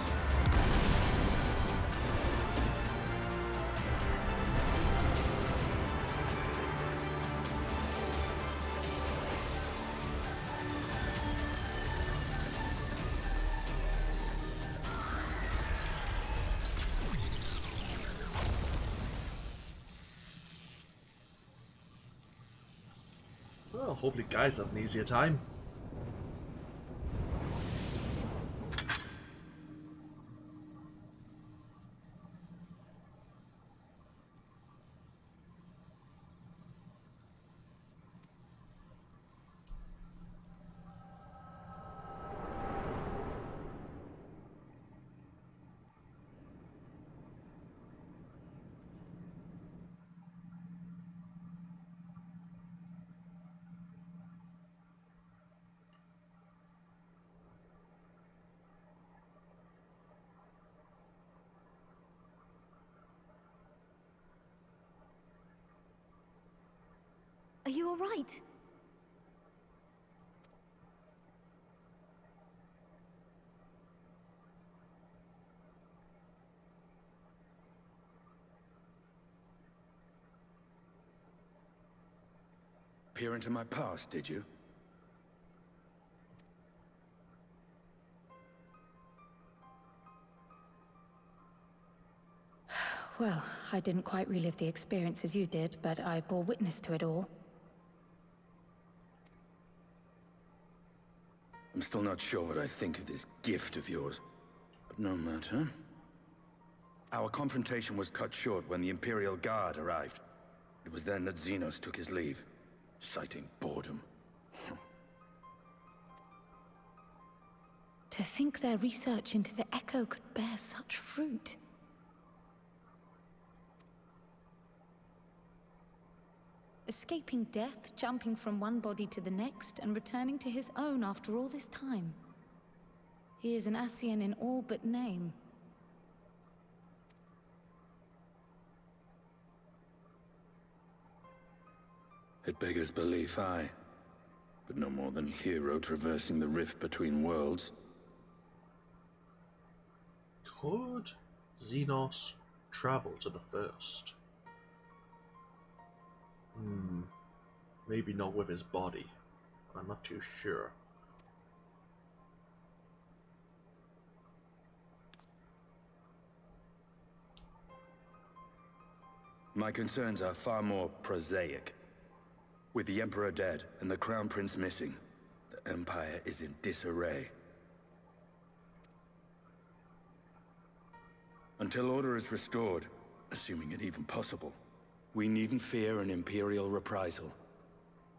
A: Well, hopefully guys have an easier time.
C: Are you all right?
M: Peer into my past, did you?
B: Well, I didn't quite relive the experience as you did, but I bore witness to it all.
M: I'm still not sure what I think of this gift of yours, but no matter. Our confrontation was cut short when the Imperial Guard arrived. It was then that Xenos took his leave, citing boredom.
B: To think their research into the Echo could bear such fruit. Escaping death, jumping from one body to the next, and returning to his own after all this time. He is an Ascian in all but name.
M: It beggars belief, aye. But no more than a hero traversing the rift between worlds.
A: Could Xenos travel to the First? Maybe not with his body. I'm not too sure.
M: My concerns are far more prosaic. With the Emperor dead and the Crown Prince missing, the Empire is in disarray. Until order is restored, assuming it even possible, we needn't fear an Imperial reprisal.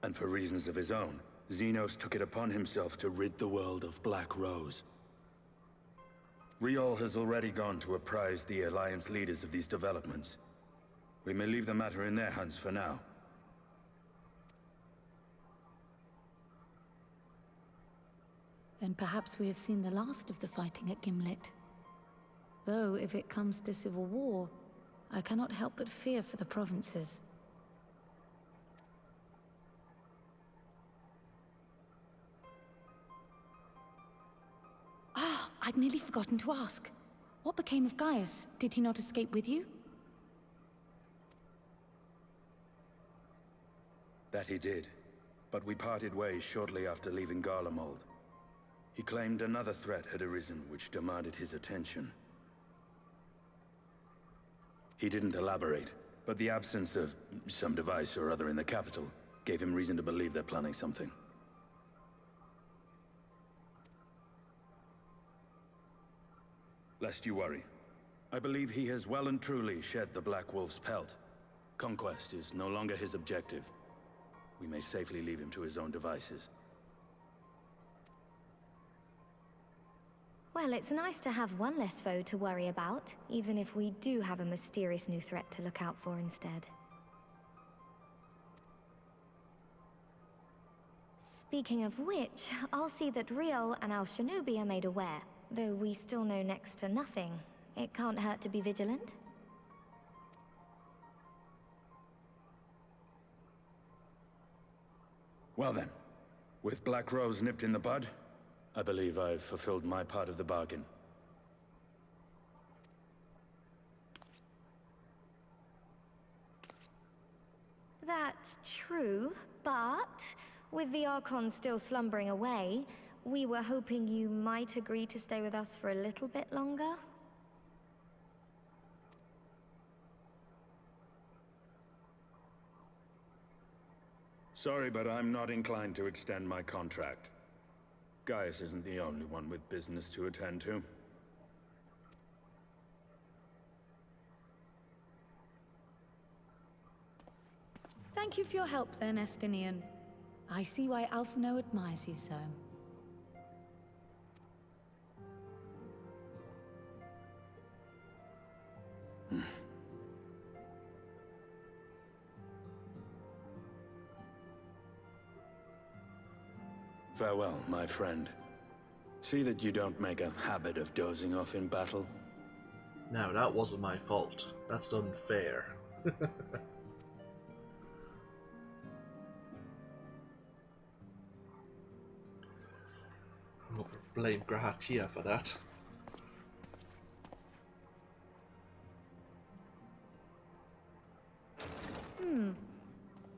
M: And for reasons of his own, Xenos took it upon himself to rid the world of Black Rose. Riol has already gone to apprise the Alliance leaders of these developments. We may leave the matter in their hands for now.
B: Then perhaps we have seen the last of the fighting at Gimlet. Though, if it comes to civil war, I cannot help but fear for the provinces. Ah, I'd nearly forgotten to ask. What became of Gaius? Did he not escape with you?
M: That he did, but we parted ways shortly after leaving Garlemald. He claimed another threat had arisen which demanded his attention. He didn't elaborate, but the absence of some device or other in the capital gave him reason to believe they're planning something. Lest you worry, I believe he has well and truly shed the Black Wolf's pelt. Conquest is no longer his objective. We may safely leave him to his own devices.
C: Well, it's nice to have one less foe to worry about, even if we do have a mysterious new threat to look out for instead. Speaking of which, I'll see that Riol and Al Shinobi are made aware. Though we still know next to nothing, it can't hurt to be vigilant.
M: Well then, with Black Rose nipped in the bud, I believe I've fulfilled my part of the bargain.
C: That's true, but with the Archon still slumbering away, we were hoping you might agree to stay with us for a little bit longer.
M: Sorry, but I'm not inclined to extend my contract. Gaius isn't the only one with business to attend to.
B: Thank you for your help then, Estinian. I see why Alphino admires you so.
M: Farewell, my friend. See that you don't make a habit of dozing off in battle.
A: Now, that wasn't my fault. That's unfair. I'll blame Grahatia for that.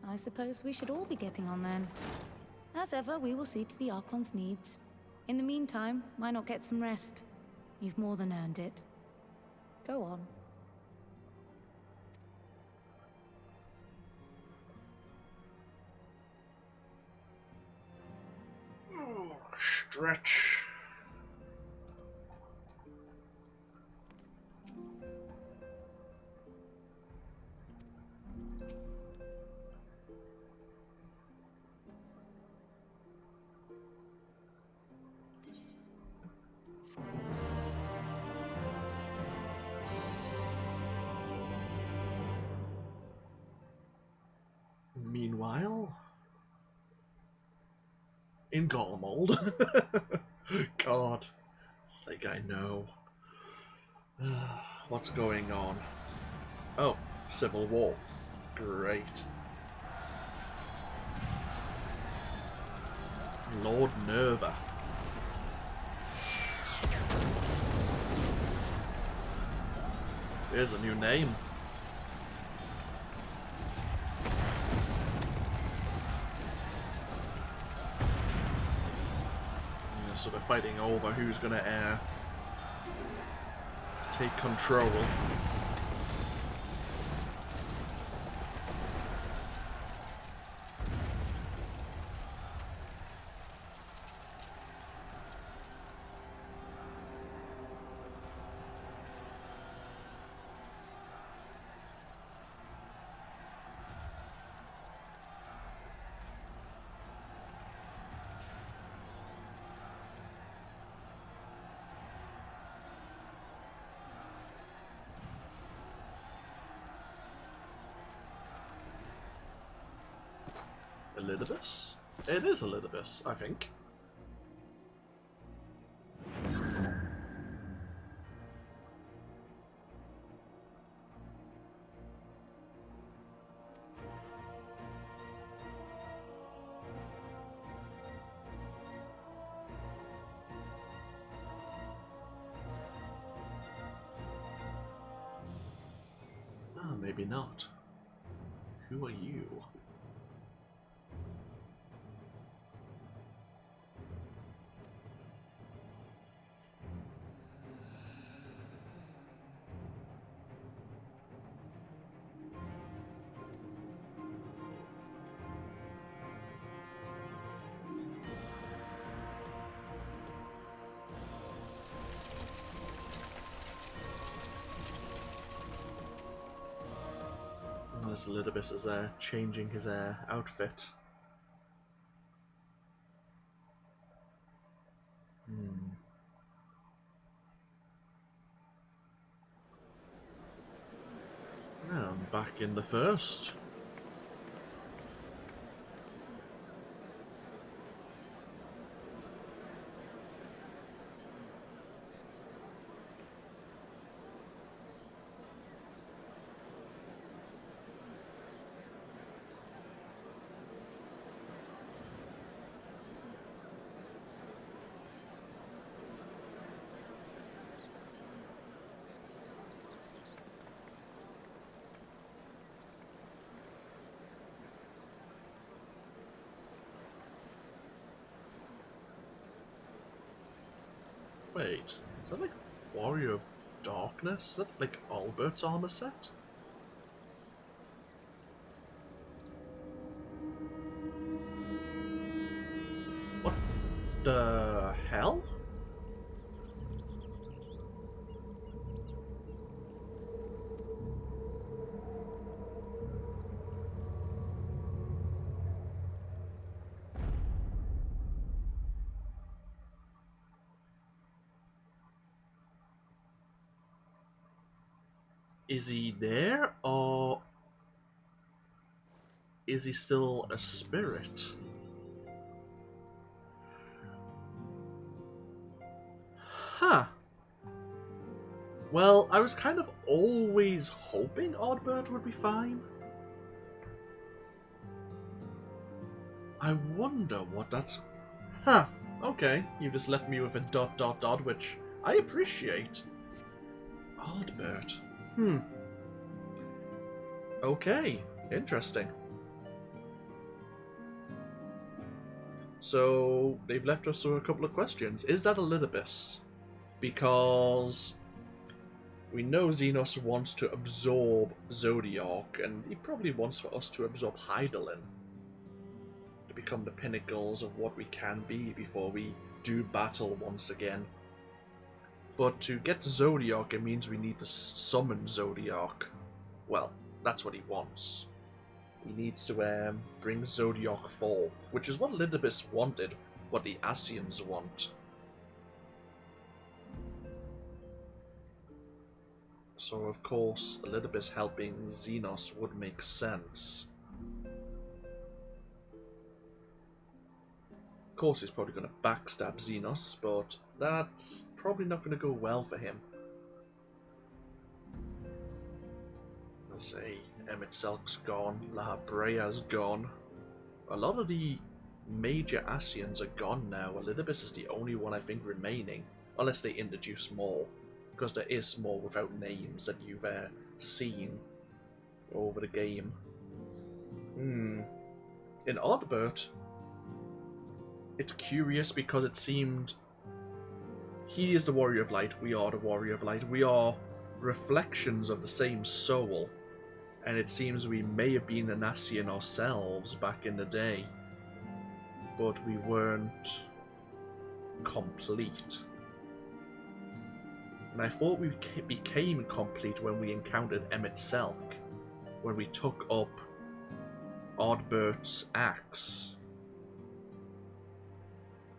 B: I suppose we should all be getting on then. As ever, we will see to the Archon's needs. In the meantime, why not get some rest? You've more than earned it. Go on.
A: Stretch. Meanwhile, in Gormold. God, it's like I know. What's going on? Oh, Civil War. Great. Lord Nerva. Here's a new name. Sort of fighting over who's going to take control. Elidibus? It is Elidibus, I think. Ah, maybe not. Who are you? As Elidibus is changing his outfit. I'm back in the first. Wait, is that like Warrior of Darkness? Is that like Albert's armor set? What the hell? Is he there, or is he still a spirit? Huh. Well, I was kind of always hoping Oddbird would be fine. I wonder what that's... Huh. Okay, you just left me with a ... which I appreciate. Oddbird. Okay, interesting. So, they've left us with a couple of questions. Is that Elidibus? Because we know Xenos wants to absorb Zodiark, and he probably wants for us to absorb Hydaelyn. to become the pinnacles of what we can be before we do battle once again. But to get to Zodiac, it means we need to summon Zodiac. Well, that's what he wants. He needs to bring Zodiac forth, which is what Elidibus wanted, what the Ascians want. So of course, Elidibus helping Xenos would make sense. Of course, he's probably going to backstab Xenos, but that's probably not going to go well for him. Let's say Emet-Selch's gone, La Brea's gone. A lot of the major Ascians are gone now. Elidibus is the only one I think remaining, unless they introduce more, because there is more without names that you've seen over the game. In Oddbert, it's curious because it seemed he is the Warrior of Light, we are the Warrior of Light, we are reflections of the same soul, and it seems we may have been an Ascian ourselves back in the day, but we weren't complete. And I thought we became complete when we encountered Emet-Selch, when we took up Oddbert's axe.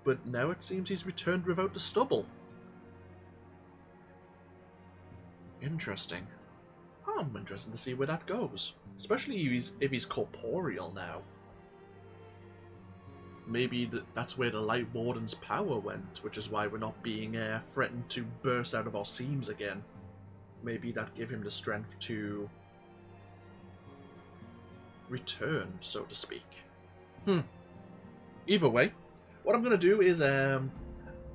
A: But now it seems he's returned without the stubble. Interesting. I'm interested to see where that goes. Especially if he's corporeal now. Maybe that's where the Light Warden's power went, which is why we're not being threatened to burst out of our seams again. Maybe that gave him the strength to return, so to speak. Either way, what I'm going to do is I'm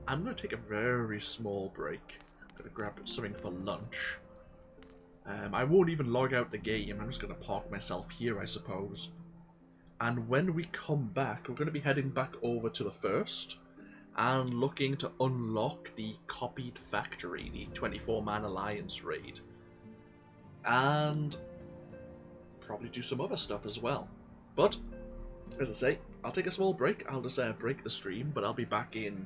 A: going to take a very small break. I'm going to grab something for lunch. I won't even log out the game. I'm just going to park myself here, I suppose. And when we come back, we're going to be heading back over to the First and looking to unlock the copied factory, the 24-man Alliance raid. And probably do some other stuff as well. But, as I say, I'll take a small break. I'll just break the stream, but I'll be back in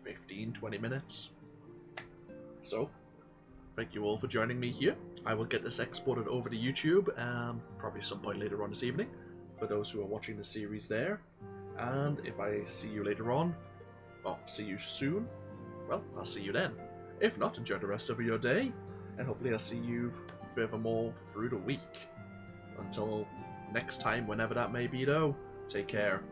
A: 15-20 minutes. So, thank you all for joining me here. I will get this exported over to YouTube, probably some point later on this evening, for those who are watching the series there. And if I see you later on, or see you soon, well, I'll see you then. If not, enjoy the rest of your day, and hopefully I'll see you furthermore through the week. Until next time, whenever that may be though, take care.